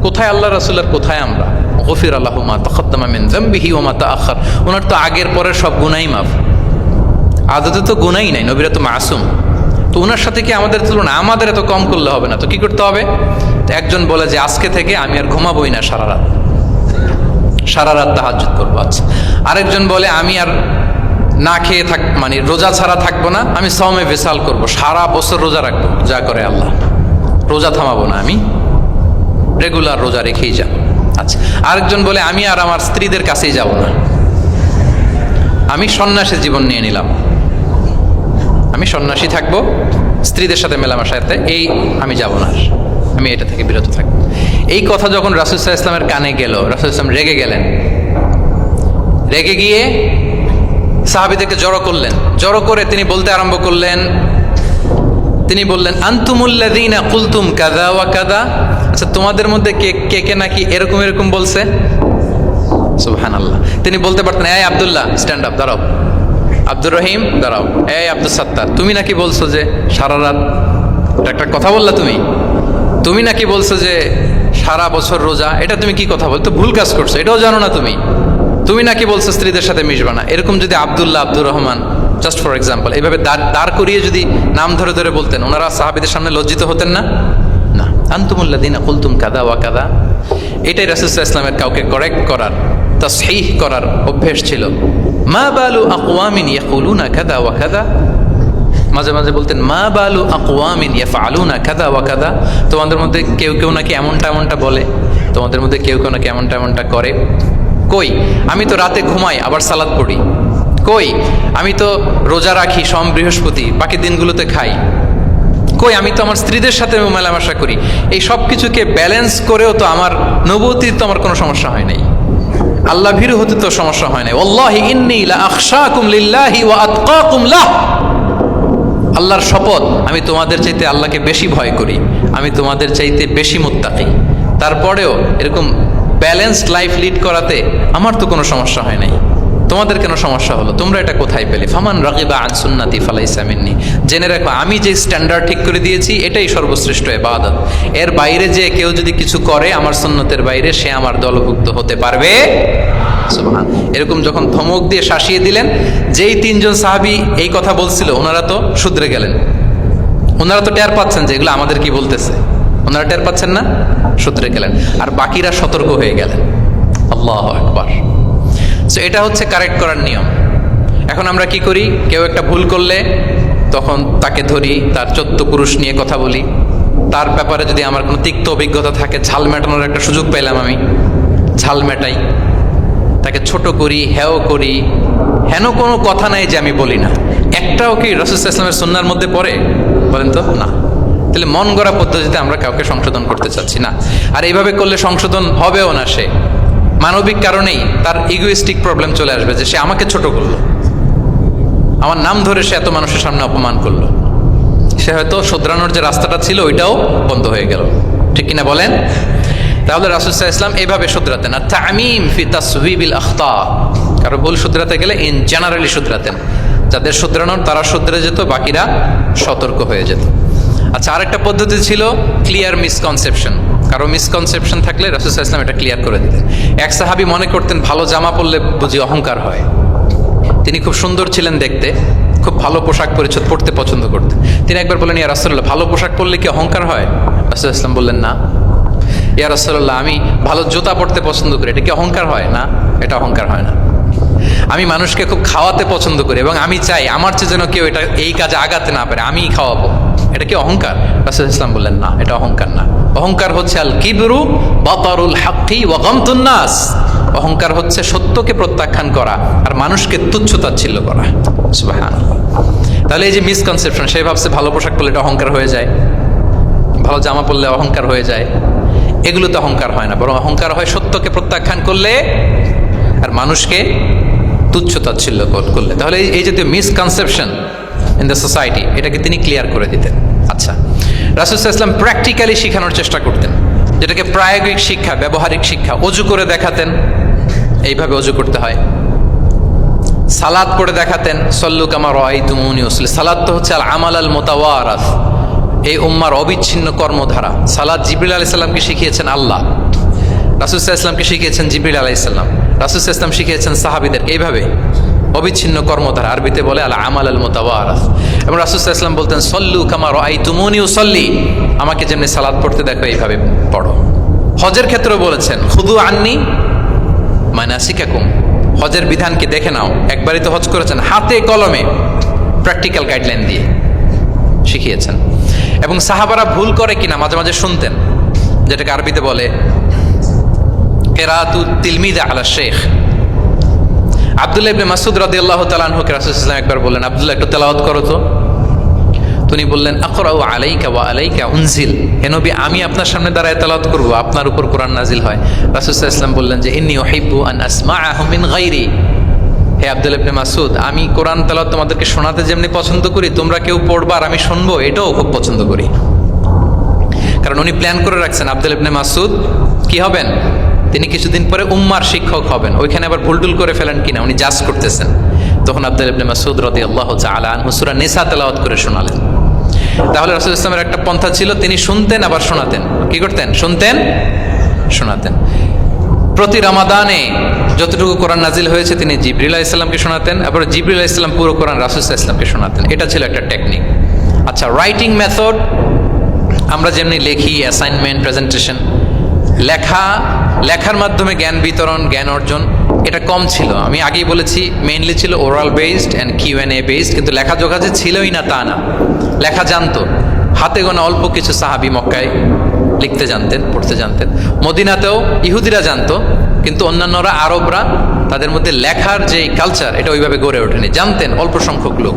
কোথায় আল্লাহ রাসূল আর কোথায় আমরা। গফির লাহু মা তাকাদ্দামা মিন যামবিহি ওয়া মা তাআখার, ওনার তো আগের পরের সব গুনাহই মাফ। আদতে তো গুনাহই নাই, নবীরা তো মাসুম। তো ওনার সাথে কি আমাদের তুলনা, আমাদের এত কম করলে হবে না, তো কি করতে হবে? তো একজন বলে যে আজকে থেকে আমি আর ঘুমাবোই না সারা রাত তাহাজ্জুদ করবো। আচ্ছা। আরেকজন বলে আমি আর না খেয়ে মানে রোজা ছাড়া থাকবো না, আমি সওমে ভিসাল করব, সারা বছর রোজা রাখবো, যা করে আল্লাহ, রোজা থামাবো না, আমি রেগুলার রোজা রেখেই যাব। আচ্ছা। আরেকজন বলে আমি আর আমার স্ত্রীদের কাছেই যাব না, আমি সন্ন্যাসের জীবন নিয়ে নিলাম, আমি সন্ন্যাসী থাকবো, স্ত্রীদের সাথে মেলামেশাতে এই আমি যাব না, আমি এটা থেকে বিরত থাকবো। এই কথা যখন রাসূল সাল্লাল্লাহু আলাইহি ওয়াসাল্লামের কানে গেল, রাসূল সাল্লাল্লাহু আলাইহি ওয়াসাল্লাম রেগে গেলেন। রেগে গিয়ে সাহাবীদেরকে জড়ো করলেন। জড়ো করে তিনি বলতে আরম্ভ করলেন, তিনি বললেন, আনতুমুল্লাযীনা কুলতুম কাযা ওয়া কাযা, আচ্ছা তোমাদের মধ্যে কে কে নাকি এরকম এরকম বলছে। সুবহানাল্লাহ। তিনি বলতে পারতেন, এই আব্দুল্লাহ স্ট্যান্ড আপ, দাঁড়াও, আব্দুর রহিম দাঁড়াও, এই আব্দুল সাত্তার তুমি নাকি বলছো যে সারা রাত একটা কথা বললা, তুমি তুমি নাকি বলছো যে সারা বছর রোজা, এটা তুমি কি কথা বলতো? ভুল কাজ করছো, এটাও জানো না তুমি। তুমি নাকি বলছো স্ত্রীদের সাথে মিশবা না। এরকম যদি Abdullah, Abdur Rahman, just for example, এইভাবে দাঁড় করিয়ে যদি নাম ধরে ধরে বলতেন, ওনারা সাহাবীদের সামনে লজ্জিত হতেন না? না। আনতুমুল্লাযীনা কুলতুম কাদা ওয়া কাদা, এটাই রাসূল সাল্লাল্লাহু আলাইহি ওয়াসাল্লামের কাউকে কারেক্ট করার, তাসহিহ করার অভ্যেস ছিল। মা বালু আকওয়ামিন ইয়াকুলুনা কাদা ওয়া কাদা, মাঝে মাঝে বলতেন মা বালু আকওয়ামিন ইয়াফআলুনা কাদা ওয়া কাদা, তোমাদের মধ্যে কেউ কেউ নাকি এমনটা এমনটা বলে, তোমাদের মধ্যে কেউ কেউ নাকি এমনটা এমনটা করে। কই, আমি তো রাতে ঘুমাই আবার সালাদ পড়ি। কই, আমি তো রোজা রাখি সোম বৃহস্পতি, বাকি দিনগুলোতে খাই। কই, আমি তো আমার স্ত্রীদের সাথে মেলামেশা করি। এই সব কিছুকে ব্যালেন্স করেও তো আমার নবুয়তির তো আমার কোনো সমস্যা হয় নাই, আল্লাহ ভীরু হতে তো সমস্যা হয় নাই। ওয়াল্লাহি ইন্নী লা আখশাকুম লিল্লাহি ওয়া আতকাকুম লাহ, আল্লাহর শপথ, আমি তোমাদের চাইতে আল্লাহকে বেশি ভয় করি, আমি তোমাদের চাইতে বেশি মুত্তাকি। তারপরেও এরকম ব্যালেন্সড লাইফ লিড করাতে আমার তো কোনো সমস্যা হয় নাই, তোমাদের কেন সমস্যা হলো? তোমরা এটা কোথায় পেলে? ফামান রাগিবা আন সুন্নতি ফালাইসা মিন্নি। জেনে রাখো, আমি যে স্ট্যান্ডার্ড ঠিক করে দিয়েছি এটাই সর্বশ্রেষ্ঠ ইবাদত। এর বাইরে যে কেউ যদি কিছু করে আমার সুন্নতের বাইরে, সে আমার দলভুক্ত হতে পারবে। সুবহান। এরকম যখন ধমক দিয়ে শাসিয়ে দিলেন, যেই তিনজন সাহাবী এই কথা বলছিল ওনারা তো শুধরে গেলেন। ওনারা তো টের পাচ্ছেন যে এগুলো আমাদের কি বলতেছে, ওনারা টের পাচ্ছেন না, শুধরে গেলেন। আর বাকিরা সতর্ক হয়ে গেলেন। আল্লাহু আকবার। সো এটা হচ্ছে কারেক্ট করার নিয়ম। এখন আমরা কি করি? কেউ একটা ভুল করলে তখন তাকে ধরি, তার 14 পুরুষ নিয়ে কথা বলি, তার ব্যাপারে যদি আমার কোনো তিক্ত অভিজ্ঞতা থাকে, ঝাল মেটানোর একটা সুযোগ পেলাম, আমি ঝাল মেটাই, তাকে ছোট করি, হেয় করি। হেন কোনো কথা নাই যে আমি বলি না। একটাও কি রাসূল সাল্লাল্লাহু আলাইহি ওয়াসাল্লামের সুন্নাহর মধ্যে পড়ে? বলেন তো, না। তাহলে মন গড়া পদ্ধতিতে আমরা কাউকে সংশোধন করতে চাচ্ছি না। আর এইভাবে করলে সংশোধন হবেও না। সে মানবিক কারণেই তার ইগোইস্টিক প্রবলেম চলে আসবে যে সে আমাকে ছোট করলো, আমার নাম ধরে সে এত মানুষের সামনে অপমান করলো, সে হয়তো শোধরানোর যে রাস্তাটা ছিল ওইটাও বন্ধ হয়ে গেল। ঠিক কিনা বলেন? তাহলে রাসূল সাল্লাল্লাহু আলাইহি ওয়াসাল্লাম এইভাবে শুধরাতেন। আর তামিম ফি তাসওয়িবিল আখতা, কারো ভুল শুধরাতে গেলে ইন জেনারেলি শুধরাতেন। যাদের শুধরানোর তারা শুধরে যেত, বাকিরা সতর্ক হয়ে যেত। আচ্ছা, আরেকটা পদ্ধতি ছিল ক্লিয়ার মিসকনসেপশন। কারো মিসকনসেপশন থাকলে রাসূল সাল্লাল্লাহু আলাইহি ওয়াসাল্লাম এটা ক্লিয়ার করে দিতেন। এক সাহাবী মনে করতেন ভালো জামা পরলে বুঝি অহংকার হয়। তিনি খুব সুন্দর ছিলেন দেখতে, খুব ভালো পোশাক পরিচ্ছদ পরতে পছন্দ করতেন। তিনি একবার বললেন, ইয়া রাসূলুল্লাহ, ভালো পোশাক পরলে কি অহংকার হয়? রাসূল সাল্লাল্লাহু আলাইহি ওয়াসাল্লাম বললেন, না। ইয়া রাসূলুল্লাহ, আমি ভালো জুতা পরতে পছন্দ করি, এটা কি অহংকার হয়? না, এটা অহংকার হয় না। আমি মানুষকে খুব খাওয়াতে পছন্দ করি এবং আমি চাই আমার চেয়ে যেন কেউ এটা এই কাজে আগাতে না পারে, আমিই খাওয়াবো, এটা কি অহংকার? রাসূল ইসলাম বললেন, না, এটা অহংকার না। অহংকার হচ্ছে আল কিবরু বাতারুল হাক্কি ওয়া গামতুন নাস। অহংকার হচ্ছে সত্যকে প্রত্যাখ্যান করা আর মানুষকে তুচ্ছ-তাচ্ছিল্য করা। সুবহানাল্লাহ। তাহলে এই যে মিসকনসেপশন, সে ভাবছে ভালো পোশাক পরলে এটা অহংকার হয়ে যায়, ভালো জামা পরলে অহংকার হয়ে যায়। এগুলো তো অহংকার হয় না, বরং অহংকার হয় সত্যকে প্রত্যাখ্যান করলে আর মানুষকে তুচ্ছ-তাচ্ছিল্য করলে। তাহলে এই জাতীয় মিসকনসেপশন ইন দ্য সোসাইটি, এটাকে তিনি ক্লিয়ার করে দিতেন। আচ্ছা, রাসূল সাল্লাল্লাহু আলাইহি ওয়াসাল্লাম প্র্যাকটিক্যালি শেখানোর চেষ্টা করতেন, যেটাকে প্রায়োগিক শিক্ষা, ব্যবহারিক শিক্ষা। অজু করে দেখাতেন, এইভাবে অজু করতে হয়। সালাত পড়ে দেখাতেন, সল্লু কামা রাআইতুমুনি উসাল্লি। সালাত তো হচ্ছে আল আমাল আল মুতাওয়ারাস, এই উম্মার অবিচ্ছিন্ন কর্মধারা। সালাত জিবরিল আলাইহিস সালামকে শিখিয়েছেন আল্লাহ, রাসূল সাল্লাল্লাহু আলাইহি ওয়াসাল্লামকে শিখিয়েছেন জিবরিল আলাইহিস সালাম, রাসূল সাল্লাল্লাহু আলাইহি ওয়াসাল্লাম শিখিয়েছেন সাহাবীদের। এইভাবে অবিচ্ছিন্ন কর্মধারা, আরবিতে বলে আল আমাল আল মুতাওয়ারাস। এবং রাসূল সাল্লাল্লাহু আলাইহি ওয়াসাল্লাম বলতেন, সল্লু কামা রাআইতুমুনি উসাল্লি, আমাকে যেমনি সালাত পড়তে দেখো এইভাবে পড়ো। হজের ক্ষেত্রে বলেছেন, খুদু আন্নি মানাসিকাকুম, হজের বিধানকে দেখে নাও। একবারই তো হজ করেছেন, হাতে কলমে প্র্যাকটিক্যাল গাইডলাইন দিয়ে শিখিয়েছেন। এবং সাহাবারা ভুল করে কিনা মাঝে মাঝে শুনতেন, যেটাকে আরবিতে বলে কিরাআতু তিলমিদ আলা শেখ। আব্দুল্লাহ ইবনে মাসউদ রাদিয়াল্লাহু তাআলা আনহুকে রাসূল সাল্লাল্লাহু আলাইহি ওয়াসাল্লাম একবার বললেন, আব্দুল্লাহ একটু তেলাওয়াত করো তো। তিনি বললেন, আকরাউ আলাইকা ওয়া আলাইকা উনজিল, হে নবী, আমি আপনার সামনে দাঁড়ায় তেলাওয়াত করব, আপনার উপর কোরআন নাজিল হয়। রাসূল সাল্লাল্লাহু আলাইহি ওয়াসাল্লাম বললেন যে ইন্নী উহিব্বু আন আসমাআহু মিন গায়রি, হে আব্দুল্লাহ ইবনে মাসউদ, আমি কোরআন তেলাওয়াত তোমাদেরকে শোনাতে যেমনি পছন্দ করি, তোমরা কেউ পড়বা আর আমি শুনবো, এটাও খুব পছন্দ করি। কারণ উনি প্ল্যান করে রাখছেন আব্দুল্লাহ ইবনে মাসউদ কি হবেন, তিনি কিছুদিন পরে উম্মার শিক্ষক হবেন। ওইখানে আবার ভুলটুল করে ফেলেন কিনা উনি জাজ করতেছেন। তখন আব্দুল্লাহ ইবনে মাসউদ রাদিয়াল্লাহু তাআলা আনহু সূরা নিসা তেলাওয়াত করে শোনালেন। তাহলে রাসূল ইসলামের একটা পন্থা ছিল, তিনি শুনতেন আবার শোনাতেন। কি করতেন? শুনতেন, শোনাতেন। প্রতি রমাদানে যতটুকু কোরআন নাজিল হয়েছে তিনি জিবরিল আলাইহিস সালামকে শোনাতেন, আবার জিবরিল আলাইহিস সালাম পুরো কোরআন রাসূল সাল্লাল্লাহু আলাইহি ওয়াসাল্লামকে শোনাতেন। এটা ছিল একটা টেকনিক। আচ্ছা, রাইটিং মেথড, আমরা যেমনি লেখি, অ্যাসাইনমেন্ট, প্রেজেন্টেশন, লেখার মাধ্যমে জ্ঞান বিতরণ, জ্ঞান অর্জন, এটা কম ছিল। আমি আগেই বলেছি মেইনলি ছিল oral based and Q&A based, কিন্তু লেখাজোখা যে ছিলই না তা না। লেখা জানতো, হাতে গোনা অল্প কিছু সাহাবী মক্কায় লিখতে জানতেন, পড়তে জানতেন। মদিনাতেও ইহুদিরা জানতো, কিন্তু অন্যান্যরা, আরবরা, তাদের মধ্যে লেখার যে কালচার এটা ওইভাবে গড়ে ওঠেনি। জানতেন অল্প সংখ্যক লোক।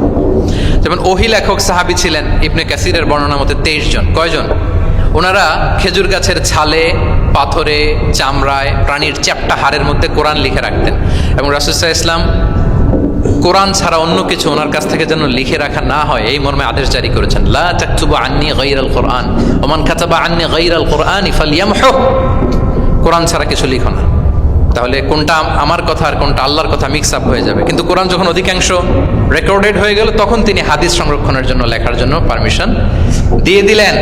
যেমন ওহী লেখক সাহাবী ছিলেন ইবনে কাসিরের বর্ণনা মতে 23 জন। কয়জন? ওনারা খেজুর গাছের ছালে, পাথরে, চামড়ায়, প্রাণীর চ্যাপ্টা হাড়ের মধ্যে কোরআন লিখে রাখতেন, এবং রাসূল সাল্লাল্লাহু আলাইহি ওয়াসাল্লাম কোরআন ছাড়া অন্য কিছু ওনার কাছ থেকে যেন লিখে রাখা না হয় এই মর্মে আদেশ জারি করেছেন, লা তাকতুবু আন্নী গায়রাল কোরআন ওয়া মান কাতাবা আন্নী গায়রাল কোরআনি ফালইয়ামহু। কোরআন ছাড়া কিছু লিখো না, তাহলে কোনটা আমার কথা আর কোনটা আল্লাহর কথা মিক্স আপ হয়ে যাবে। কিন্তু কোরআন যখন অধিকাংশ রেকর্ডেড হয়ে গেল, তখন তিনি হাদিস সংরক্ষণের জন্য, লেখার জন্য পারমিশন দিয়ে দিলেন।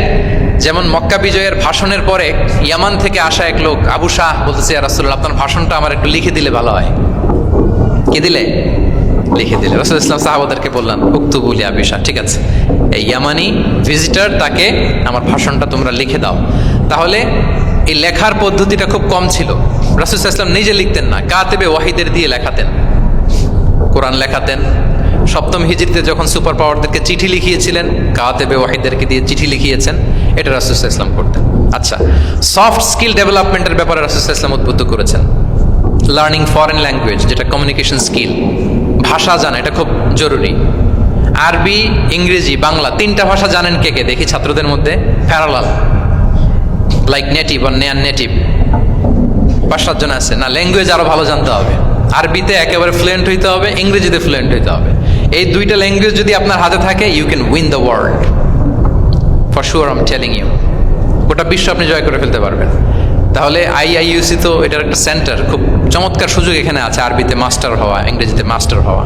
যেমন মক্কা বিজয়ের ভাষণের পরে ইয়ামান থেকে আসা এক লোক আবু শাহ বলতেছে, ইয়া রাসূলুল্লাহ, আপনার ভাষণটা আমার একটু লিখে দিলে ভালো হয়। কি দিলে? লিখে দিলে। রাসূল ইসলাম সাহাবাদেরকে বললেন, উক্তুবু লি আবি শাহ, ঠিক আছে, এই ইয়ামানি ভিজিটর, তাকে আমার ভাষণটা তোমরা লিখে দাও। তাহলে এই লেখার পদ্ধতিটা খুব কম ছিল। রাসূল সাল্লাল্লাহু আলাইহি ওয়াসাল্লাম নিজে লিখতেন না, কাতেবে ওয়াহিদের দিয়ে লেখাতেন, কোরআন লেখাতেন। সপ্তম হিজরিতে যখন সুপার পাওয়ারদেরকে চিঠি লিখিয়েছিলেন, কাতেবে ওয়াহিদদেরকে দিয়ে চিঠি লিখিয়েছেন, এটা রাসূল সাল্লাল্লাহু আলাইহি ওয়াসাল্লাম করতেন। আচ্ছা, সফট স্কিল ডেভেলপমেন্টের ব্যাপারে রাসূল সাল্লাল্লাহু আলাইহি ওয়াসাল্লাম উদ্বুদ্ধ করেছেন। লার্নিং ফরেন ল্যাঙ্গুয়েজ, যেটা কমিউনিকেশন স্কিল, ভাষা জানা, এটা খুব জরুরি। আরবি, ইংরেজি, বাংলা, 3টা ভাষা জানেন কে কে? দেখি ছাত্রদের মধ্যে। প্যারালাল, লাইক নেটিভ আর নেয়ার নেটিভ, 5-7 জন আছে না? ল্যাঙ্গুয়েজ আরো ভালো জানতে হবে। আরবিতে একেবারে ফ্লুয়েন্ট হইতে হবে, ইংরেজিতে ফ্লুয়েন্ট হইতে হবে। এই 2টা ল্যাঙ্গুয়েজ যদি আপনার হাতে থাকে, you can win the world for sure, I am telling you. গোটা বিশ্ব আপনি জয় করে ফেলতে পারবেন। তাহলে IIUC তো এটার একটা সেন্টার, খুব চমৎকার সুযোগ এখানে আছে আরবিতে মাস্টার হওয়া, ইংরেজিতে মাস্টার হওয়া।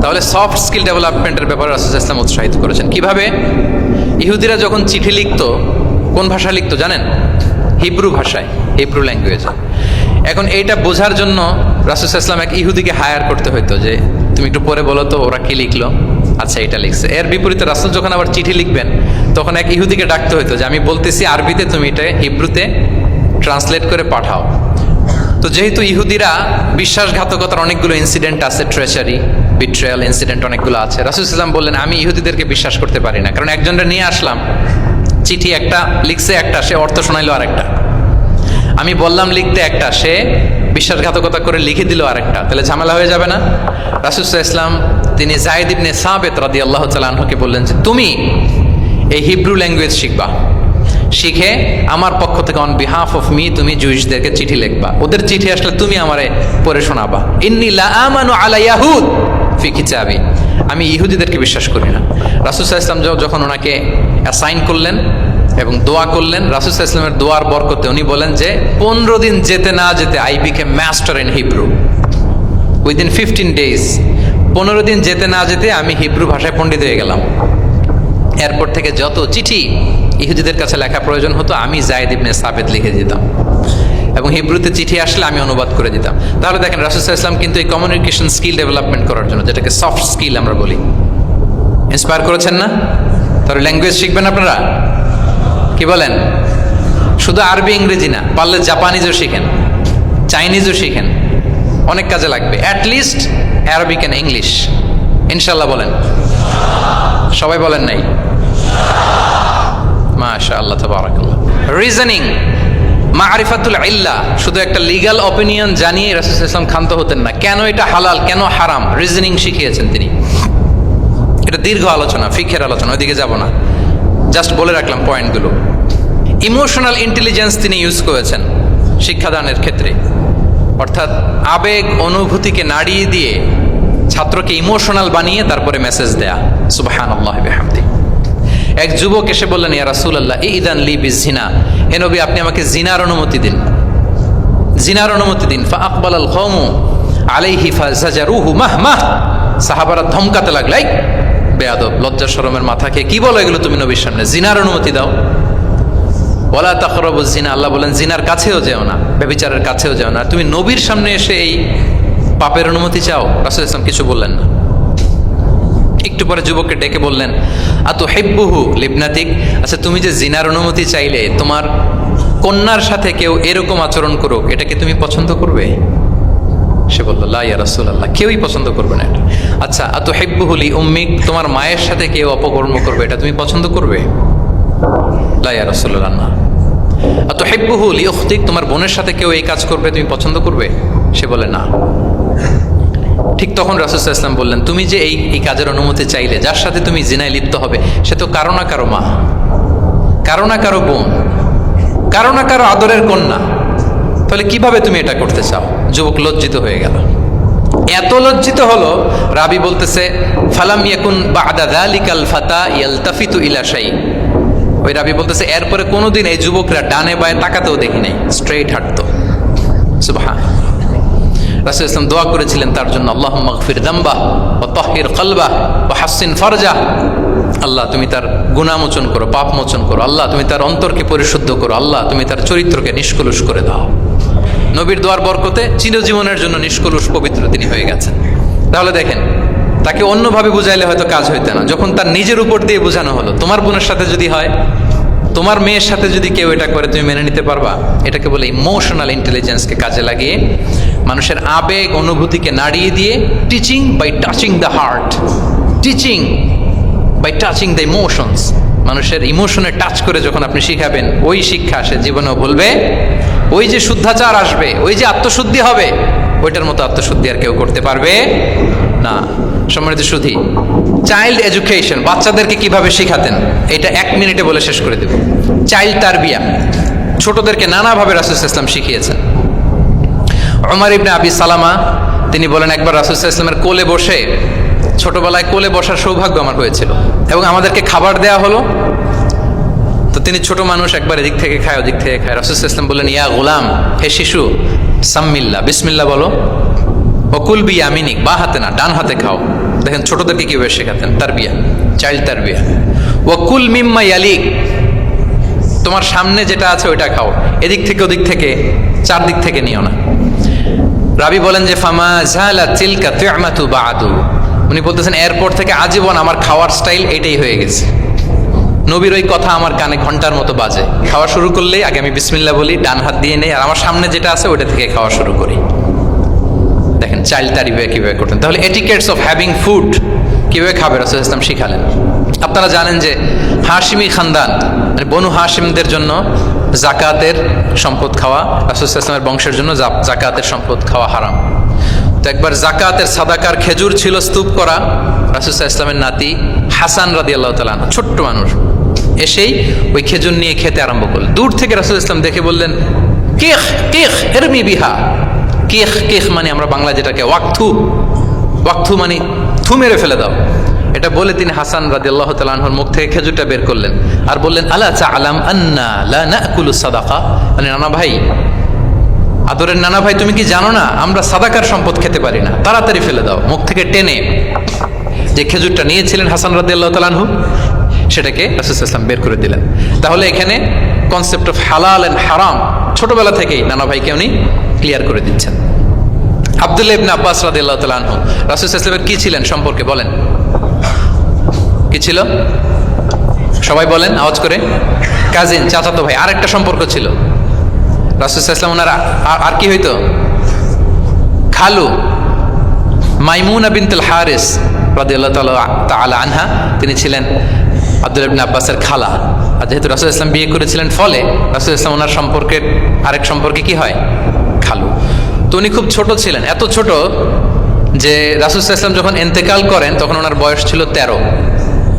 তাহলে সফট স্কিল ডেভেলপমেন্টের ব্যাপারে রাসূল সাল্লাল্লাহু আলাইহি ওয়াসাল্লাম উৎসাহিত করেছেন। কিভাবে? ইহুদিরা যখন চিঠি লিখতো, কোন ভাষা লিখতো জানেন? হিব্রু ভাষায়, হিব্রু ল্যাঙ্গুয়েজে। এখন এইটা বোঝার জন্য রাসূল সাল্লাল্লাহু আলাইহি ওয়াসাল্লাম এক ইহুদিকে হায়ার করতে হতো, যে তুমি একটু পরে বলো তো ওরা কি লিখলো। আচ্ছা, এটা লিখছে। এর বিপরীতে রাসূল যখন আবার চিঠি লিখবেন, তখন এক ইহুদিকে ডাকতে হতো যে আমি বলতেছি আরবিতে, তুমি এটা হিব্রুতে ট্রান্সলেট করে পাঠাও। তো যেহেতু ইহুদিরা বিশ্বাসঘাতকতার অনেকগুলো ইনসিডেন্ট আছে, ট্রেচারি, বিট্রেয়াল ইনসিডেন্ট অনেকগুলো আছে, রাসূল সাল্লাল্লাহু আলাইহি ওয়াসাল্লাম বললেন আমি ইহুদিদেরকে বিশ্বাস করতে পারি না, কারণ একজনটা নিয়ে আসলাম, চিঠি একটা লিখছে একটা, সে অর্থ শোনাইলো আরেকটা। আমি বললাম লিখতে একটা, সে বিশ্বাসঘাতকতা করে লিখে দিল আরেকটা, তাহলে ঝামেলা হয়ে যাবে না? রাসূল সাল্লাল্লাহু আলাইহি ওয়াসাল্লাম তিনি যায়েদ ইবনে সাবিত রাদিয়াল্লাহু তাআলা আনহুকে বললেন যে তুমি এই হিব্রু ল্যাঙ্গুয়েজ শিখবা, শিখে আমার পক্ষ থেকে অন বিহাফ অফ মি তুমি জুইশদেরকে চিঠি লিখবা, ওদের চিঠি আসলে তুমি আমারে পড়ে শোনাবা। ইন্নী লা আমানু আলা ইয়াহুদ ফি কিতাবি, আমি ইহুদিদেরকে বিশ্বাস করি না। রাসূল সাল্লাল্লাহু আলাইহি ওয়াসাল্লাম যখন ওনাকে অ্যাসাইন করলেন এবং দোয়া করলেন, রাসূল সাল্লাল্লাহু আলাইহি ওয়াসাল্লামের দোয়ার বরকতে উনি বলেন যে 15 দিন যেতে না যেতে I became master in Hebrew within 15 days. 15 দিন যেতে না যেতে আমি হিব্রু ভাষায় পণ্ডিত হয়ে গেলাম। এরপর থেকে যত চিঠি ইহুদিদের কাছে লেখা প্রয়োজন হতো, আমি যায়েদ ইবনে সাবিত লিখে দিতাম, এবং হিব্রুতে চিঠি আসলে আমি অনুবাদ করে দিতাম। তাহলে দেখেন রাসূল সাল্লাল্লাহু আলাইহি ওয়াসাল্লাম কিন্তু এই কমিউনিকেশন স্কিল ডেভেলপমেন্ট করার জন্য, যেটাকে সফট স্কিল আমরা বলি, ইন্সপায়ার করেছেন না? তাহলে ল্যাঙ্গুয়েজ শিখবেন আপনারা, কি বলেন? শুধু আরবি ইংরেজি না, পারলে জাপানিজও শিখেন, চাইনিজও শিখেন, অনেক কাজে লাগবে। অ্যাটলিস্ট অ্যারাবিক অ্যান্ড ইংলিশ, ইনশাল্লাহ বলেন। সবাই বলেন নাই? মাশাআল্লাহ, তাবারাকাল্লাহ। রিজনিং, মারিফাতুল ইল্লাহ, শুধু একটা লিগ্যাল অপিনিয়ন জানিয়ে রাসূল সাল্লাল্লাহু আলাইহি ওয়াসাল্লাম ক্ষান্ত হতেন না। কেন এটা হালাল, কেন হারাম, রিজনিং শিখিয়েছেন তিনি। এটা দীর্ঘ আলোচনা, ফিকহের আলোচনা, ওইদিকে যাব না, জাস্ট বলে রাখলাম পয়েন্টগুলো। ইমোশনাল ইন্টেলিজেন্স তিনি ইউজ করেছেন শিক্ষাদানের ক্ষেত্রে, অর্থাৎ আবেগ অনুভূতিকে নাড়িয়ে দিয়ে ছাত্রকে ইমোশনাল বানিয়ে তারপরে মেসেজ দেয়া। সুবহানাল্লাহি ওয়া বিহামদিহি। এক যুবক এসে বললেন, ইয়া রাসূলুল্লাহ ইদান লি বিজিনা, হে নবী আপনি আমাকে জিনার অনুমতি দিন, জিনার অনুমতি দিন। ফা আকবালাল কওমু আলাইহি ফাজাজারুহু মাহমাহ, সাহাবারা ধমকাতে লাগলো, বেয়াদব, লজ্জা শরমের মাথাকে কি বলো এগুলো তুমি নবীর সামনে? জিনার অনুমতি দাও। ওয়ালা তাকরাবুজ জিনা, আল্লাহ বলেন জিনার কাছেও যেও না, ব্যভিচারের কাছেও যেও না। তুমি নবীর সামনে এসে এই পাপের অনুমতি চাও? রাসূল ইসলাম কিছু বললেন না। একটু পরে যুবককে ডেকে বললেন, আতুহিব্বুহু লিবনাতিক, আচ্ছা তুমি যে জিনার অনুমতি চাইলে তোমার কন্যার সাথে কেউ এরকম আচরণ করুক, এটাকে তুমি পছন্দ করবে? সে বলল, লা ইয়া রাসূলুল্লাহ, কেউই পছন্দ করবে না এটা। আচ্ছা, আতুহিব্বুহু লি উম্মিক, তোমার মায়ের সাথে কেউ অপকর্ম করবে, এটা তুমি পছন্দ করবে? লা ইয়া রাসূলুল্লাহ, না। আতুহিব্বুহু লি উখতিক, তোমার বোনের সাথে কেউ এই কাজ করবে, তুমি পছন্দ করবে? সে বলে, না। ঠিক তখন রাসূল সাল্লাল্লাহু আলাইহি ওয়াসাল্লাম বললেন, তুমি যে এই কাজের অনুমতি চাইলে, যার সাথে তুমি জিনায় লিপ্ত হবে, সে তো কারো না কারো মা, কারো না কারো বোন, কারো না কারো আদরের কন্যা, তাহলে কিভাবে তুমি এটা করতে চাও? যুবক লজ্জিত হয়ে গেল। এত লজ্জিত হলো, রাবি বলতেছে, ফালাম ইয়াকুন বা'দা যালিকাল ফাতা ইয়ালতাফিতু ইলা শাই। ওই রাবি বলতেছে, এরপরে কোনোদিন এই যুবকরা ডানে বায়ে তাকাতেও দেখি নাই, স্ট্রেইট হাঁটতো। সুবহান। রাসূল ইসলাম দোয়া করেছিলেন তার জন্য, আল্লাহুম্মা গফির যামবাহ ওয়া তাহহির কলবাহ ওয়া হাসসিন ফারজাহ। আল্লাহ তুমি তার গুনাহ মোচন করো, পাপ মোচন করো। আল্লাহ তুমি তার অন্তরকে পরিশুদ্ধ করো। আল্লাহ তুমি তার চরিত্রকে নিষ্কলুষ করে দাও। নবীর দোয়ার বরকতে চিরজীবনের জন্য নিষ্কলুষ পবিত্র তিনি হয়ে গেছেন। তাহলে দেখেন, তাকে অন্যভাবে বুঝাইলে হয়তো কাজ হইতে না, যখন তার নিজের উপর দিয়ে বোঝানো হলো। তোমার বোনের সাথে যদি হয়, তোমার মেয়ের সাথে যদি কেউ এটা করে, তুমি মেনে নিতে পারবা? এটাকে বলে ইমোশনাল ইন্টেলিজেন্সকে কাজে লাগিয়ে, মানুষের আবেগ অনুভূতিকে নাড়িয়ে দিয়ে, teaching by touching the heart, teaching by touching the emotions. মানুষের ইমোশনে টাচ করে যখন আপনি শিখাবেন, ওই শিক্ষা সে জীবনেও ভুলবে। ওই যে শুদ্ধাচার আসবে, ওই যে আত্মশুদ্ধি হবে, ওইটার মতো আত্মশুদ্ধি আর কেউ করতে পারবে না। সম্মানিত সুধী, চাইল্ড এডুকেশন, বাচ্চাদেরকে কিভাবে শিখাতেন, এটা 1 মিনিটে বলে শেষ করে দেব। চাইল্ড তারবিয়া, ছোটদেরকে নানাভাবে রাসূল সাল্লাল্লাহু আলাইহি ওয়াসাল্লাম শিখিয়েছেন। ওমর ইবনে আবি সালামা তিনি বলেন, একবার রাসূল সাল্লাল্লাহু আলাইহি ওয়াসাল্লামের কোলে বসে, ছোটবেলায় কোলে বসার সৌভাগ্য আমার হয়েছিল, এবং আমাদেরকে খাবার দেয়া হলো। তো তিনি ছোট মানুষ, একবার এদিক থেকে খায় ওদিক থেকে খায়। রাসূল সাল্লাল্লাহু আলাইহি ওয়াসাল্লাম বললেন, ইয়া গোলাম, হে শিশু, সাম্মিল্লাহ, বিসমিল্লাহ বলো। ওকুল বিয়ামিনিক, বা হাতে না, ডান হাতে খাও। দেখেন ছোটদেরকে কিভাবে শেখাতেন, তারবিয়া, চাইল্ড তারবিয়া। ওকুল মিম্মা ইয়ালিক, তোমার সামনে যেটা আছে ওইটা খাও, এদিক থেকে ওদিক থেকে, চারদিক থেকে নিও না। রাবি বলেন যে, ফামা জালা তিলকা তু'মাতু বা'দু, উনি বলতেছেন এরপর থেকে আজীবন আমার খাওয়ার স্টাইল এটাই হয়ে গেছে। নবীর ওই কথা আমার কানে ঘন্টার মতো বাজে। খাওয়া শুরু করলেই আগে আমি বিসমিল্লাহ বলি, ডান হাত দিয়ে নেই, আর আমার সামনে যেটা আছে ওইটা থেকে খাওয়া শুরু করি। দেখেন চাইল্ড তারবিয়া কিভাবে করতেন। তাহলে এটিকেটস অফ হ্যাভিং ফুড কিভাবে খাবে রাসূল ইসলাম শিখালেন। আপনারা জানেন যে হাশিমি খানদান, মানে বনু হাশিমদের জন্য জাকাতের সম্পদ খাওয়া, রাসূল ইসলামের বংশের জন্য জাকাতের সম্পদ খাওয়া হারাম। তো একবার জাকাতের সাদাকার খেজুর ছিল স্তূপ করা, রাসূল ইসলামের নাতি হাসান রাদিয়াল্লাহু তাআলা, ছোট্ট মানুষ, এসেই ওই খেজুর নিয়ে খেতে আরম্ভ করলেন। দূর থেকে রাসূল ইসলাম দেখে বললেন, কিখ কিখ ইরমি বিহা। কিখ কিখ মানে আমরা বাংলা যেটাকে ওয়াক্থু, ওয়াক্থু মানে থু মেরে ফেলে দাও। এটা বলে তিনি হাসান রাদিয়াল্লাহু তাআলা আনহুর মুখ থেকে খেজুরটা বের করলেন আর বললেন, আলা তা'লাম আন্না লা নাকুলু সাদাকা, মানে নানা ভাই, আদরের নানা ভাই, তুমি কি জানো না আমরা সাদাকার সম্পদ খেতে পারি না, তাড়াতাড়ি ফেলে দাও। মুখ থেকে টেনে যে খেজুরটা নিয়েছিলেন হাসান রাদিয়াল্লাহু তাআলা আনহু, সেটাকে রাসূল সাল্লাল্লাহু আলাইহি ওয়াসাল্লাম বের করে দিলেন। তাহলে এখানে কনসেপ্ট অফ হালাল এন্ড হারাম ছোটবেলা থেকেই নানা ভাইকে উনি ক্লিয়ার করে দিচ্ছেন। আব্দুল্লাহ ইবনে আব্বাস রাদিয়াল্লাহু তাআলা আনহু রাসূল সাল্লাল্লাহু আলাইহি ওয়াসাল্লামের কি ছিলেন সম্পর্কে বলেন, কি ছিল? সবাই বলেন আওয়াজ করে। কাজিন, চাচাতো ভাই। আরেকটা সম্পর্ক ছিল রাসূল সাল্লাল্লাহু আলাইহি ওয়াসাল্লাম ওনার আর কি হইতো? খালু মাইমুনা বিনতুল হারিস রাদিয়াল্লাহু তাআলা আনহা, তিনি ছিলেন আব্দুল্লাহ ইবনে আব্বাসের খালা। আর যেহেতু রাসূল ইসলাম বিয়ে করেছিলেন, ফলে রাসূল ইসলাম ওনার সম্পর্কের আরেক সম্পর্কে কি হয়? খালু। তো উনি খুব ছোট ছিলেন, এত ছোট যে রাসূল ইসলাম যখন ইন্তেকাল করেন তখন ওনার বয়স ছিল 13।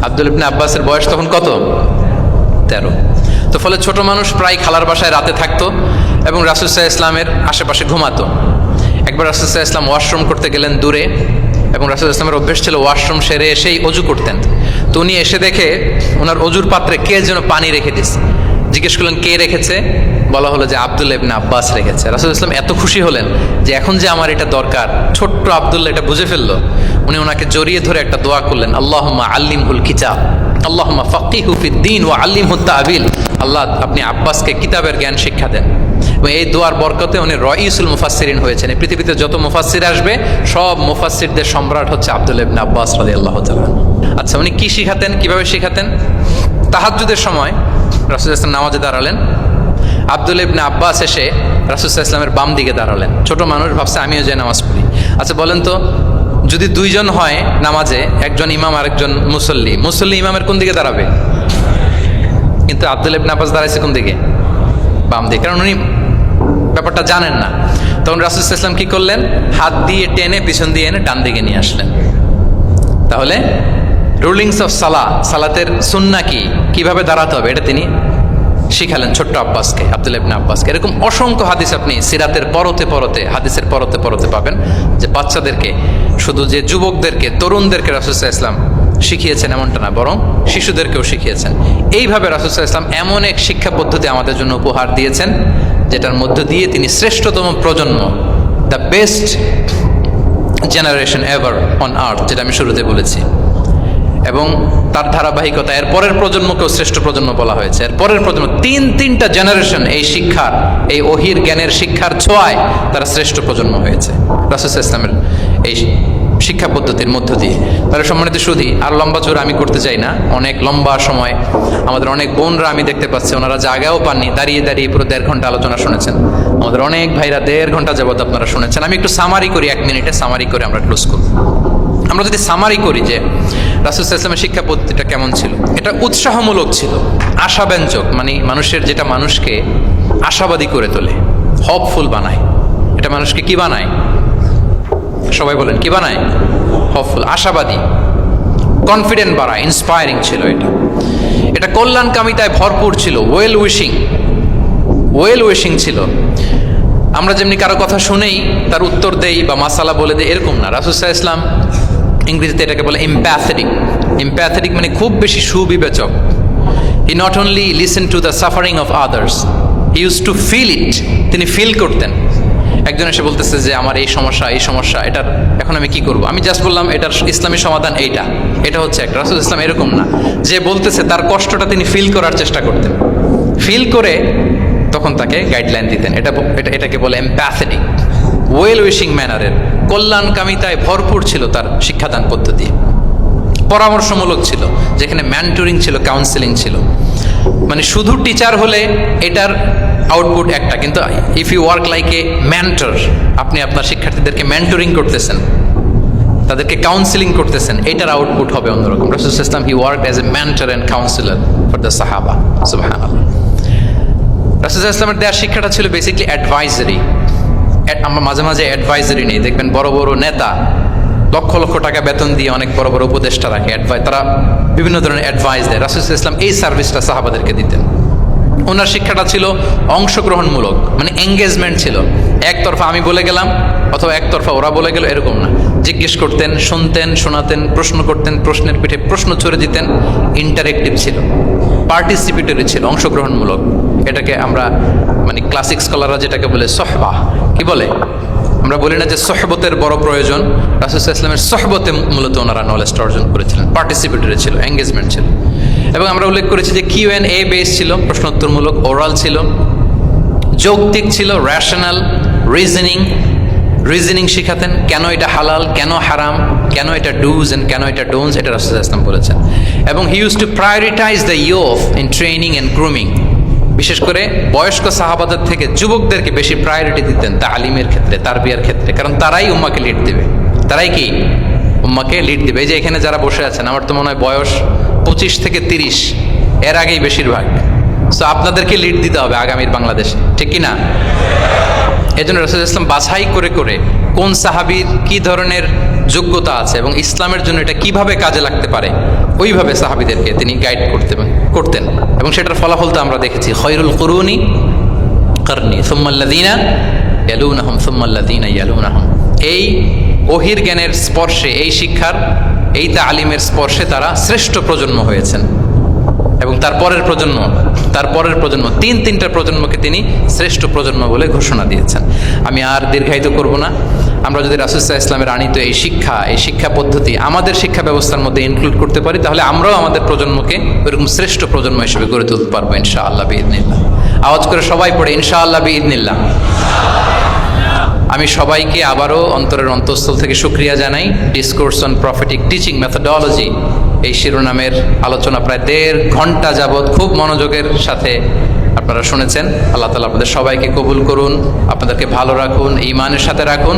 আব্দুল্লাহ ইবনে আব্বাসের বয়স তখন কত? 13। তো ফলে ছোট মানুষ প্রায় খালার বাসায় রাতে থাকতো এবং রাসূল সাল্লাল্লাহু আলাইহি ওয়াসাল্লামের আশেপাশে ঘুমাতো। একবার রাসূল সাল্লাল্লাহু আলাইহি ওয়াসাল্লাম ওয়াশরুম করতে গেলেন দূরে, এবং রাসূল সাল্লাল্লাহু আলাইহি ওয়াসাল্লামের অভ্যেস ছিল ওয়াশরুম সেরে এসেই অজু করতেন। তো উনি এসে দেখে ওনার অজুর পাত্রে কে যেন পানি রেখে দিয়েছে। জিজ্ঞেস করলেন কে রেখেছে, বলা হলো যে আব্দুল্লাহ ইবনে আব্বাস রেখেছে। রাসূলুল্লাহ সাল্লাল্লাহু আলাইহি ওয়াসাল্লাম এত খুশি হলেন যে এখন যে আমার এটা দরকার, ছোট্ট আব্দুল্লাহ এটা বুঝে ফেললো। উনি ওনাকে জড়িয়ে ধরে একটা দোয়া করলেন, আল্লাহুম্মা আল্লিমহুল কিতাব, আল্লাহুম্মা ফাক্কিহু ফিদ্দীন ওয়া আল্লিমহুত তা'বীল। আল্লাহ আপনি আব্বাসকে কিতাবের জ্ঞান শিক্ষা দেন। এবং এই দোয়ার বরকতে উনি রাইসুল মুফাসসিরিন হয়েছেন। এই পৃথিবীতে যত মুফাসসির আসবে সব মুফাসসিরদের সম্রাট হচ্ছে আব্দুল্লাহ ইবনে আব্বাস রাদিয়াল্লাহু তাআলা। আচ্ছা, উনি কি শিখাতেন, কিভাবে শিখাতেন? তাহাজ্জুদের সময় রাসূলুল্লাহ সাল্লাল্লাহু আলাইহি ওয়াসাল্লাম নামাজে দাঁড়ালেন, আব্দুল্লাহ ইবনে আব্বাস এসে রাসূলুল্লাহ সাল্লাল্লাহু আলাইহি ওয়াসাল্লামের বাম দিকে দাঁড়ালেন। ছোট মানুষ, ভাবছে আমিও যে নামাজ পড়ি। আচ্ছা বলেন তো, যদি দুইজন হয় নামাজে, একজন ইমাম আরেকজন মুসল্লি, মুসল্লি ইমামের কোন দিকে দাঁড়াবে? কিন্তু আব্দুল্লাহ ইবনে আব্বাস দাঁড়াইছে কোন দিকে? বাম দিকে, কারণ উনি ব্যাপারটা জানেন না। তখন রাসূলুল্লাহ সাল্লাল্লাহু আলাইহি ওয়াসাল্লাম কি করলেন? হাত দিয়ে টেনে পিছন দিয়ে এনে ডান দিকে নিয়ে আসলেন। তাহলে রুলিংস অফ সালাতের সুন্নাহ কি, কিভাবে দাঁড়াতে হবে, এটা তিনি শিখালেন ছোট্ট আব্বাসকে, আব্দুল্লাহ ইবনে আব্বাসকে। এরকম অসংখ্য হাদিস আপনি সিরাতের পরতে পরতে, হাদিসের পরতে পরতে পাবেন, যে বাচ্চাদেরকে, শুধু যে যুবকদেরকে, তরুণদেরকে রাসূলুল্লাহ সাল্লাল্লাহু আলাইহি ওয়াসাল্লাম শিখিয়েছেন এমনটা না, বরং শিশুদেরকেও শিখিয়েছেন। এইভাবে রাসূলুল্লাহ সাল্লাল্লাহু আলাইহি ওয়াসাল্লাম এমন এক শিক্ষা পদ্ধতি আমাদের জন্য উপহার দিয়েছেন, যেটার মধ্য দিয়ে তিনি শ্রেষ্ঠতম প্রজন্ম, the best generation ever on আর্থ, যেটা আমি শুরুতে বলেছি, এবং তার ধারাবাহিকতা এর পরের প্রজন্মকেও শ্রেষ্ঠ প্রজন্ম বলা হয়েছে। এর পরের প্রজন্ম, তিনটা জেনারেশন এই শিক্ষার, এই ওহির জ্ঞানের শিক্ষার ছোঁয়ায় তারা শ্রেষ্ঠ প্রজন্ম হয়েছে রাসূলুল্লাহ সাল্লাল্লাহু আলাইহি ওয়াসাল্লামের এই শিক্ষা পদ্ধতির মধ্য দিয়ে। তাহলে সম্মানিত সুধী, আর লম্বা চূড়া আমি করতে চাই না। অনেক লম্বা সময় আমাদের অনেক বোনরা আমি দেখতে পাচ্ছি, ওনারা জায়গাও পাননি, দাঁড়িয়ে দাঁড়িয়ে পুরো 1.5 ঘন্টা আলোচনা শুনেছেন। আমাদের অনেক ভাইরা 1.5 ঘন্টা যাবত আপনারা শুনেছেন। আমি একটু সামারি করি, 1 মিনিটে সামারি করে আমরা ক্লোজ করব। আমরা যদি সামারি করি যে রাসূলুল্লাহ সাল্লাল্লাহু আলাইহি ওয়াসাল্লামের শিক্ষা পদ্ধতিটা কেমন ছিল, এটা উৎসাহমূলক ছিল, আশাব্যঞ্জক, মানে মানুষের, যেটা মানুষকে আশাবাদী করে তোলে, হপফুল বানায়। এটা মানুষকে কি বানায়? সবাই বলেন কি বানায়? হপফুল, আশাবাদী, কনফিডেন্ট বাড়ায়, ইন্সপায়ারিং ছিল এটা। এটা কল্যাণকামিতায় ভরপুর ছিল, ওয়েল উইশিং ছিল। আমরা যেমনি কারো কথা শুনেই তার উত্তর দেই বা মাসালা বলে দেই, এরকম না। রাসূলুল্লাহ সাল্লাল্লাহু আলাইহি ওয়াসাল্লাম, ইংরেজিতে এটাকে বলে এমপ্যাথেটিক, মানে খুব বেশি সুবিবেচক। He not only listen to the suffering of others, he use to feel it. তিনি ফিল করতেন। একজন এসে বলতেছে যে আমার এই সমস্যা, এটার এখন আমি কি করব? আমি জাস্ট বললাম এটার ইসলামী সমাধান এটা হচ্ছে একটা। রাসূলুল্লাহ ইসলাম এরকম না, যে বলতেছে তার কষ্টটা তিনি ফিল করার চেষ্টা করতেন, ফিল করে তখন তাকে গাইডলাইন দিতেন। এটাকে বলে এমপ্যাথেটিক, ওয়েল উইশিং ম্যানারের, কল্যাণকামিতায় ভরপুর ছিল তার শিক্ষাদান পদ্ধতি। পরামর্শমূলক ছিল, যেখানে মেন্টরিং ছিল, কাউন্সেলিং ছিল। মানে শুধু টিচার হলে এটার আউটপুট একটা, কিন্তু if you work like a mentor, আপনি আপনার শিক্ষার্থীদেরকে মেন্টরিং করতেছেন, তাদেরকে কাউন্সেলিং করতেছেন, এটার আউটপুট হবে অন্যরকম। রাসূলুল্লাহ সাল্লাল্লাহু আলাইহি ওয়াসাল্লাম he worked as a mentor and counsellor for the সাহাবা। সুবহানাল্লাহ। রাসূলুল্লাহ সাল্লাল্লাহু আলাইহি ওয়াসাল্লামের দেওয়ার শিক্ষাটা ছিল বেসিক্যালি অ্যাডভাইজারি। আমরা মাঝে মাঝে অ্যাডভাইজারি নেই, দেখবেন বড় বড় নেতা লক্ষ লক্ষ টাকা বেতন দিয়ে অনেক বড় বড় উপদেষ্টা রাখে, তারা বিভিন্ন ধরনের অ্যাডভাইস দেয়। রাসূলুল্লাহ সাল্লাল্লাহু আলাইহি ওয়াসাল্লাম এই সার্ভিসটা সাহাবাদেরকে দিতেন। ওনার শিক্ষাটা ছিল অংশগ্রহণমূলক, মানে এঙ্গেজমেন্ট ছিল। একতরফা আমি বলে গেলাম অথবা একতরফা ওরা বলে গেল, এরকম না। জিজ্ঞেস করতেন, শুনতেন, শোনাতেন, প্রশ্ন করতেন, প্রশ্নের পিঠে প্রশ্ন ছড়ে দিতেন। ইন্টারেক্টিভ ছিল, পার্টিসিপেটরি ছিল, অংশগ্রহণমূলক। এটাকে আমরা, মানে ক্লাসিক স্কলাররা যেটাকে বলে সহবা, কি বলে? আমরা বলি না যে সহবতের বড় প্রয়োজন। রাসূলুল্লাহ সাল্লাল্লাহু আলাইহি ওয়াসাল্লামের সহবতে মূলত ওনারা নলেজটা অর্জন করেছিলেন। পার্টিসিপেটরি ছিল, এঙ্গেজমেন্ট ছিল। এবং আমরা উল্লেখ করেছি যে Q&A বেস ছিল, প্রশ্নোত্তরমূলক, ওরাল ছিল, যৌক্তিক ছিল, র্যাশনাল, রিজনিং শিখাতেন। কেন এটা হালাল, কেন হারাম, কেন এটা ডুজ এন্ড কেন এটা ডোন্টস, এটা রাসূলুল্লাহ সাল্লাল্লাহু আলাইহি ওয়াসাল্লাম বলেছেন। এবং he use to prioritise the youth in training and grooming. বিশেষ করে বয়স্ক সাহাবাদের থেকে যুবকদেরকে বেশি প্রায়োরিটি দিতেন তালিমের ক্ষেত্রে, তারবিয়ার ক্ষেত্রে, কারণ তারাই উম্মাকে লিড দেবে। তারাই কি উম্মাকে লিড দেবে। এই যে এখানে যারা বসে আছেন, আমার তো মনে হয় বয়স 25 থেকে 30, এর আগেই বেশিরভাগ। সো আপনাদেরকে লিড দিতে হবে আগামীর বাংলাদেশে, ঠিক কি না? এই জন্য রাসূলুল্লাহ সাল্লাল্লাহু আলাইহি ওয়াসাল্লাম বাছাই করে করে কোন সাহাবীর কি ধরনের যোগ্যতা আছে এবং ইসলামের জন্য এটা কিভাবে কাজে লাগতে পারে, ওইভাবে সাহাবীদেরকে তিনি গাইড করতেন। এবং সেটার ফলাফল তো আমরা দেখেছি, খয়রুল কুরুনি কারনি সুম্মাল্লাযীনা ইয়ালুনাহুম সুম্মাল্লাযীনা ইয়ালুনাহুম। এই ওহির জ্ঞানের স্পর্শে, এই শিক্ষার, এই তালিমের স্পর্শে তারা শ্রেষ্ঠ প্রজন্ম হয়েছেন। এবং তার পরের প্রজন্ম তিনটা প্রজন্মকে তিনি শ্রেষ্ঠ প্রজন্ম বলে ঘোষণা দিয়েছেন। আমি আর দীর্ঘায়িত করব না। আমরা যদি রাসূল সাল্লাল্লাহু আলাইহি ওয়াসাল্লামের আনিত এই শিক্ষা পদ্ধতি আমাদের শিক্ষা ব্যবস্থার মধ্যে ইনক্লুড করতে পারি, তাহলে আমরাও আমাদের প্রজন্মকে ওইরকম শ্রেষ্ঠ প্রজন্ম হিসেবে গড়ে তুলতে পারবো ইনশাআল্লাহ বিইذنিল্লাহ। আওয়াজ করে সবাই পড়ে ইনশাআল্লাহ বিইذনিল্লাহ। আমি সবাইকে আবারও অন্তরের অন্তঃস্থল থেকে শুকরিয়া জানাই। Discourse on prophetic teaching methodology এই শিরোনামের আলোচনা প্রায় 1.5 ঘন্টা যাবৎ খুব মনোযোগের সাথে আপনারা শুনেছেন। আল্লাহ তাআলা আপনাদের সবাইকে কবুল করুন, আপনাদেরকে ভালো রাখুন, ঈমানের সাথে রাখুন।